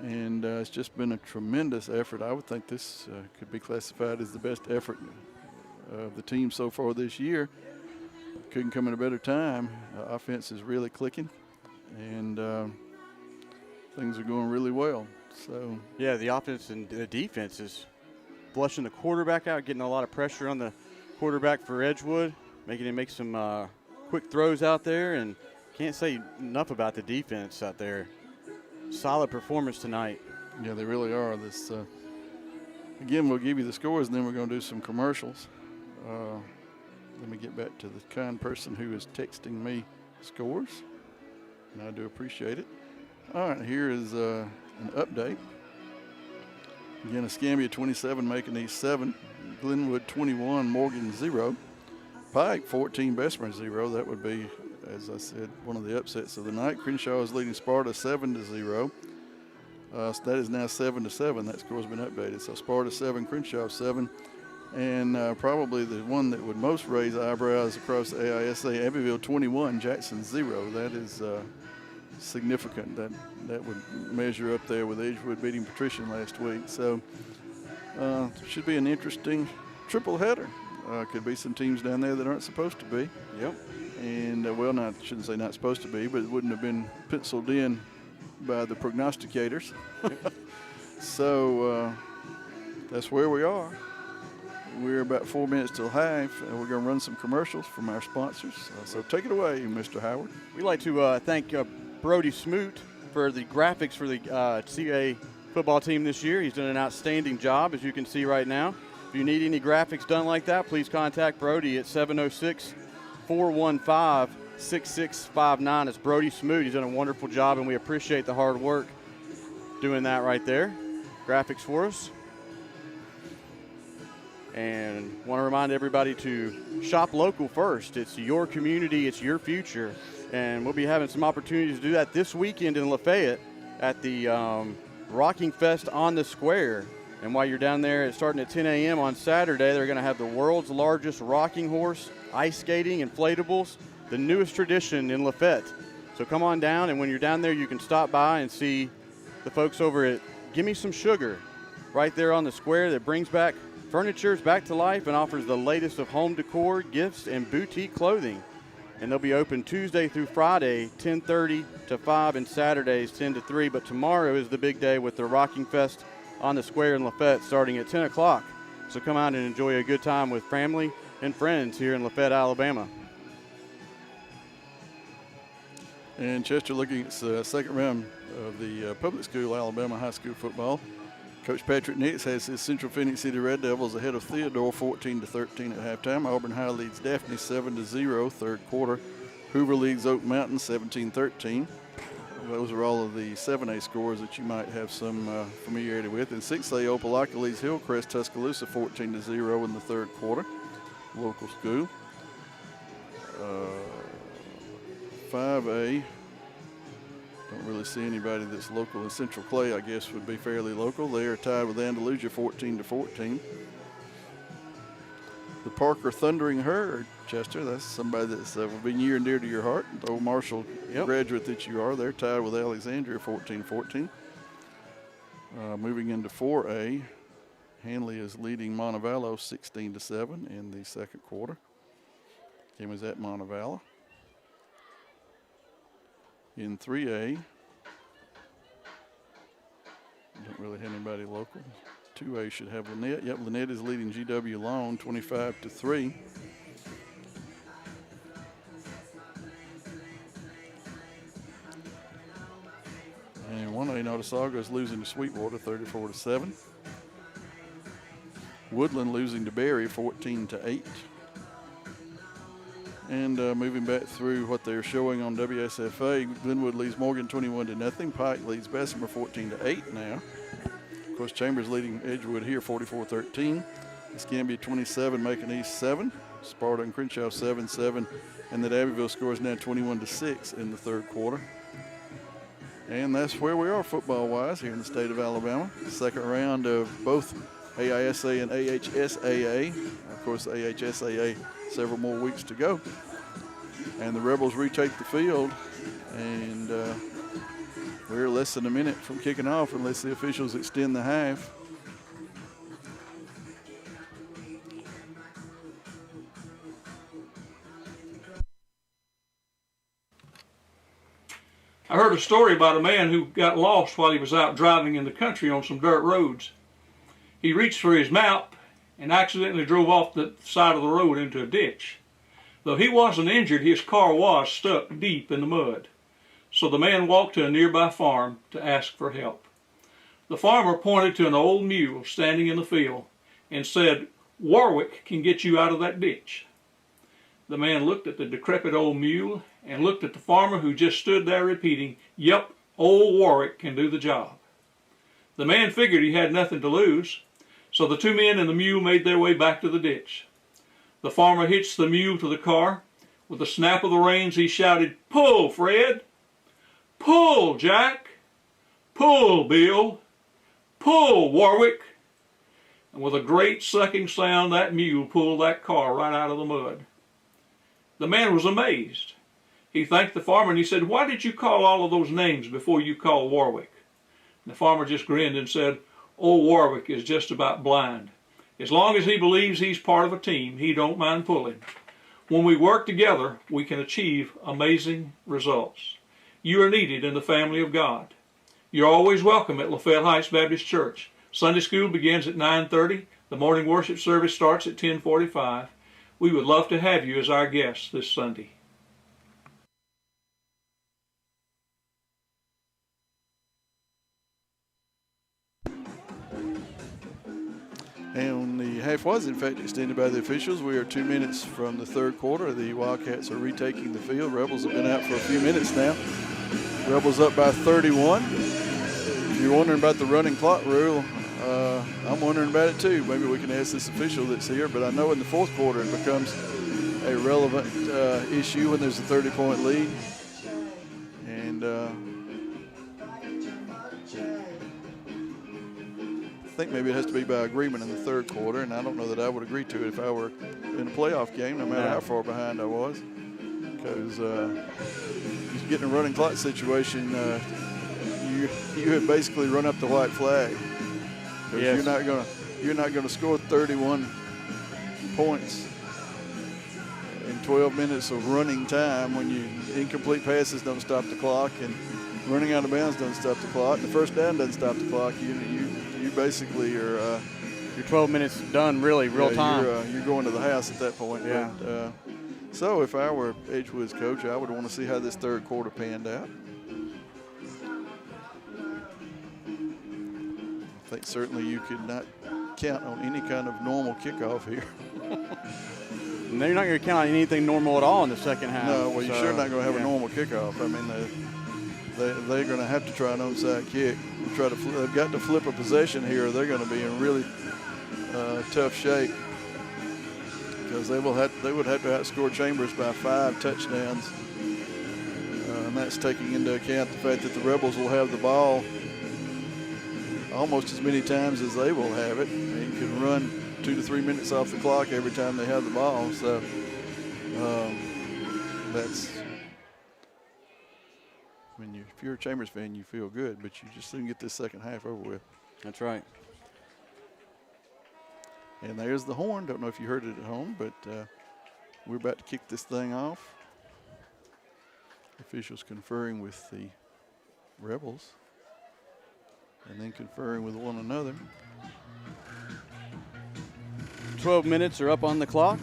Speaker 1: And it's just been a tremendous effort. I would think this could be classified as the best effort of the team so far this year. Couldn't come at a better time. Offense is really clicking, and things are going really well. So
Speaker 2: yeah, the offense and the defense is flushing the quarterback out, getting a lot of pressure on the quarterback for Edgewood, making him make some quick throws out there, and can't say enough about the defense out there. Solid performance tonight.
Speaker 1: Yeah, they really are. This again, we'll give you the scores, and then we're going to do some commercials. Let me get back to the kind person who is texting me scores, and I do appreciate it. All right, here is an update. Again, Escambia 27, Macon East 7, Glenwood 21, Morgan 0, Pike 14, Bessemer 0. That would be, as I said, one of the upsets of the night. Crenshaw is leading Sparta 7-0. So that is now 7-7. That score's been updated. So Sparta 7, Crenshaw 7. And probably the one that would most raise eyebrows across the AISA, Abbeville 21, Jackson 0. That is significant. That would measure up there with Edgewood beating Patrician last week. So should be an interesting triple header. Could be some teams down there that aren't supposed to be.
Speaker 2: Yep.
Speaker 1: And, I shouldn't say not supposed to be, but it wouldn't have been penciled in by the prognosticators. So that's where we are. We're about 4 minutes till half, and we're going to run some commercials from our sponsors. So take it away, Mr. Howard.
Speaker 2: We'd like to thank Brody Smoot for the graphics for the CA football team this year. He's done an outstanding job, as you can see right now. If you need any graphics done like that, please contact Brody at 706-415-6659. It's Brody Smoot. He's done a wonderful job, and we appreciate the hard work doing that right there. Graphics for us. And want to remind everybody to shop local first. It's your community, it's your future. And we'll be having some opportunities to do that this weekend in Lafayette at the Rocking Fest on the Square. And while you're down there, it's starting at 10 a.m. on Saturday. They're going to have the world's largest rocking horse, ice skating, inflatables, the newest tradition in Lafayette. So come on down, and when you're down there, you can stop by and see the folks over at Gimme Some Sugar right there on the square that brings back furniture's back to life and offers the latest of home decor, gifts, and boutique clothing. And they'll be open Tuesday through Friday, 10:30 to 5, and Saturdays 10 to 3. But tomorrow is the big day with the Rocking Fest on the Square in Lafayette starting at 10 o'clock. So come out and enjoy a good time with family and friends here in Lafayette, Alabama.
Speaker 1: And Chester looking at the second round of the public school Alabama high school football. Coach Patrick Nix has his Central Phoenix City Red Devils ahead of Theodore 14-13 at halftime. Auburn High leads Daphne 7-0 third quarter. Hoover leads Oak Mountain 17-13. Those are all of the 7A scores that you might have some familiarity with. In 6A, Opelika leads Hillcrest Tuscaloosa 14-0 in the third quarter. Local school. 5A. Don't really see anybody that's local. In Central Clay, I guess, would be fairly local. They are tied with Andalusia 14-14. The Parker Thundering Herd, Chester, that's somebody that's been near and dear to your heart. The old Marshall graduate that you are. They're tied with Alexandria 14-14. Moving into 4A, Hanley is leading Montevallo 16-7 in the second quarter. Game is at Montevallo. In 3A, don't really have anybody local. 2A should have Lynette. Yep, Lynette is leading GW Long 25-3. And 1A Notasaga is losing to Sweetwater 34-7. Woodland losing to Berry 14-8. And moving back through what they're showing on WSFA, Glenwood leads Morgan 21-0. Pike leads Bessemer 14-8 now. Of course, Chambers leading Edgewood here 44-13. Escambia 27, Macon East 7. Sparta and Crenshaw 7-7. And that Abbeville score is now 21-6 in the third quarter. And that's where we are football-wise here in the state of Alabama. Second round of both AISA and AHSAA. Of course, AHSAA, several more weeks to go. And the Rebels retake the field, and we're less than a minute from kicking off unless the officials extend the half.
Speaker 3: I heard a story about a man who got lost while he was out driving in the country on some dirt roads. He reached for his map and accidentally drove off the side of the road into a ditch. Though he wasn't injured, his car was stuck deep in the mud. So the man walked to a nearby farm to ask for help. The farmer pointed to an old mule standing in the field and said, "Warwick can get you out of that ditch." The man looked at the decrepit old mule and looked at the farmer, who just stood there repeating, "Yep, old Warwick can do the job." The man figured he had nothing to lose, so the two men and the mule made their way back to the ditch. The farmer hitched the mule to the car. With a snap of the reins, he shouted, "Pull, Fred! Pull, Jack! Pull, Bill! Pull, Warwick!" And with a great sucking sound, that mule pulled that car right out of the mud. The man was amazed. He thanked the farmer and he said, "Why did you call all of those names before you called Warwick?" And the farmer just grinned and said, "Old Warwick is just about blind. As long as he believes he's part of a team, he don't mind pulling. When we work together, we can achieve amazing results. You are needed in the family of God. You're always welcome at Lafayette Heights Baptist Church. Sunday school begins at 9:30. The morning worship service starts at 10:45. We would love to have you as our guest this Sunday."
Speaker 1: And the half was, in fact, extended by the officials. We are 2 minutes from the third quarter. The Wildcats are retaking the field. Rebels have been out for a few minutes now. Rebels up by 31. If you're wondering about the running clock rule, I'm wondering about it too. Maybe we can ask this official that's here, but I know in the fourth quarter it becomes a relevant issue when there's a 30-point lead. And I think maybe it has to be by agreement in the third quarter, and I don't know that I would agree to it if I were in a playoff game, no matter how far behind I was. Because you get in a running clock situation, you have basically run up the white flag. Yes. You're not gonna score 31 points in 12 minutes of running time when incomplete passes don't stop the clock and running out of bounds doesn't stop the clock. And the first down doesn't stop the clock. You basically are.
Speaker 2: You're 12 minutes done, really, real time.
Speaker 1: You're going to the house at that point.
Speaker 2: Yeah.
Speaker 1: But, so if I were Edgewood's coach, I would want to see how this third quarter panned out. I think certainly you could not count on any kind of normal kickoff here.
Speaker 2: And they're not going to count on anything normal at all in the second half.
Speaker 1: No, well, you're sure not going to have a normal kickoff. I mean, they're going to have to try an onside kick. They've got to flip a possession here, or they're going to be in really tough shape, because they would have to outscore Chambers by 5 touchdowns, and that's taking into account the fact that the Rebels will have the ball almost as many times as they will have it. And you can run 2 to 3 minutes off the clock every time they have the ball. So that's, I mean, if you're a Chambers fan, you feel good, but you just soon get this second half over with.
Speaker 2: That's right.
Speaker 1: And there's the horn. Don't know if you heard it at home, but we're about to kick this thing off. Officials conferring with the Rebels and then conferring with one another.
Speaker 2: 12 minutes are up on the clock,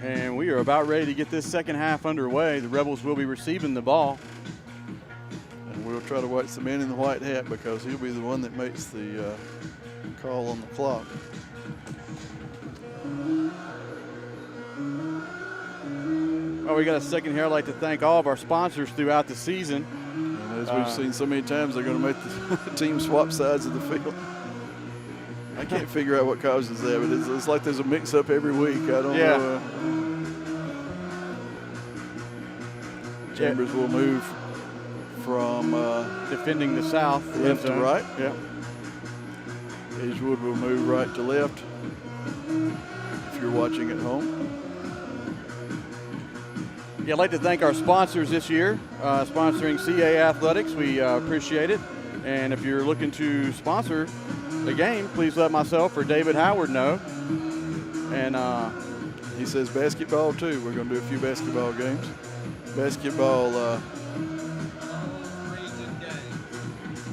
Speaker 2: and we are about ready to get this second half underway. The Rebels will be receiving the ball.
Speaker 1: And we'll try to watch the man in the white hat because he'll be the one that makes the call on the clock.
Speaker 2: Well, we got a second here. I'd like to thank all of our sponsors throughout the season.
Speaker 1: And as we've seen so many times, they're going to make the team swap sides of the field. I can't figure out what causes that, but it's like there's a mix-up every week. I don't know. Chambers will move from
Speaker 2: defending the south,
Speaker 1: left to right.
Speaker 2: Yeah.
Speaker 1: Edgewood will move right to left if you're watching at home.
Speaker 2: Yeah, I'd like to thank our sponsors this year, sponsoring CA Athletics. We appreciate it. And if you're looking to sponsor the game, please let myself or David Howard know. And
Speaker 1: he says basketball too. We're going to do a few basketball games. Basketball,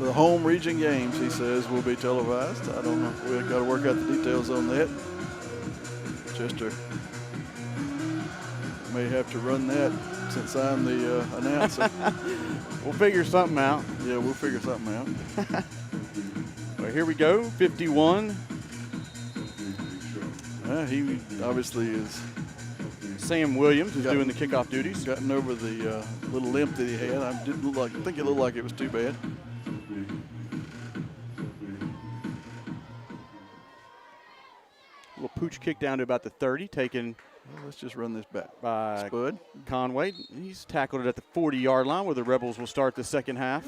Speaker 1: the home region games, he says, will be televised. I don't know. We've got to work out the details on that. Chester may have to run that since I'm the announcer.
Speaker 2: We'll figure something out.
Speaker 1: Yeah, we'll figure something out.
Speaker 2: Well, here we go, 51.
Speaker 1: He obviously is.
Speaker 2: Sam Williams is doing the kickoff duties.
Speaker 1: Gotten over the little limp that he had. I think it looked like it was too bad.
Speaker 2: Little pooch kick down to about the 30, taken
Speaker 1: Well, let's just run this back.
Speaker 2: by
Speaker 1: Spud.
Speaker 2: Conway. He's tackled it at the 40-yard line where the Rebels will start the second half.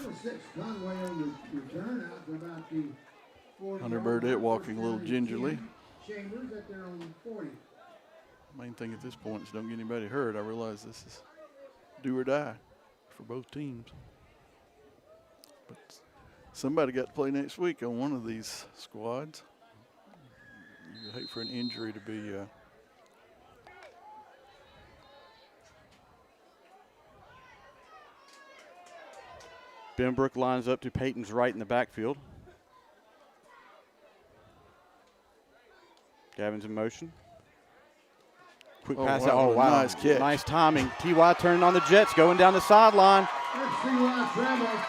Speaker 5: Conway on the return out to about the 40.
Speaker 1: Hunter Burdett walking a little gingerly.
Speaker 5: Chambers at their own 40.
Speaker 1: Main thing at this point is don't get anybody hurt. I realize this is do or die for both teams. But somebody got to play next week on one of these squads. You hate for an injury to be
Speaker 2: Benbrook lines up to Peyton's right in the backfield. Gavin's in motion. Quick pass out. Oh, wow.
Speaker 1: Nice catch.
Speaker 2: Nice timing. T.Y. turning on the Jets, going down the sideline.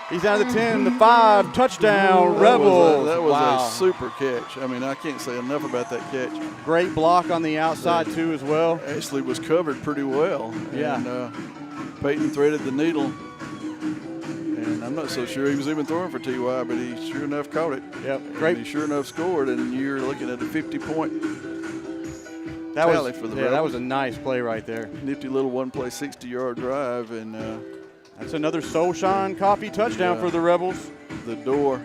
Speaker 2: He's down to the 10, the 5, touchdown, Rebels.
Speaker 1: That was
Speaker 2: Wow.
Speaker 1: a super catch. I mean, I can't say enough about that catch.
Speaker 2: Great block on the outside, too, as well.
Speaker 1: Actually was covered pretty well.
Speaker 2: Yeah.
Speaker 1: And Peyton threaded the needle. And I'm not so sure he was even throwing for T.Y., but he sure enough caught it.
Speaker 2: Yep, great.
Speaker 1: And he sure enough scored, and you're looking at a 50-point tally for the Rebels.
Speaker 2: that was a nice play right there.
Speaker 1: Nifty little one-play 60-yard drive, and
Speaker 2: That's another Soulshine Coffee touchdown for the Rebels.
Speaker 1: the door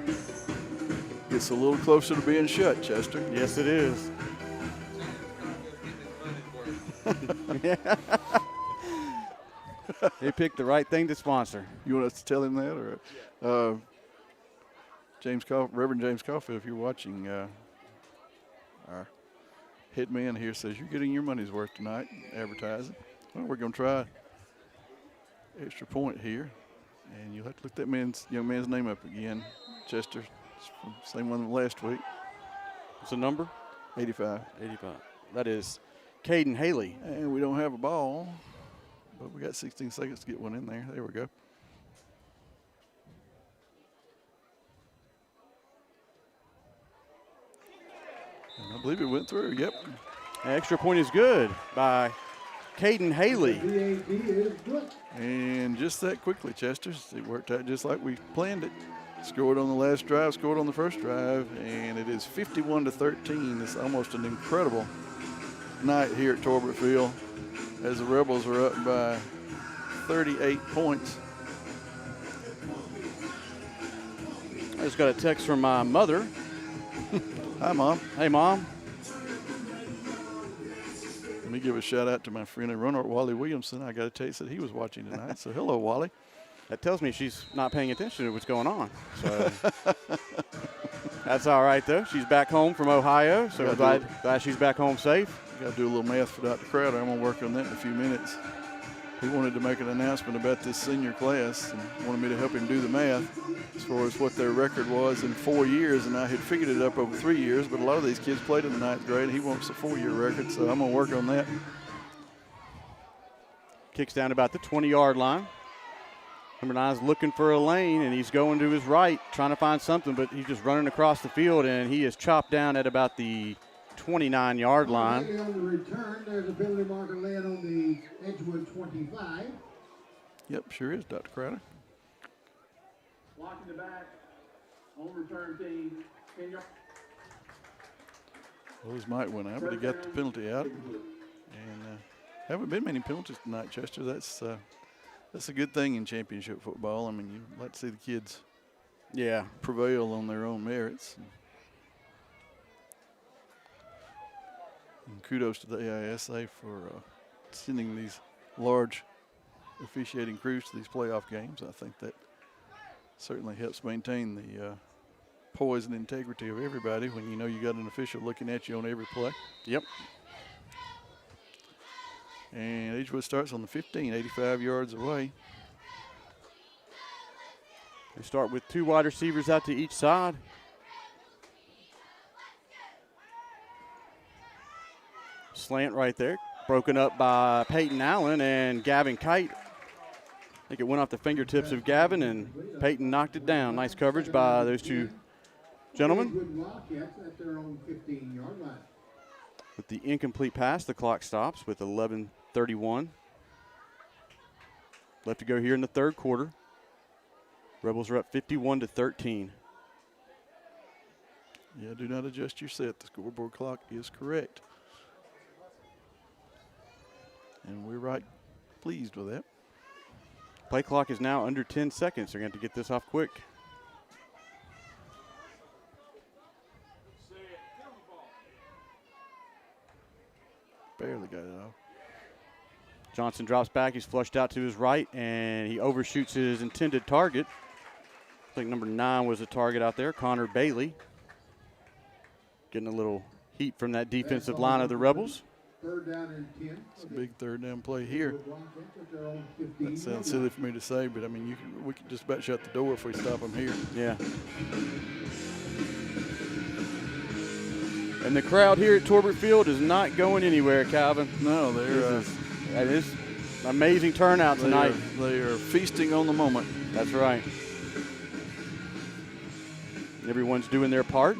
Speaker 1: gets a little closer to being shut, Chester.
Speaker 2: Yes, it is. They picked the right thing to sponsor.
Speaker 1: You want us to tell him that? Or Reverend James Caulfield, if you're watching, our head man here says you're getting your money's worth tonight advertising. Well, we're going to try extra point here. And you'll have to look that young man's name up again. Chester, same one last week.
Speaker 2: What's the number?
Speaker 1: 85.
Speaker 2: 85. That is Caden Haley.
Speaker 1: And we don't have a ball, but we got 16 seconds to get one in there. There we go. And I believe it went through. Yep.
Speaker 2: Extra point is good by Caden Haley.
Speaker 1: And just that quickly, Chester. It worked out just like we planned it. Scored on the last drive, scored on the first drive, and it is 51-13. It's almost an incredible night here at Torbert Field as the Rebels are up by 38 points.
Speaker 2: I just got a text from my mother.
Speaker 1: Hi, Mom.
Speaker 2: Hey, Mom.
Speaker 1: Let me give a shout out to my friend and runner, Wally Williamson. I got a text that he was watching tonight. So hello, Wally.
Speaker 2: That tells me she's not paying attention to what's going on. So that's all right, though. She's back home from Ohio, so we're glad she's back home safe.
Speaker 1: Got to do a little math for Dr. Crowder. I'm going to work on that in a few minutes. He wanted to make an announcement about this senior class and wanted me to help him do the math as far as what their record was in 4 years, and I had figured it up over 3 years, but a lot of these kids played in the 9th grade, and he wants a 4-year record, so I'm going to work on that.
Speaker 2: Kicks down about the 20-yard line. Number 9 is looking for a lane, and he's going to his right, trying to find something, but he's just running across the field, and he is chopped down at about the 29-yard line.
Speaker 5: On the return, there's a penalty marker laying on the Edgewood 25.
Speaker 1: Yep, sure is, Dr. Crowder.
Speaker 7: Blocking the back, on return team, 10 yards.
Speaker 1: Those might win out, but he got the penalty out. And haven't been many penalties tonight, Chester. That's a good thing in championship football. I mean, you like to see the kids prevail on their own merits. And kudos to the AISA for sending these large officiating crews to these playoff games. I think that certainly helps maintain the poise and integrity of everybody when you know you got an official looking at you on every play.
Speaker 2: Yep.
Speaker 1: And Edgewood starts on the 15, 85 yards away.
Speaker 2: They start with 2 wide receivers out to each side. Slant right there, broken up by Peyton Allen and Gavin Kite. I think it went off the fingertips of Gavin, and Peyton knocked it down. Nice coverage by those 2 gentlemen. With the incomplete pass, the clock stops with 11:31 left to go here in the 3rd quarter. Rebels are up 51-13.
Speaker 1: Yeah, do not adjust your set. The scoreboard clock is correct. And we're right pleased with that.
Speaker 2: Play clock is now under 10 seconds. They're going to have to get this off quick.
Speaker 1: Barely got it off.
Speaker 2: Johnson drops back. He's flushed out to his right, and he overshoots his intended target. I think number 9 was the target out there, Connor Bailey. Getting a little heat from that defensive line of the Rebels.
Speaker 5: 3rd down and 10.
Speaker 1: It's a big 3rd down play here. That sounds silly for me to say, but I mean, we can just about shut the door if we stop them here.
Speaker 2: Yeah. And the crowd here at Torbert Field is not going anywhere, Calvin.
Speaker 1: No,
Speaker 2: that is amazing turnout tonight.
Speaker 1: They are feasting on the moment.
Speaker 2: That's right. Everyone's doing their part,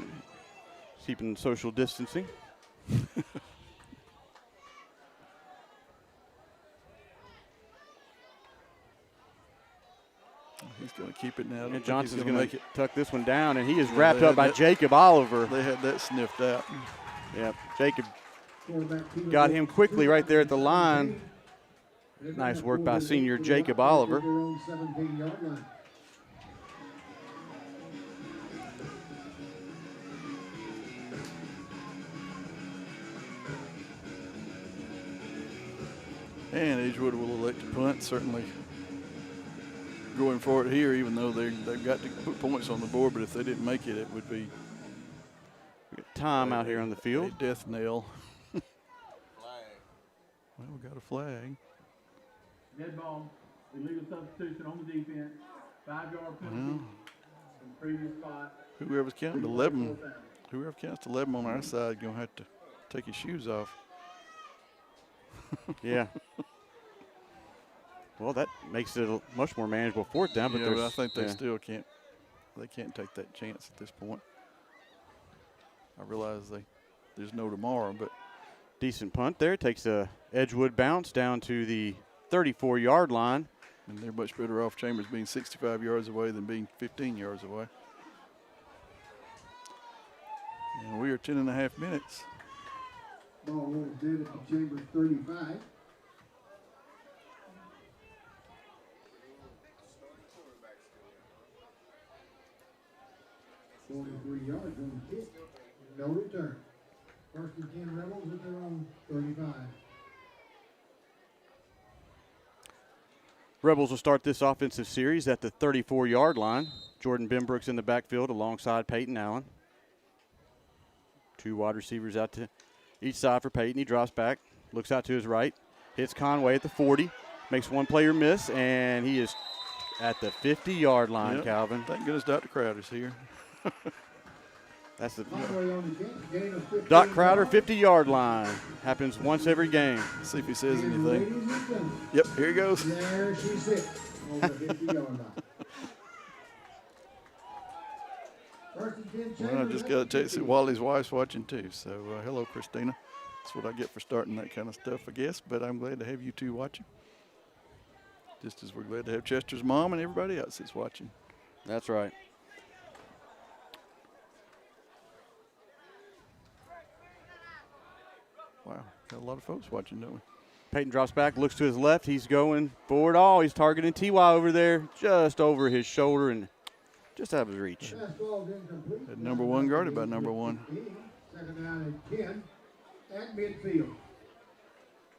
Speaker 2: keeping social distancing.
Speaker 1: He's going to keep it now.
Speaker 2: And Johnson's going to tuck this one down, and he is wrapped up by Jacob Oliver.
Speaker 1: They had that sniffed out.
Speaker 2: Yep, Jacob got him quickly right there at the line. Nice work by senior Jacob Oliver.
Speaker 1: And Edgewood will elect to punt, certainly going for it here, even though they've got to put points on the board, but if they didn't make it, it would be
Speaker 2: time out here on the field.
Speaker 1: A death knell. Well, we got a flag.
Speaker 7: Dead ball, illegal substitution on the defense, 5-yard penalty from previous spot.
Speaker 1: Whoever's counting 11, whoever counts 11 on our side, gonna have to take his shoes off.
Speaker 2: Yeah. Well, that makes it a much more manageable 4th down, but
Speaker 1: I think they still can't. They can't take that chance at this point. I realize there's no tomorrow, but
Speaker 2: decent punt there. Takes a Edgewood bounce down to the 34-yard line.
Speaker 1: And they're much better off Chambers being 65 yards away than being 15 yards away. And we are 10.5 minutes.
Speaker 5: Ball rolls dead at the Chambers 35. .43 yards on the kick. No return. 1st and 10 Rebels at their own 35.
Speaker 2: Rebels will start this offensive series at the 34-yard line. Jordan Benbrook's in the backfield alongside Peyton Allen. 2 wide receivers out to each side for Peyton. He drops back, looks out to his right, hits Conway at the 40, makes one player miss, and he is at the 50-yard line,
Speaker 1: Yep.
Speaker 2: Calvin.
Speaker 1: Thank goodness Dr. Crowder's here.
Speaker 2: That's the
Speaker 5: Conway on the gain of 15
Speaker 2: Doc Crowder
Speaker 5: yards.
Speaker 2: 50-yard line. Happens once every game.
Speaker 1: See if he says
Speaker 5: And
Speaker 1: anything.
Speaker 5: ladies and gentlemen,
Speaker 1: Yep, here he goes.
Speaker 5: there she sits on the 50-yard line. First and 10
Speaker 1: Well, I
Speaker 5: Chambers
Speaker 1: just
Speaker 5: at
Speaker 1: got a
Speaker 5: the
Speaker 1: text that
Speaker 5: 50.
Speaker 1: Wally's wife's watching too. So hello, Christina. That's what I get for starting that kind of stuff, I guess. But I'm glad to have you two watching. Just as we're glad to have Chester's mom and everybody else that's watching.
Speaker 2: That's right.
Speaker 1: Wow, got a lot of folks watching, don't we?
Speaker 2: Peyton drops back, looks to his left. He's going forward. Oh, he's targeting T.Y. over there, just over his shoulder and just out of his reach.
Speaker 5: Pass ball is incomplete.
Speaker 1: Had number one guarded by number one.
Speaker 5: 15, second down and 10 at midfield.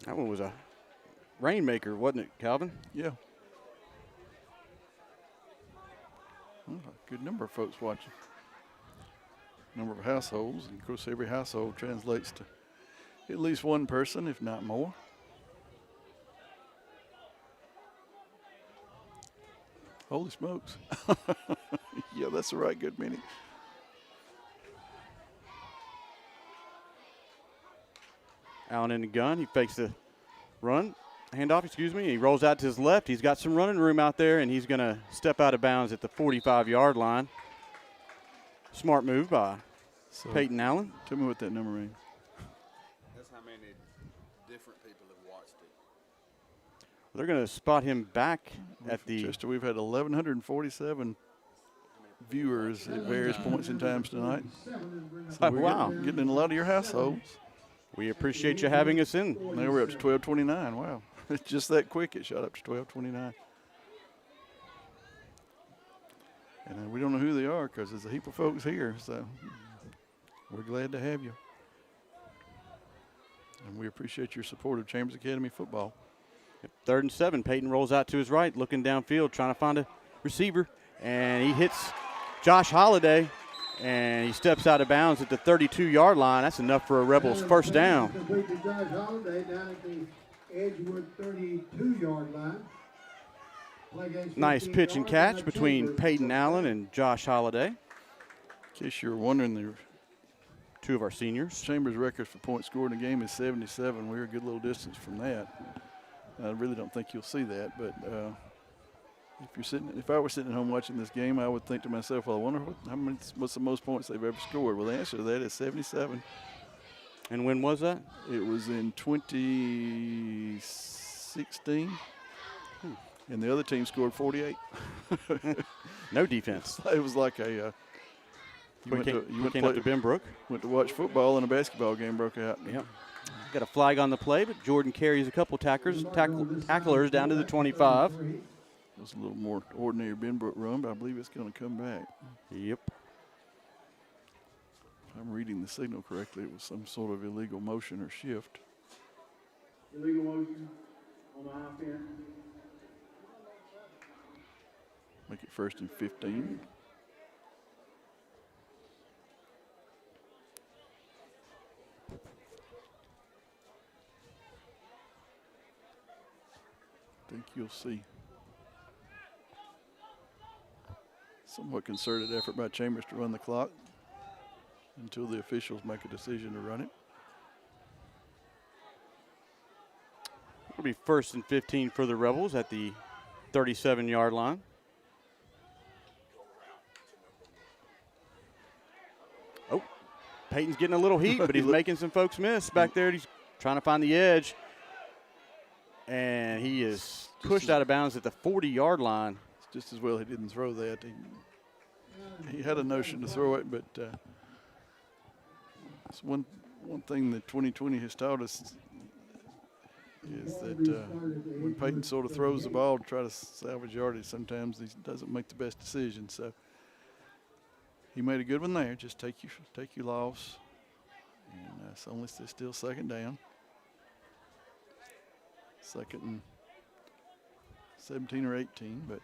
Speaker 2: That one was a rainmaker, wasn't it, Calvin?
Speaker 1: Yeah. Well, a good number of folks watching. Number of households, and of course every household translates to at least one person, if not more. Holy smokes. Yeah, that's the right good many.
Speaker 2: Allen in the gun. He fakes the run, handoff, excuse me. He rolls out to his left. He's got some running room out there, and he's going to step out of bounds at the 45-yard line. Smart move by
Speaker 1: So
Speaker 2: Peyton Allen.
Speaker 1: tell me what that number means.
Speaker 8: That's how many different people have watched it.
Speaker 2: They're going to spot him back at the
Speaker 1: Chester, we've had 1,147 viewers at various points in times tonight. So we're
Speaker 2: wow.
Speaker 1: getting in a lot of your households.
Speaker 2: We appreciate you having us in.
Speaker 1: Now we're up to 1229. Wow. It's just that quick. It shot up to 1229. And we don't know who they are because there's a heap of folks here. So we're glad to have you. And we appreciate your support of Chambers Academy football.
Speaker 2: 3rd and 7. Peyton rolls out to his right, looking downfield, trying to find a receiver. And he hits Josh Holliday, and he steps out of bounds at the 32-yard line. That's enough for a Rebels first down.
Speaker 5: Complete to Josh Holliday down at the Edgewood 32-yard line. Play gains
Speaker 2: Nice
Speaker 5: 15
Speaker 2: pitch and
Speaker 5: yards,
Speaker 2: catch
Speaker 5: and
Speaker 2: between
Speaker 5: Chambers.
Speaker 2: Peyton Allen and Josh Holliday,
Speaker 1: In case you're wondering, the
Speaker 2: 2 of our seniors.
Speaker 1: Chambers record for points scored in a game is 77. We're a good little distance from that. I really don't think you'll see that, but if I were sitting at home watching this game, I would think to myself, well, I wonder what's the most points they've ever scored. Well, the answer to that is 77.
Speaker 2: And when was that?
Speaker 1: It was in 2016, and the other team scored 48.
Speaker 2: No defense.
Speaker 1: It was like a
Speaker 2: Quick up to
Speaker 1: went to watch football and a basketball game broke out.
Speaker 2: Yep. Got a flag on the play, but Jordan carries a couple tacklers down to the 25.
Speaker 1: It was a little more ordinary Benbrook run, but I believe it's going to come back.
Speaker 2: Yep.
Speaker 1: If I'm reading the signal correctly, it was some sort of illegal motion or shift.
Speaker 7: Illegal motion on the offense.
Speaker 1: Make it 1st and 15. I think you'll see somewhat concerted effort by Chambers to run the clock until the officials make a decision to run it.
Speaker 2: It'll be 1st and 15 for the Rebels at the 37-yard line. Oh, Peyton's getting a little heat, but he's making some folks miss back there. He's trying to find the edge. And he is pushed out of bounds at the 40-yard line.
Speaker 1: It's just as well he didn't throw that. He had a notion to throw it, but it's one thing that 2020 has taught us is that when Peyton sort of throws the ball to try to salvage yardage, sometimes he doesn't make the best decision. So he made a good one there. Just take your loss, and it's only still 2nd down. 17 or 18, but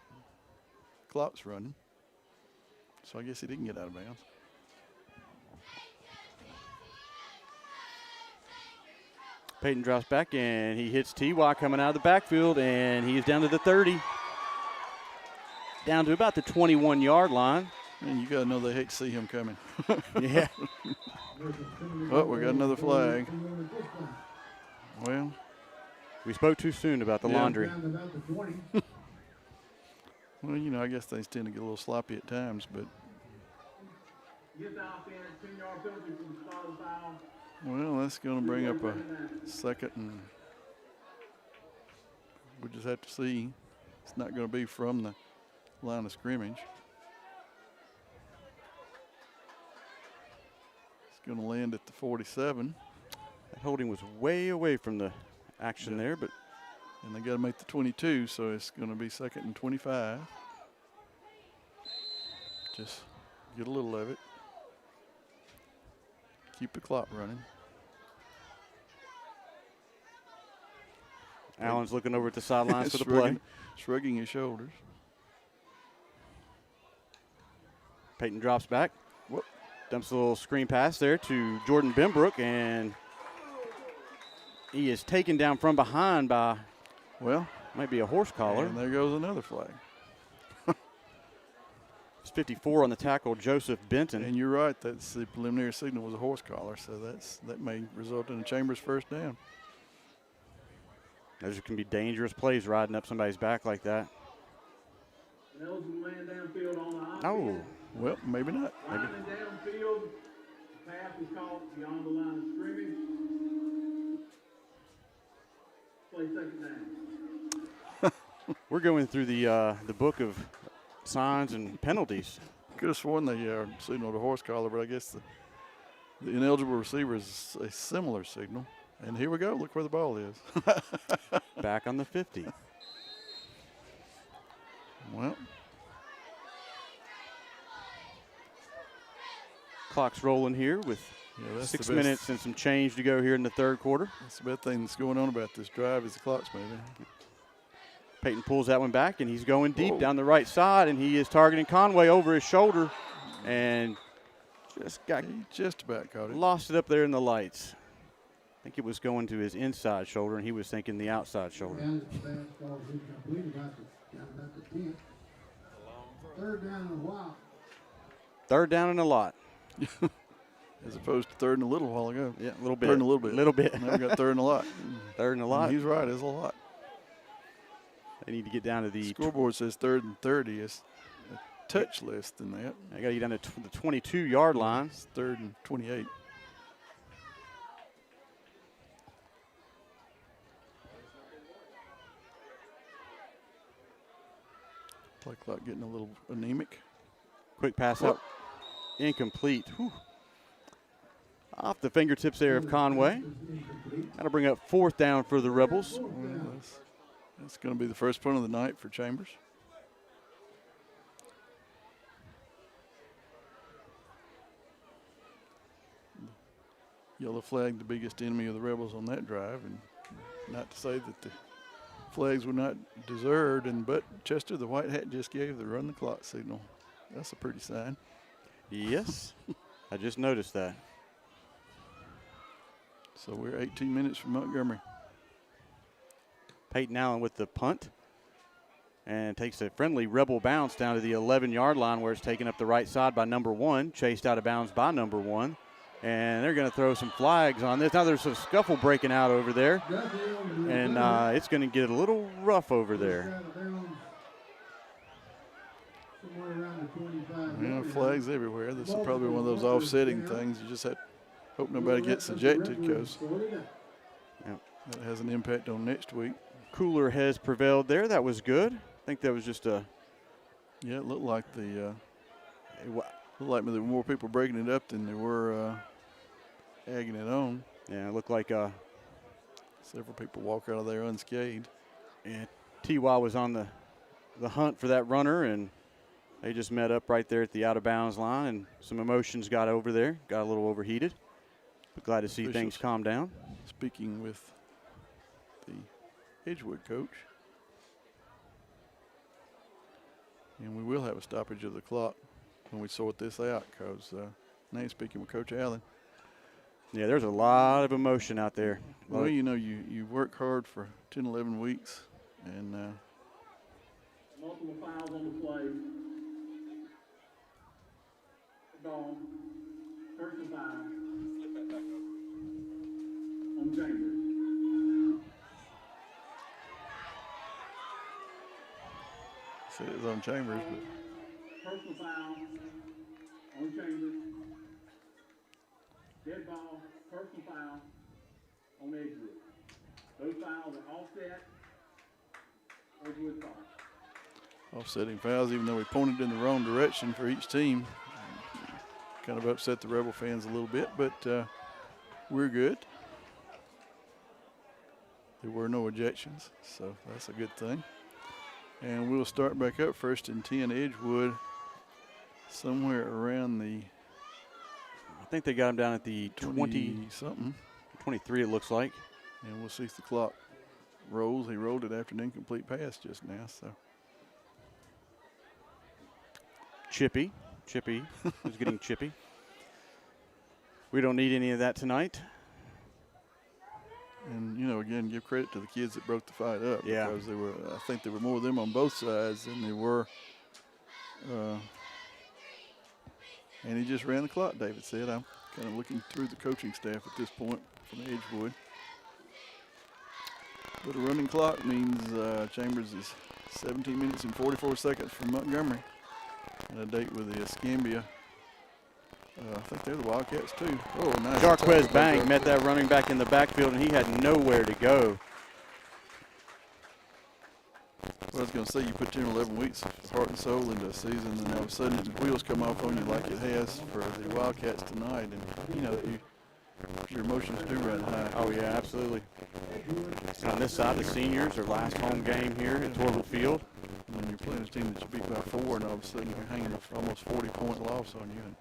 Speaker 1: clock's running. So I guess he didn't get out of bounds.
Speaker 2: Peyton drops back, and he hits T.Y. coming out of the backfield, and he's down to the 30. Down to about the 21-yard line.
Speaker 1: And you got to know they hate to see him coming.
Speaker 2: Yeah.
Speaker 1: Oh, we got another flag. Well,
Speaker 2: we spoke too soon about the laundry.
Speaker 1: Well, you know, I guess they tend to get a little sloppy at times, but. Well, that's going to bring up a second, and we'll just have to see. It's not going to be from the line of scrimmage. It's going to land at the 47.
Speaker 2: That holding was way away from the action there, but.
Speaker 1: And they got to make the 22, so it's going to be second and 25. Just get a little of it. Keep the clock running.
Speaker 2: Allen's looking over at the sidelines for the play.
Speaker 1: Shrugging his shoulders.
Speaker 2: Peyton drops back.
Speaker 1: Whoop.
Speaker 2: Dumps a little screen pass there to Jordan Benbrook, and he is taken down from behind by,
Speaker 1: well,
Speaker 2: might be a horse collar.
Speaker 1: And there goes another flag.
Speaker 2: It's 54 on the tackle, Joseph Benton.
Speaker 1: And you're right, that's the preliminary signal was a horse collar, so that may result in a Chambers first down.
Speaker 2: Those can be dangerous plays riding up somebody's back like that.
Speaker 7: Oh.
Speaker 1: Well, maybe not. Maybe.
Speaker 7: Downfield, pass is caught beyond the line of scrimmage. Play second down.
Speaker 2: We're going through the book of signs and penalties.
Speaker 1: Could have sworn they signaled a horse collar, but I guess the ineligible receiver is a similar signal. And here we go. Look where the ball is.
Speaker 2: Back on the 50.
Speaker 1: Well.
Speaker 2: Clock's rolling here with 6 minutes and some change to go here in the third quarter.
Speaker 1: That's the best thing that's going on about this drive is the clock's moving.
Speaker 2: Peyton pulls that one back, and he's going deep down the right side, and he is targeting Conway over his shoulder, and
Speaker 1: just about caught it.
Speaker 2: Lost it up there in the lights. I think it was going to his inside shoulder, and he was thinking the outside shoulder.
Speaker 5: Third down and a while.
Speaker 2: Third down and a lot.
Speaker 1: As opposed to third and a little while ago.
Speaker 2: Yeah, a little bit.
Speaker 1: Third and a little bit.
Speaker 2: Little bit.
Speaker 1: Now we got third and a lot.
Speaker 2: Third and a lot.
Speaker 1: And he's right, it's a lot.
Speaker 2: They need to get down to the
Speaker 1: scoreboard says third and 30. It's a touch less than that.
Speaker 2: I got to get down to the 22-yard line.
Speaker 1: It's third and 28. Play clock getting a little anemic.
Speaker 2: Quick pass up. Incomplete. Whew. Off the fingertips there of Conway. That'll bring up fourth down for the Rebels.
Speaker 1: Well, that's going to be the first punt of the night for Chambers. Yellow flag, the biggest enemy of the Rebels on that drive, and not to say that the flags were not deserved, but Chester, the white hat, just gave the run the clock signal. That's a pretty sign.
Speaker 2: Yes, I just noticed that.
Speaker 1: So we're 18 minutes from Montgomery.
Speaker 2: Peyton Allen with the punt, and takes a friendly Rebel bounce down to the 11-yard line where it's taken up the right side by number 1, chased out of bounds by number 1. And they're going to throw some flags on this. Now there's a scuffle breaking out over there, and it's going to get a little rough over there.
Speaker 1: Yeah, flags everywhere. This is probably one of those offsetting things. You just hope nobody gets ejected because that has an impact on next week.
Speaker 2: Cooler has prevailed there. That was good. I think that was just a.
Speaker 1: Yeah, it looked like there were more people breaking it up than there were egging it on.
Speaker 2: Yeah, it looked like
Speaker 1: several people walk out of there unscathed.
Speaker 2: And T.Y. was on the hunt for that runner, and they just met up right there at the out-of-bounds line, and some emotions got over there, got a little overheated. But glad to see things calm down.
Speaker 1: Speaking with the Edgewood coach. And we will have a stoppage of the clock when we sort this out, because now speaking with Coach Allen.
Speaker 2: Yeah, there's a lot of emotion out there.
Speaker 1: Well, you know, you work hard for 10, 11 weeks, and
Speaker 7: Multiple fouls on the play. Ball. Personal foul. On Chambers.
Speaker 1: said it was on Chambers, but
Speaker 7: Personal foul on Chambers. Dead ball, personal foul on Edgewood. Those fouls are offset. Edgewood foul.
Speaker 1: offsetting fouls, even though we pointed in the wrong direction for each team. Kind of upset the Rebel fans a little bit, but we're good. There were no ejections, so that's a good thing. And we'll start back up, 1st and 10 Edgewood, somewhere around the,
Speaker 2: I think they got him down at the
Speaker 1: 20-something.
Speaker 2: 23, it looks like.
Speaker 1: And we'll see if the clock rolls. He rolled it after an incomplete pass just now, so.
Speaker 2: Chippy who's getting chippy. We don't need any of that tonight.
Speaker 1: And, you know, again, give credit to the kids that broke the fight up.
Speaker 2: Yeah.
Speaker 1: Because there were, I think there were more of them on both sides than there were. And he just ran the clock, David said. I'm kind of looking through the coaching staff at this point from Edgewood. But a running clock means Chambers is 17 minutes and 44 seconds from Montgomery. And a date with the Escambia. I think they're the Wildcats too. Oh, nice.
Speaker 2: Jarquez Bang met that running back in the backfield, and he had nowhere to go.
Speaker 1: Well, I was going to say, you put 10 or 11 weeks of heart and soul into a season, and all of a sudden the wheels come off on you like it has for the Wildcats tonight. And, you know, your emotions do run high.
Speaker 2: Oh, yeah, absolutely. On this side, the seniors, their last home game here at Torvald Field.
Speaker 1: And when you're playing a team that you beat by 4, and all of a sudden you're hanging almost 40-point loss on you. And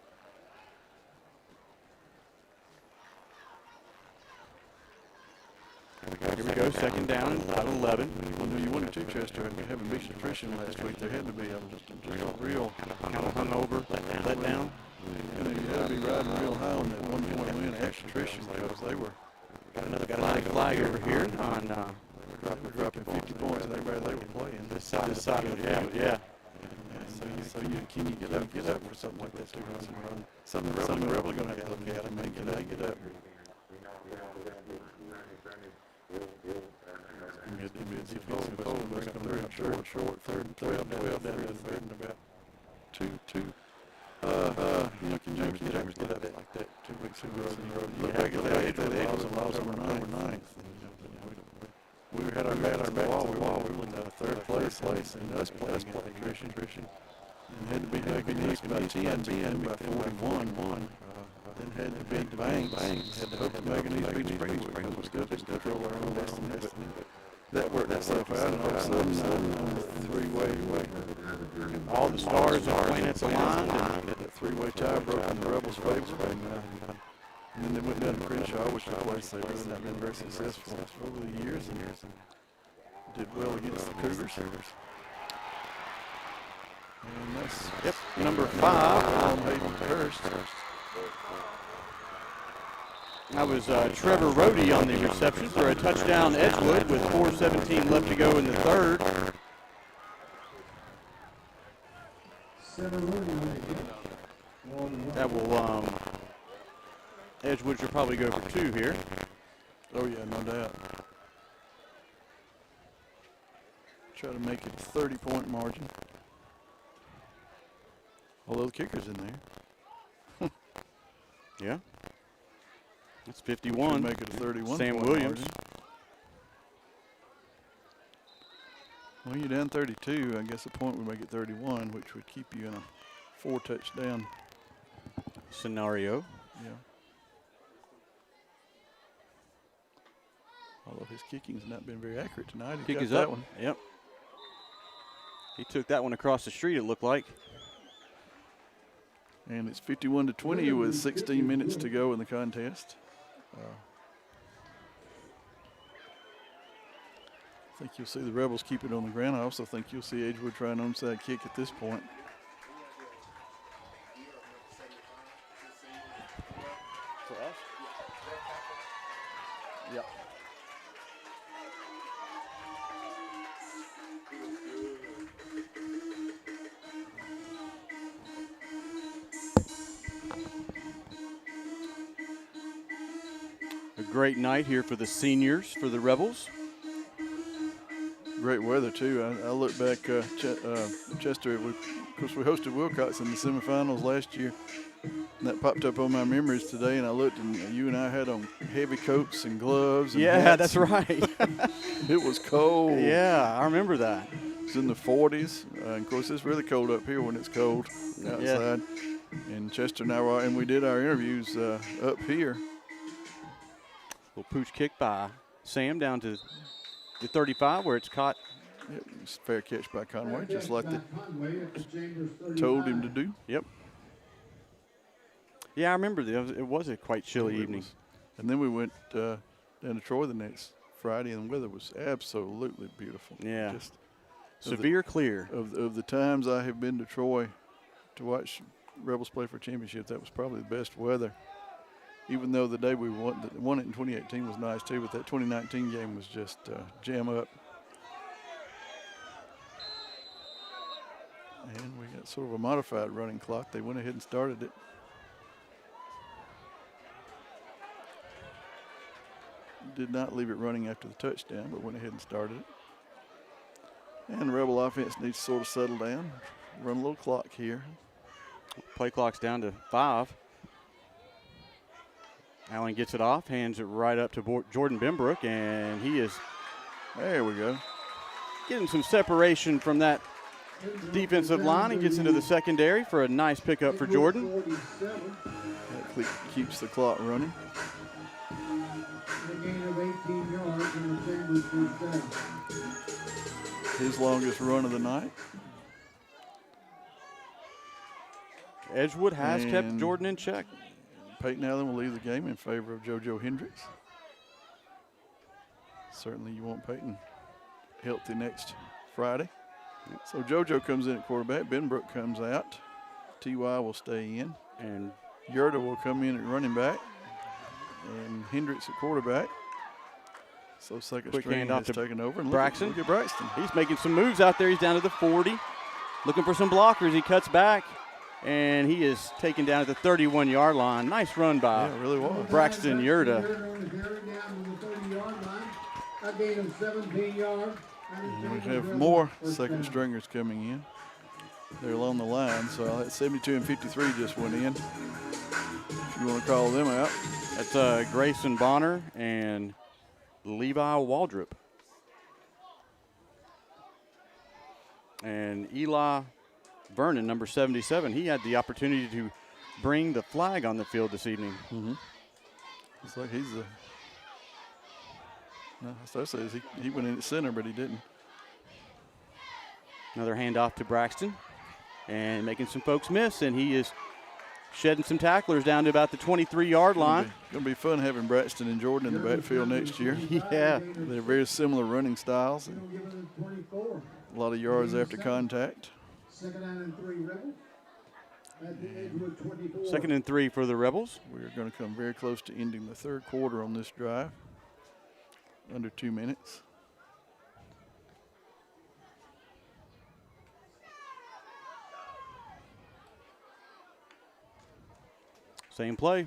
Speaker 2: here we go, 2nd down, about 11.
Speaker 1: well, no, you wanted to, Chester. And having beach nutrition last week, there had to be a real
Speaker 2: Kind of hung over, let down.
Speaker 1: you know, you had to be riding real high on that 1-point win at nutrition, because they were
Speaker 2: Got another flag over here on
Speaker 1: dropping 50 points in everybody they were playing.
Speaker 2: this side of the field, yeah.
Speaker 1: So can you get up for something like that too? Something the Rebel are going to have to look at and get up. Short, 3rd and 12, down to the 3rd and about 2. You know, can James get up like that 2 weeks ago? Look back at that. They was a loss over 9th. We had our back to the wall. We were in 3rd place, and us playing nutrition. And had to beat East by 10, being by 41. Then had to beat Banks. Had to hope that East beat Springwood, because we still didn't control our own destiny. But that worked itself out, and all of a sudden, three-way.
Speaker 2: All the stars and planets aligned. And
Speaker 1: That three-way tie broke in the Rebels' favor. And then they went down to Crenshaw, which is a place they've really not been very successful over the years. And did well against the Cougars. And that's
Speaker 2: number 5.
Speaker 1: Hayden Hurst.
Speaker 2: That was Trevor Rohde on the reception for a touchdown Edgewood with 4:17 left to go in the 3rd. That will, Edgewood should probably go for 2 here.
Speaker 1: Oh, yeah, no doubt. Try to make it a 30-point margin. Although the kicker's in there.
Speaker 2: Yeah. That's 51.
Speaker 1: Make it a 31.
Speaker 2: Sam
Speaker 1: point
Speaker 2: Williams.
Speaker 1: Margin. Well, you're down 32. I guess a point would make it 31, which would keep you in a 4-touchdown
Speaker 2: scenario.
Speaker 1: Yeah. Although his kicking's not been very accurate tonight. He
Speaker 2: Kick
Speaker 1: got
Speaker 2: is
Speaker 1: that
Speaker 2: up.
Speaker 1: one.
Speaker 2: Yep. He took that one across the street, it looked like.
Speaker 1: And it's 51-20 with 16 minutes to go in the contest. think you'll see the Rebels keep it on the ground. I also think you'll see Edgewood try an onside kick at this point.
Speaker 2: For us? Yep. A great night here for the seniors, for the Rebels.
Speaker 1: Great weather, too. I look back, Chester, of course, we hosted Wilcox in the semifinals last year. And that popped up on my memories today, and I looked, and you and I had on heavy coats and gloves and
Speaker 2: Yeah,
Speaker 1: hats.
Speaker 2: that's right.
Speaker 1: It was cold.
Speaker 2: Yeah, I remember that.
Speaker 1: It's in the 40s. And of course, it's really cold up here when it's cold outside. And Chester and I were, and we did our interviews up here.
Speaker 2: Little pooch kick by Sam down to the 35 where it's caught.
Speaker 1: Yep, it's a fair catch by Conway, just like they
Speaker 5: Conway at the Chambers 35.
Speaker 1: told him to do.
Speaker 2: Yep. Yeah, I remember it was a quite chilly
Speaker 1: It
Speaker 2: evening.
Speaker 1: was. And then we went down to Troy the next Friday, and the weather was absolutely beautiful.
Speaker 2: Yeah.
Speaker 1: Just
Speaker 2: Severe clear.
Speaker 1: of the times I have been to Troy to watch Rebels play for a championship, that was probably the best weather. Even though the day we won it in 2018 was nice too, but that 2019 game was just jam up. And we got sort of a modified running clock. They went ahead and started it. Did not leave it running after the touchdown, but went ahead and started it. And the Rebel offense needs to sort of settle down, run a little clock here.
Speaker 2: Play clock's down to 5. Allen gets it off, hands it right up to Jordan Benbrook, and he is
Speaker 1: There we go.
Speaker 2: getting some separation from that defensive line and gets into the secondary for a nice pickup for Jordan.
Speaker 5: 47.
Speaker 1: That keeps the clock running.
Speaker 5: A gain of 18 yards and the Chambers first down.
Speaker 1: His longest run of the night.
Speaker 2: Edgewood has kept
Speaker 1: And
Speaker 2: Jordan in check.
Speaker 1: Peyton Allen will leave the game in favor of JoJo Hendricks. Certainly you want Peyton healthy next Friday. So JoJo comes in at quarterback. Benbrook comes out. T.Y. will stay in.
Speaker 2: And
Speaker 1: Yerta will come in at running back. And Hendricks at quarterback. So second
Speaker 2: Quick
Speaker 1: string
Speaker 2: handoff
Speaker 1: has
Speaker 2: to
Speaker 1: taken over. And
Speaker 2: Braxton.
Speaker 1: Look at Braxton.
Speaker 2: he's making some moves out there. He's down to the 40. Looking for some blockers. He cuts back. And he is taken down at the 31-yard line. Nice run by
Speaker 1: Yeah, it really was.
Speaker 2: Braxton Yerta.
Speaker 5: On the carry down to the 30-yard line. A gain of 17 yards.
Speaker 1: And we have more second stringers coming in. They're along the line, so that 72 and 53 just went in. If you want to call them out.
Speaker 2: That's Grayson Bonner and Levi Waldrop. And Eli Vernon, number 77, he had the opportunity to bring the flag on the field this evening.
Speaker 1: It's like he's the. No, so says he went in at center, but he didn't.
Speaker 2: Another handoff to Braxton and making some folks miss, and he is shedding some tacklers down to about the 23-yard line.
Speaker 1: It's going to be fun having Braxton and Jordan in the backfield next year.
Speaker 2: Yeah.
Speaker 1: They're very similar running styles. And
Speaker 5: Give it a 24.
Speaker 1: a lot of yards after contact.
Speaker 5: Second down and 3 Rebels. At the Edgewood 24.
Speaker 2: Second and 3 for the Rebels.
Speaker 1: We're going to come very close to ending the third quarter on this drive. Under 2 minutes.
Speaker 2: Same play.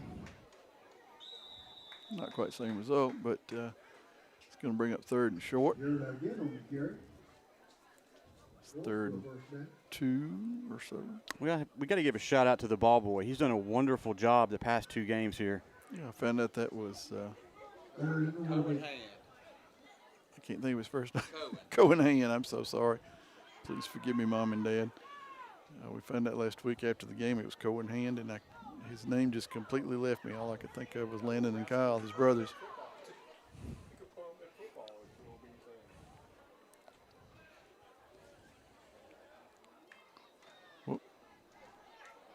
Speaker 1: Not quite same result, but it's going to bring up third and short.
Speaker 5: Yerta again on the carry.
Speaker 1: Third and
Speaker 5: First down.
Speaker 1: 2 or so.
Speaker 2: We got to give a shout out to the ball boy. He's done a wonderful job the past 2 games here.
Speaker 1: Yeah, I found out that was,
Speaker 5: Third and only.
Speaker 1: I can't think of his first name. Cohen. I'm so sorry. Please forgive me, Mom and Dad. We found out last week after the game it was Cohen Hand, and his name just completely left me. All I could think of was Landon and Kyle, his brothers. Whoop.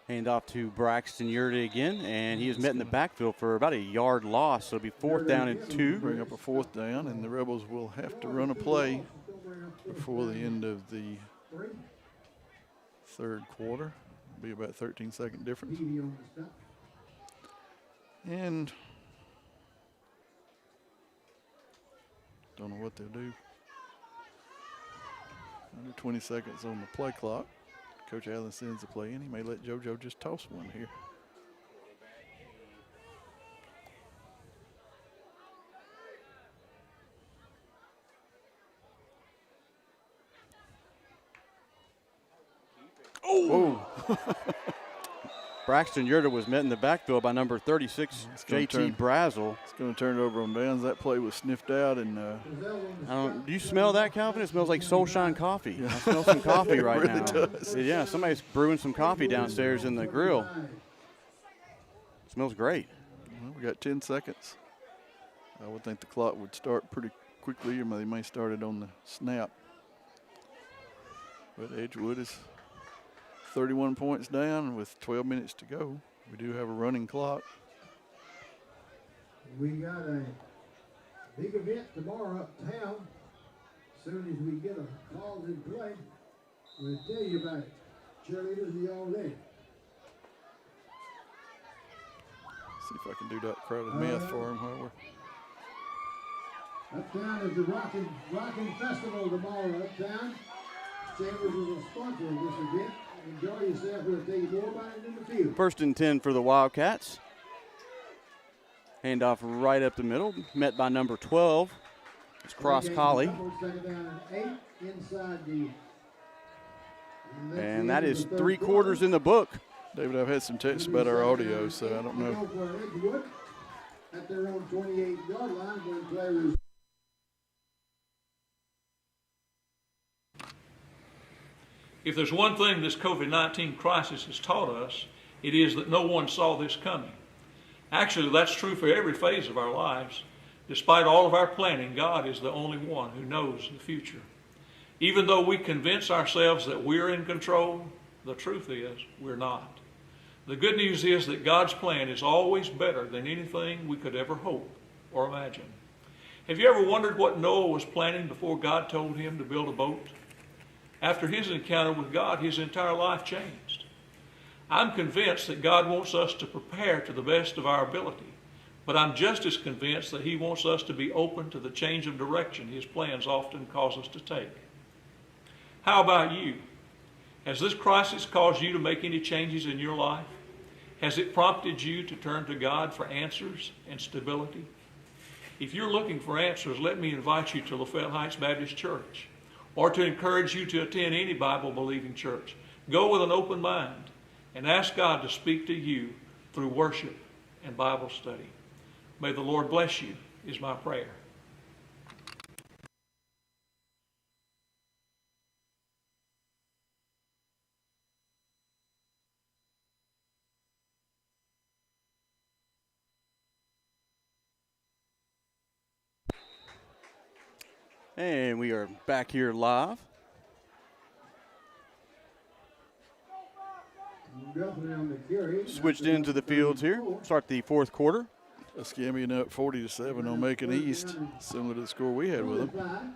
Speaker 2: Hand off to Braxton Yurda again, and he is met in the backfield for about a yard loss, so it'll be 4th down and 2.
Speaker 1: Bring up a 4th down, and the Rebels will have to run a play before the end of the 3rd quarter. It'll be about 13-second difference. And don't know what they'll do. Under 20 seconds on the play clock. Coach Allen sends the play in. He may let JoJo just toss one here. Oh!
Speaker 2: Braxton Yurda was met in the backfield by number 36, JT Brazel.
Speaker 1: It's going to turn it over on downs. That play was sniffed out. And
Speaker 2: do you smell that, Calvin? It smells like Soulshine coffee. Yeah. I smell some coffee right
Speaker 1: it really
Speaker 2: now.
Speaker 1: Does.
Speaker 2: Yeah, somebody's brewing some coffee downstairs in the grill. It smells great.
Speaker 1: Well, we got 10 seconds. I would think the clock would start pretty quickly, or they may start it on the snap. But Edgewood is 31 points down with 12 minutes to go. We do have a running clock.
Speaker 5: We got a big event tomorrow uptown. As soon as we get a call in play, we'll tell you about it. Cheerleaders, are y'all ready?
Speaker 1: See if I can do that crowded math for him while we're.
Speaker 5: Uptown is the Rockin' Festival tomorrow. Uptown Chambers is a sponsor of this event. Enjoy yourself. We'll tell you more about it in the field.
Speaker 2: 1st and 10 for the Wildcats. Handoff right up the middle, met by number 12. It's Cross Collie. And that is 3 quarters in the book.
Speaker 1: David, I've had some texts about our audio, so I don't know.
Speaker 5: At their own 28-yard line when players.
Speaker 3: If there's one thing this COVID-19 crisis has taught us, it is that no one saw this coming. Actually, that's true for every phase of our lives. Despite all of our planning, God is the only one who knows the future. Even though we convince ourselves that we're in control, the truth is we're not. The good news is that God's plan is always better than anything we could ever hope or imagine. Have you ever wondered what Noah was planning before God told him to build a boat? After his encounter with God, his entire life changed. I'm convinced that God wants us to prepare to the best of our ability, but I'm just as convinced that he wants us to be open to the change of direction his plans often cause us to take. How about you? Has this crisis caused you to make any changes in your life? Has it prompted you to turn to God for answers and stability? If you're looking for answers, let me invite you to Lafayette Heights Baptist Church, or to encourage you to attend any Bible-believing church. Go with an open mind and ask God to speak to you through worship and Bible study. May the Lord bless you, is my prayer.
Speaker 2: And we are back here live. Switched into the fields here. Start the 4th quarter.
Speaker 1: Escambia up 40-7 on Macon East, similar to the score we had with them.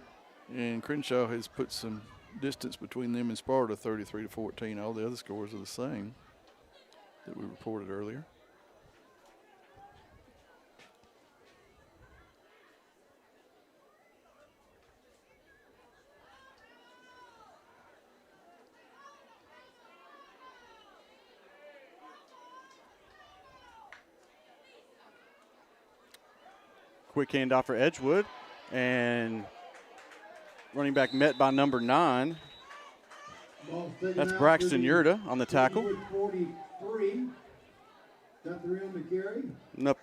Speaker 1: And Crenshaw has put some distance between them and Sparta, 33-14. All the other scores are the same that we reported earlier.
Speaker 2: Quick handoff for Edgewood, and running back met by number 9. That's Braxton Yurda on the tackle.
Speaker 5: 43. Got the room to carry.
Speaker 2: Enough,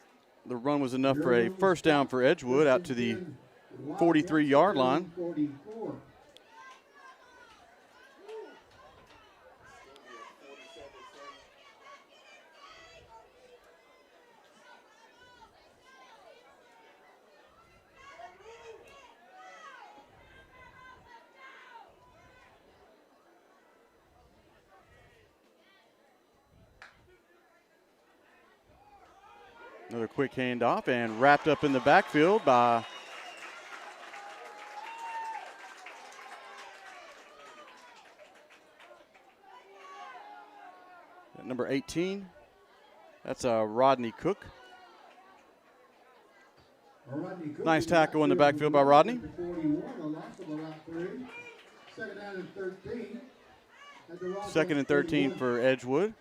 Speaker 2: the run was enough for a 1st down for Edgewood out to the 43-yard line.
Speaker 5: 44.
Speaker 2: Another quick handoff and wrapped up in the backfield by number 18. That's Rodney Cook. Nice tackle in the backfield by Rodney.
Speaker 5: 41, a loss of about 3. Second down and 13. At the Rock
Speaker 2: Second and 13 for Edgewood.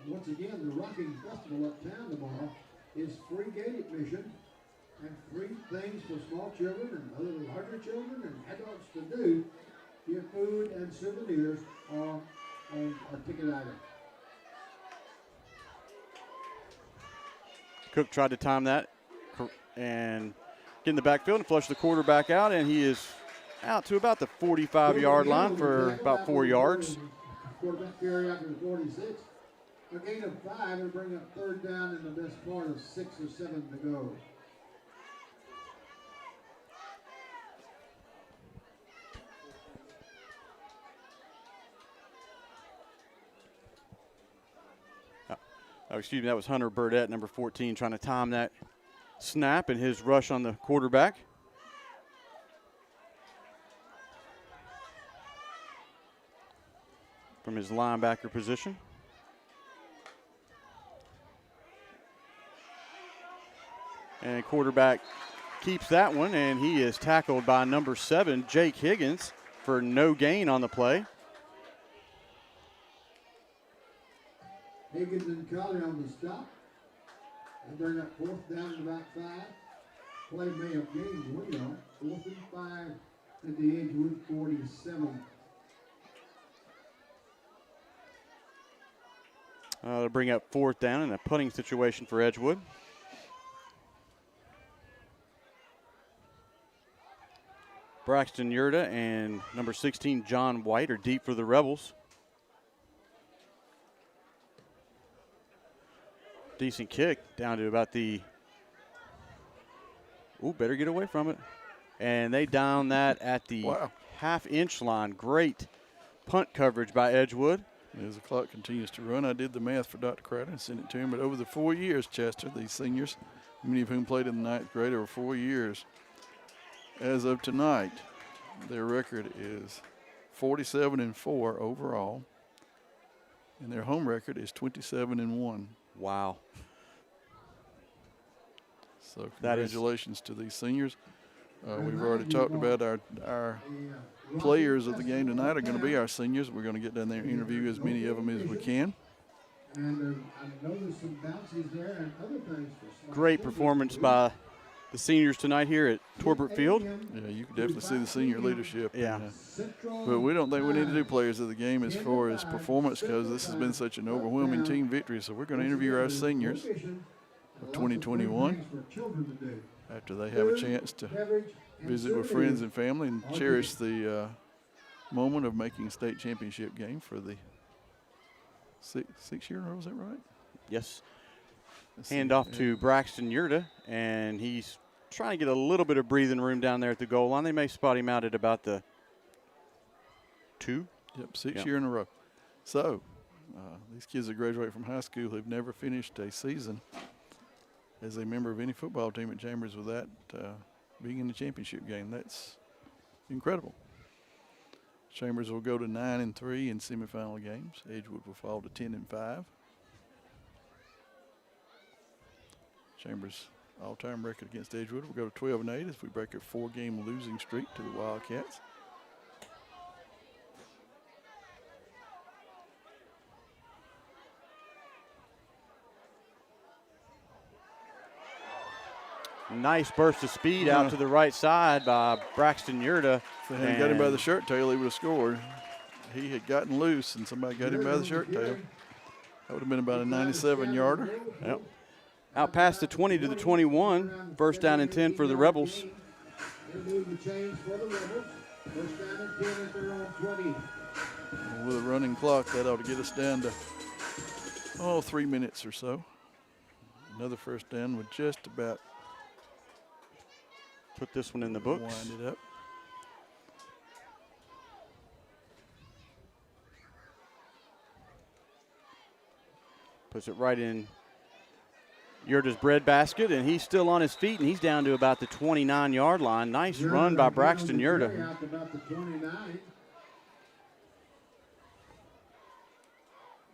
Speaker 5: Once again, the Rocking Festival uptown tomorrow is free gate admission and free things for small children and other larger children and adults to do. Your food and souvenirs are on a ticket item.
Speaker 2: Cook tried to time that and get in the backfield and flush the quarterback out, and he is out to about the 45-yard line for about 4 yards.
Speaker 5: Quarterback carry out to the 46. A gain of 5 and bring up third down in the best part of 6 or 7 to go.
Speaker 2: Oh, excuse me, that was Hunter Burdette, number 14, trying to time that snap and his rush on the quarterback. From his linebacker position. And quarterback keeps that one, and he is tackled by number 7, Jake Higgins, for no gain on the play.
Speaker 5: Higgins and Collie on the stop. And bring up fourth down and about 5. Play may have gained 1 yard. 4th and 5 at the Edgewood 47.
Speaker 2: They'll bring up fourth down in a punting situation for Edgewood. Braxton Yurda and number 16, John White, are deep for the Rebels. Decent kick down to about the, better get away from it. And they down that at the half-inch line. Great punt coverage by Edgewood.
Speaker 1: As the clock continues to run, I did the math for Dr. Crowder and sent it to him. But over the 4 years, Chester, these seniors, many of whom played in the 9th grade over 4 years, as of tonight, their record is 47-4 overall, and their home record is 27-1.
Speaker 2: Wow.
Speaker 1: So congratulations to these seniors. We've already talked about our players of the game tonight are going to be our seniors. We're going to get down there and interview as many of them as we can.
Speaker 5: And I know there's some bounces there and other things.
Speaker 2: Great performance by the seniors tonight here at Torbert Field.
Speaker 1: Yeah, you can definitely see the senior leadership.
Speaker 2: Yeah.
Speaker 1: But we don't think we need to do players of the game as far as performance goes. This has been such an overwhelming team victory. So we're going to interview our seniors of 2021 after they have a chance to visit with friends and family and cherish the moment of making a state championship game for the sixth year in a row. Is that right?
Speaker 2: Yes. Hand off to Braxton Yurda, and he's trying to get a little bit of breathing room down there at the goal line. They may spot him out at about the 2.
Speaker 1: Yep, sixth year in a row. So these kids that graduate from high school have never finished a season as a member of any football team at Chambers without being in the championship game. That's incredible. Chambers will go to 9-3 in semifinal games. Edgewood will fall to 10-5. Chambers' all-time record against Edgewood will go to 12-8 as we break a 4-game losing streak to the Wildcats.
Speaker 2: Nice burst of speed out to the right side by Braxton Yurda.
Speaker 1: If they hadn't got him by the shirt tail, he would have scored. He had gotten loose, and somebody got him by the shirt tail. That would have been about a 97-yarder.
Speaker 2: Yep. Out past the 20 to the 21. First down and 10 for the Rebels.
Speaker 5: With
Speaker 1: a running clock, that ought to get us down to, 3 minutes or so. Another first down would just about
Speaker 2: put this one in the books.
Speaker 1: Wind it up.
Speaker 2: Puts it right in Yurda's breadbasket, and he's still on his feet, and he's down to about the 29-yard line. Nice run by Braxton Yurda.
Speaker 5: Out to about the 29.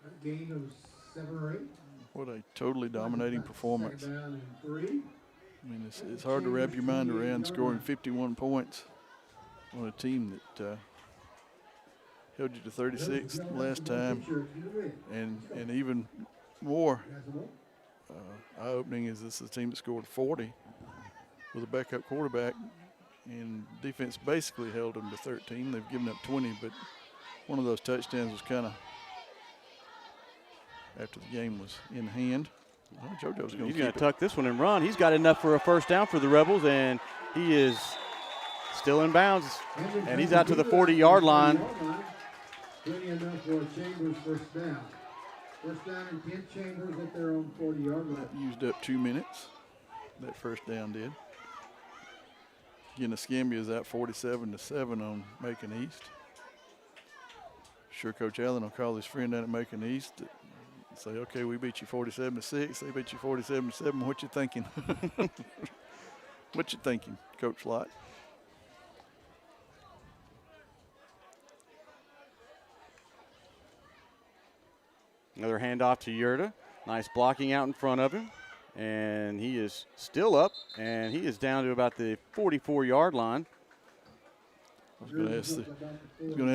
Speaker 5: A gain of 7 or 8.
Speaker 1: What a totally dominating performance.
Speaker 5: Second down and 3.
Speaker 1: I mean, it's hard to wrap your mind around scoring 51 points on a team that held you to 36 last time, and even more eye-opening is this is a team that scored 40 with a backup quarterback, and defense basically held them to 13. They've given up 20, but one of those touchdowns was kind of after the game was in hand. Well, JoJo's
Speaker 2: He's going to tuck this one and run. He's got enough for a first down for the Rebels, and he is still in bounds, and he's out to the 40-yard line.
Speaker 5: Plenty enough for Chambers first down. First down and 10, Chambers at their own 40-yard line.
Speaker 1: Used up 2 minutes. That first down did. Again, Escambia is out 47-7 on Macon East. Sure, Coach Allen will call his friend down at Macon East and say, okay, we beat you 47-6. They beat you 47-7. What you thinking? What you thinking, Coach Lott?
Speaker 2: Another handoff to Yurda. Nice blocking out in front of him. And he is still up, and he is down to about the 44-yard line.
Speaker 1: I was going to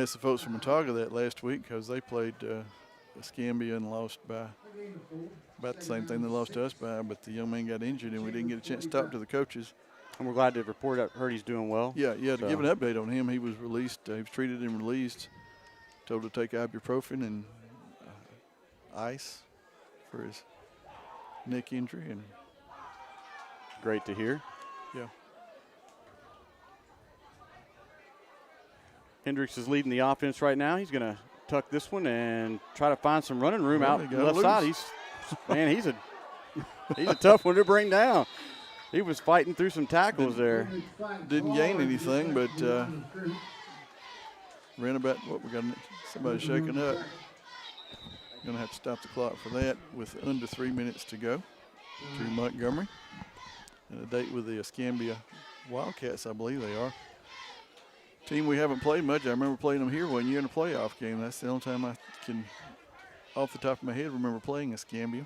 Speaker 1: ask the folks from Montaga that last week because they played Escambia and lost by about the same thing they lost to us by, but the young man got injured and we didn't get a chance to talk to the coaches.
Speaker 2: And we're glad to report out. Heard he's doing well.
Speaker 1: Yeah, to give an update on him, he was released. He was treated and released, told to take ibuprofen and ice for his neck injury. And
Speaker 2: great to hear.
Speaker 1: Yeah.
Speaker 2: Hendricks is leading the offense right now. He's going to tuck this one and try to find some running room out the left side. He's a tough one to bring down. He was fighting through some tackles there.
Speaker 1: Didn't gain anything, but ran about we got somebody shaking up. Going to have to stop the clock for that with under 3 minutes to go to Montgomery. And a date with the Escambia Wildcats, I believe they are. Team we haven't played much. I remember playing them here one year in a playoff game. That's the only time I can, off the top of my head, remember playing Escambia.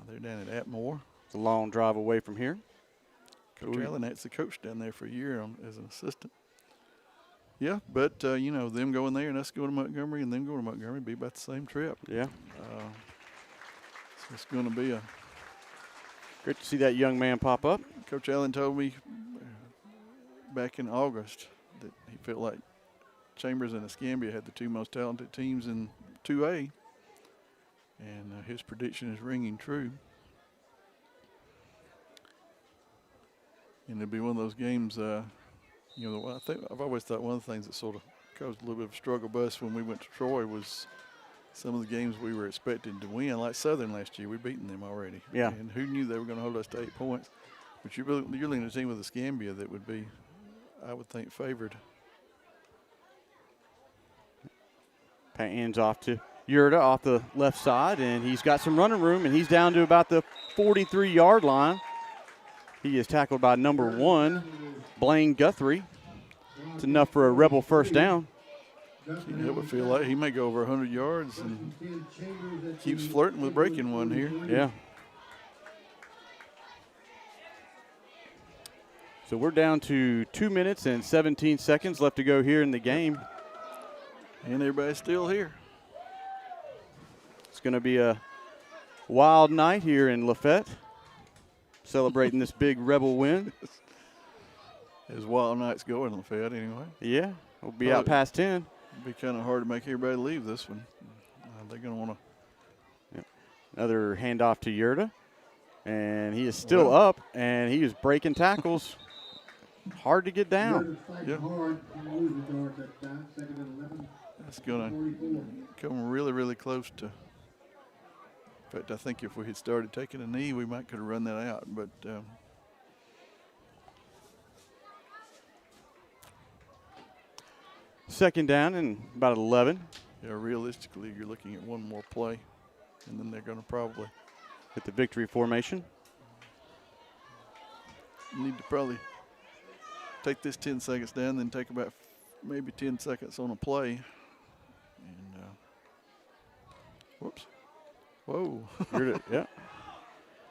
Speaker 1: They're down at Atmore.
Speaker 2: It's a long drive away from here.
Speaker 1: Coach Allen, that's the coach down there for a year as an assistant. Yeah, but, them going there and us going to Montgomery and them going to Montgomery be about the same trip.
Speaker 2: Yeah.
Speaker 1: So it's going to be
Speaker 2: great to see that young man pop up.
Speaker 1: Coach Allen told me back in August that he felt like Chambers and Escambia had the two most talented teams in 2A, and his prediction is ringing true. And it'll be one of those games, I think I've always thought one of the things that sort of caused a little bit of a struggle bus when we went to Troy was some of the games we were expected to win, like Southern last year. We've beaten them already.
Speaker 2: Yeah.
Speaker 1: And who knew they were going to hold us to 8 points? But you're looking at a team with Escambia that would be, I would think, favored.
Speaker 2: Hands off to Yurda off the left side, and he's got some running room, and he's down to about the 43-yard line. He is tackled by number 1, Blaine Guthrie. It's enough for a Rebel first down.
Speaker 1: It would feel like he may go over 100 yards and keeps flirting with breaking one here.
Speaker 2: Yeah. So we're down to 2 minutes and 17 seconds left to go here in the game.
Speaker 1: And everybody's still here.
Speaker 2: It's going to be a wild night here in Lafayette, celebrating this big Rebel win.
Speaker 1: As wild nights go in Lafayette anyway.
Speaker 2: Yeah, we'll be out past 10.
Speaker 1: It'll be kind of hard to make everybody leave this one. They're going to want to.
Speaker 2: Yep. Another handoff to Yurda. And he is still up, and he is breaking tackles. Hard to get down.
Speaker 1: Yep. That's going to come really, really close to. In fact, I think if we had started taking a knee, we might could have run that out. But
Speaker 2: second down and about 11.
Speaker 1: yeah, realistically, you're looking at one more play, and then they're going to probably
Speaker 2: With the victory formation.
Speaker 1: Need to probably take this 10 seconds down, then take about maybe 10 seconds on a play. And whoops. Whoa.
Speaker 2: Yeah.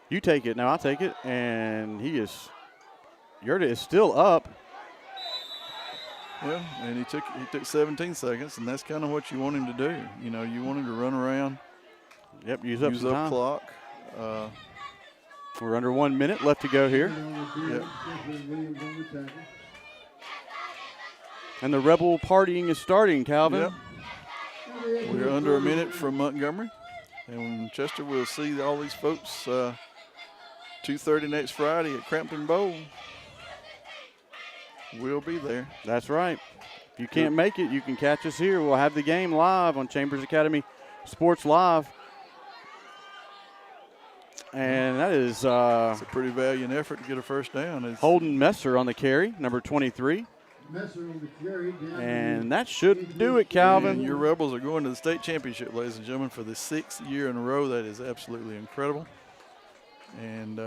Speaker 2: You take it. Now I'll take it. And Yerda is still up.
Speaker 1: Well, and he took 17 seconds, and that's kind of what you want him to do. You know, you want him to run around.
Speaker 2: Yep, use up some time.
Speaker 1: Clock.
Speaker 2: We're under 1 minute left to go here.
Speaker 1: Yep.
Speaker 2: And the Rebel partying is starting, Calvin.
Speaker 1: Yep. We're under a minute from Montgomery. And Chester will see all these folks 2:30 next Friday at Crampton Bowl. We'll be there.
Speaker 2: That's right. If you can't make it, you can catch us here. We'll have the game live on Chambers Academy Sports Live. And that is
Speaker 1: it's a pretty valiant effort to get a first down.
Speaker 2: Holden Messer on the carry, number 23.
Speaker 5: Messer on the carry.
Speaker 2: And that should do it, Calvin.
Speaker 1: And your Rebels are going to the state championship, ladies and gentlemen, for the 6th year in a row. That is absolutely incredible. And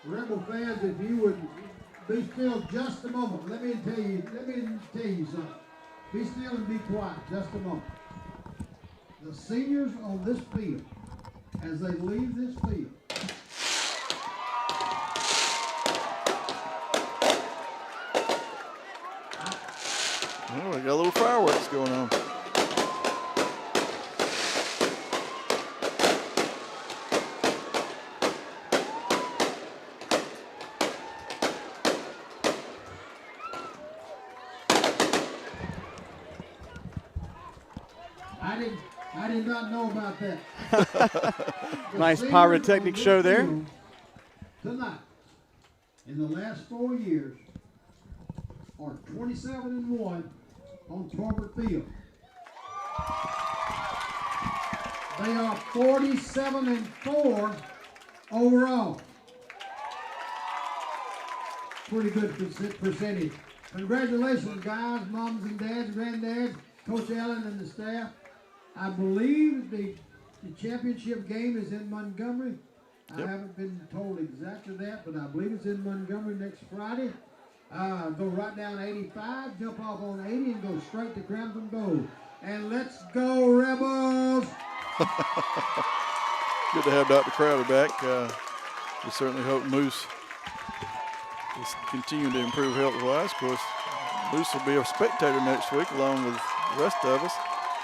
Speaker 5: Rebel fans, if you would be still just a moment. Let me tell you something. Be still and be quiet just a moment. The seniors on this field, as they leave this field,
Speaker 1: well, we got a little fireworks going on.
Speaker 5: I did not know about that.
Speaker 2: Nice pyrotechnic show there.
Speaker 5: Tonight, in the last 4 years, are 27-1 on Torbert Field. They are 47-4 overall. Pretty good percentage. Congratulations, guys, moms and dads, granddads, Coach Allen and the staff. I believe the championship game is in Montgomery.
Speaker 1: Yep.
Speaker 5: I haven't been told exactly that, but I believe it's in Montgomery next Friday. Go right down 85, jump off on 80, and go straight to Crampton Bowl. And let's go, Rebels!
Speaker 1: Good to have Dr. Crowder back. We certainly hope Moose is continuing to improve health-wise. Of course, Moose will be a spectator next week along with the rest of us.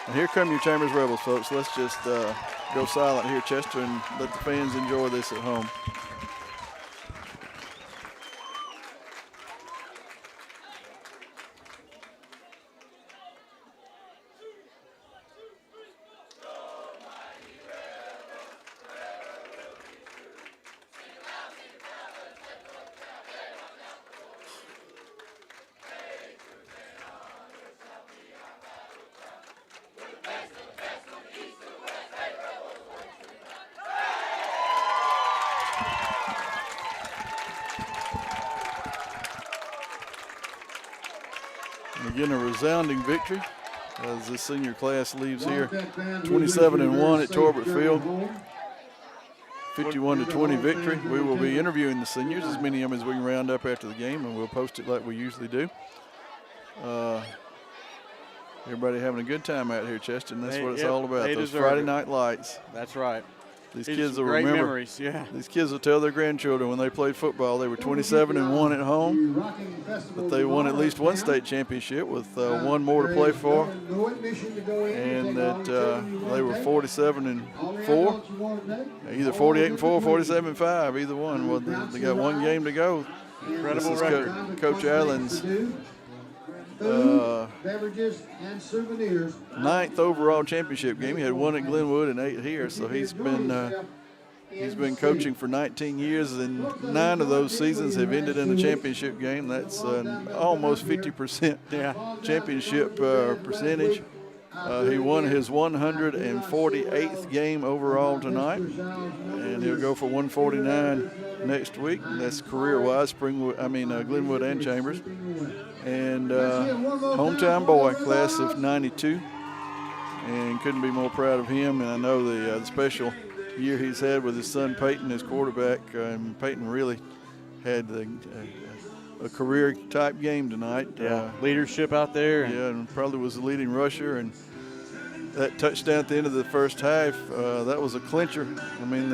Speaker 1: And here come your Chambers Rebels, folks. Let's just go silent here, Chester, and let the fans enjoy this at home. And again, a resounding victory as this senior class leaves here 27-1 at Torbert Field. 51-20 victory. We will be interviewing the seniors, as many of them as we can round up after the game, and we'll post it like we usually do. Everybody having a good time out here, Chester, and that's what it's all about. Those Friday night lights.
Speaker 2: That's right.
Speaker 1: These kids will
Speaker 2: great
Speaker 1: remember.
Speaker 2: Memories, yeah.
Speaker 1: These kids will tell their grandchildren when they played football they were 27-1 at home, but they won at least one state championship with one more to play for, and that they were 47-4, either 48-4, 47-5, either one. Well, they got one game to go.
Speaker 2: Incredible record.
Speaker 1: Coach Allen's
Speaker 5: beverages and souvenirs.
Speaker 1: 9th overall championship game. He had 1 at Glenwood and 8 here, so he's been coaching for 19 years, and 9 of those seasons have ended in a championship game. That's almost 50% championship percentage. He won his 148th game overall tonight, and he'll go for 149 next week. And that's career-wise, Glenwood and Chambers. And hometown boy, class of '92, and couldn't be more proud of him. And I know the special year he's had with his son Peyton as quarterback. And Peyton really had a career-type game tonight.
Speaker 2: Leadership out there.
Speaker 1: And probably was the leading rusher. And that touchdown at the end of the first half, that was a clincher. I mean,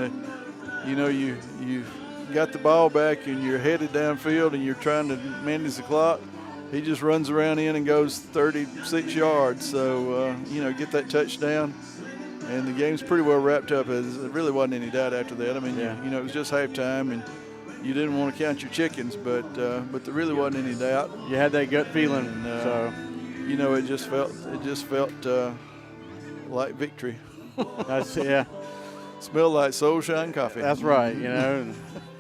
Speaker 1: you got the ball back and you're headed downfield and you're trying to manage the clock. He just runs around in and goes 36 yards. So, get that touchdown. And the game's pretty well wrapped up. There really wasn't any doubt after that. I mean, it was just halftime, and you didn't want to count your chickens, but there really wasn't any doubt.
Speaker 2: You had that gut feeling.
Speaker 1: And, it just felt like victory. Smelled like Soul Shine coffee.
Speaker 2: That's right. And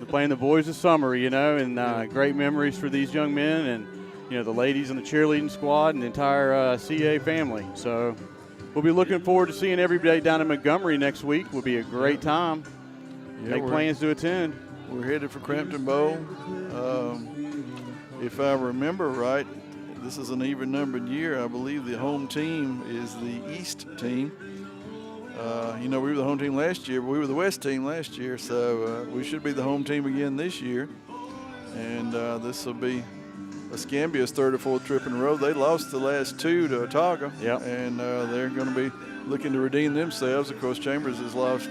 Speaker 2: playing the boys of summer. And great memories for these young men, and the ladies and the cheerleading squad and the entire CA family. So we'll be looking forward to seeing everybody down in Montgomery next week. Will be a great time. Make plans to attend.
Speaker 1: We're headed for Crampton Bowl. If I remember right, this is an even-numbered year. I believe the home team is the East team. We were the home team last year, but we were the West team last year, so we should be the home team again this year. And this will be Escambia's third or fourth trip in a row. They lost the last two to Otaga, and they're going to be looking to redeem themselves. Of course, Chambers has lost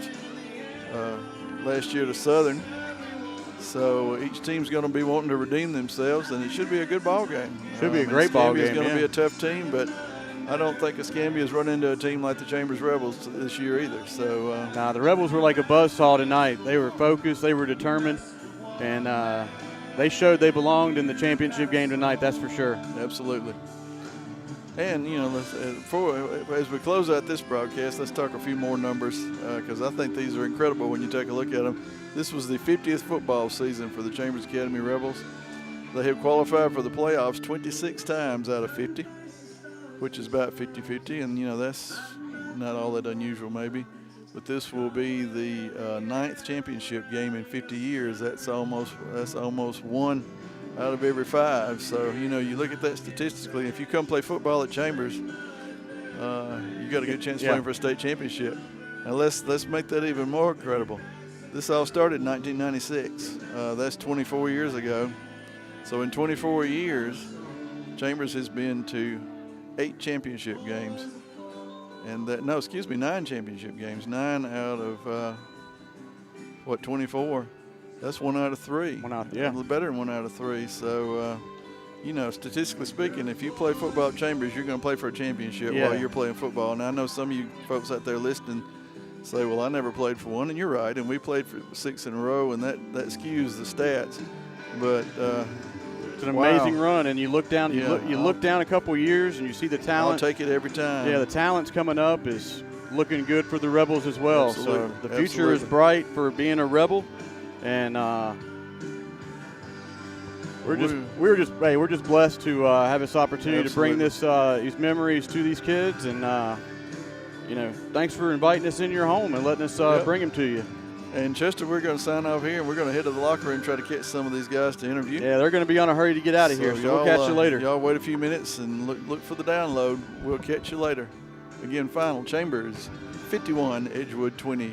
Speaker 1: last year to Southern. So each team's going to be wanting to redeem themselves, and it should be a good ball game.
Speaker 2: Should be a great ball game.
Speaker 1: Escambia's going to be a tough team, but I don't think Escambia's run into a team like the Chambers Rebels this year either. So
Speaker 2: the Rebels were like a buzzsaw tonight. They were focused, they were determined, and they showed they belonged in the championship game tonight. That's for sure.
Speaker 1: Absolutely. And as we close out this broadcast, let's talk a few more numbers because I think these are incredible when you take a look at them. This was the 50th football season for the Chambers Academy Rebels. They have qualified for the playoffs 26 times out of 50, which is about 50-50, and that's not all that unusual maybe. But this will be the ninth championship game in 50 years. That's almost one out of every five. So you look at that statistically. If you come play football at Chambers, you got a good chance playing for a state championship. Now let's make that even more incredible. This all started in 1996. That's 24 years ago. So in 24 years, Chambers has been to 8 championship games. And 9 championship games. 9 out of, 24? That's 1 out of 3. Better than 1 out of 3. So, statistically speaking, if you play football at Chambers, you're going to play for a championship while you're playing football. Now, I know some of you folks out there listening say, well, I never played for one, and you're right, and we played for 6 in a row, and that skews the stats. But
Speaker 2: it's an amazing run, and you look down, you look down a couple years, and you see the talent.
Speaker 1: I'll take it every time.
Speaker 2: Yeah, the talent's coming up is looking good for the Rebels as well.
Speaker 1: Absolutely.
Speaker 2: So the future is bright for being a Rebel, and we're just blessed to have this opportunity to bring these memories to these kids, and thanks for inviting us in your home and letting us bring them to you.
Speaker 1: And Chester, we're going to sign off here, and we're going to head to the locker room and try to catch some of these guys to interview.
Speaker 2: Yeah, they're going to be on a hurry to get out of here, so we'll catch you later.
Speaker 1: Y'all wait a few minutes and look for the download. We'll catch you later. Again, final Chambers 51, Edgewood 20.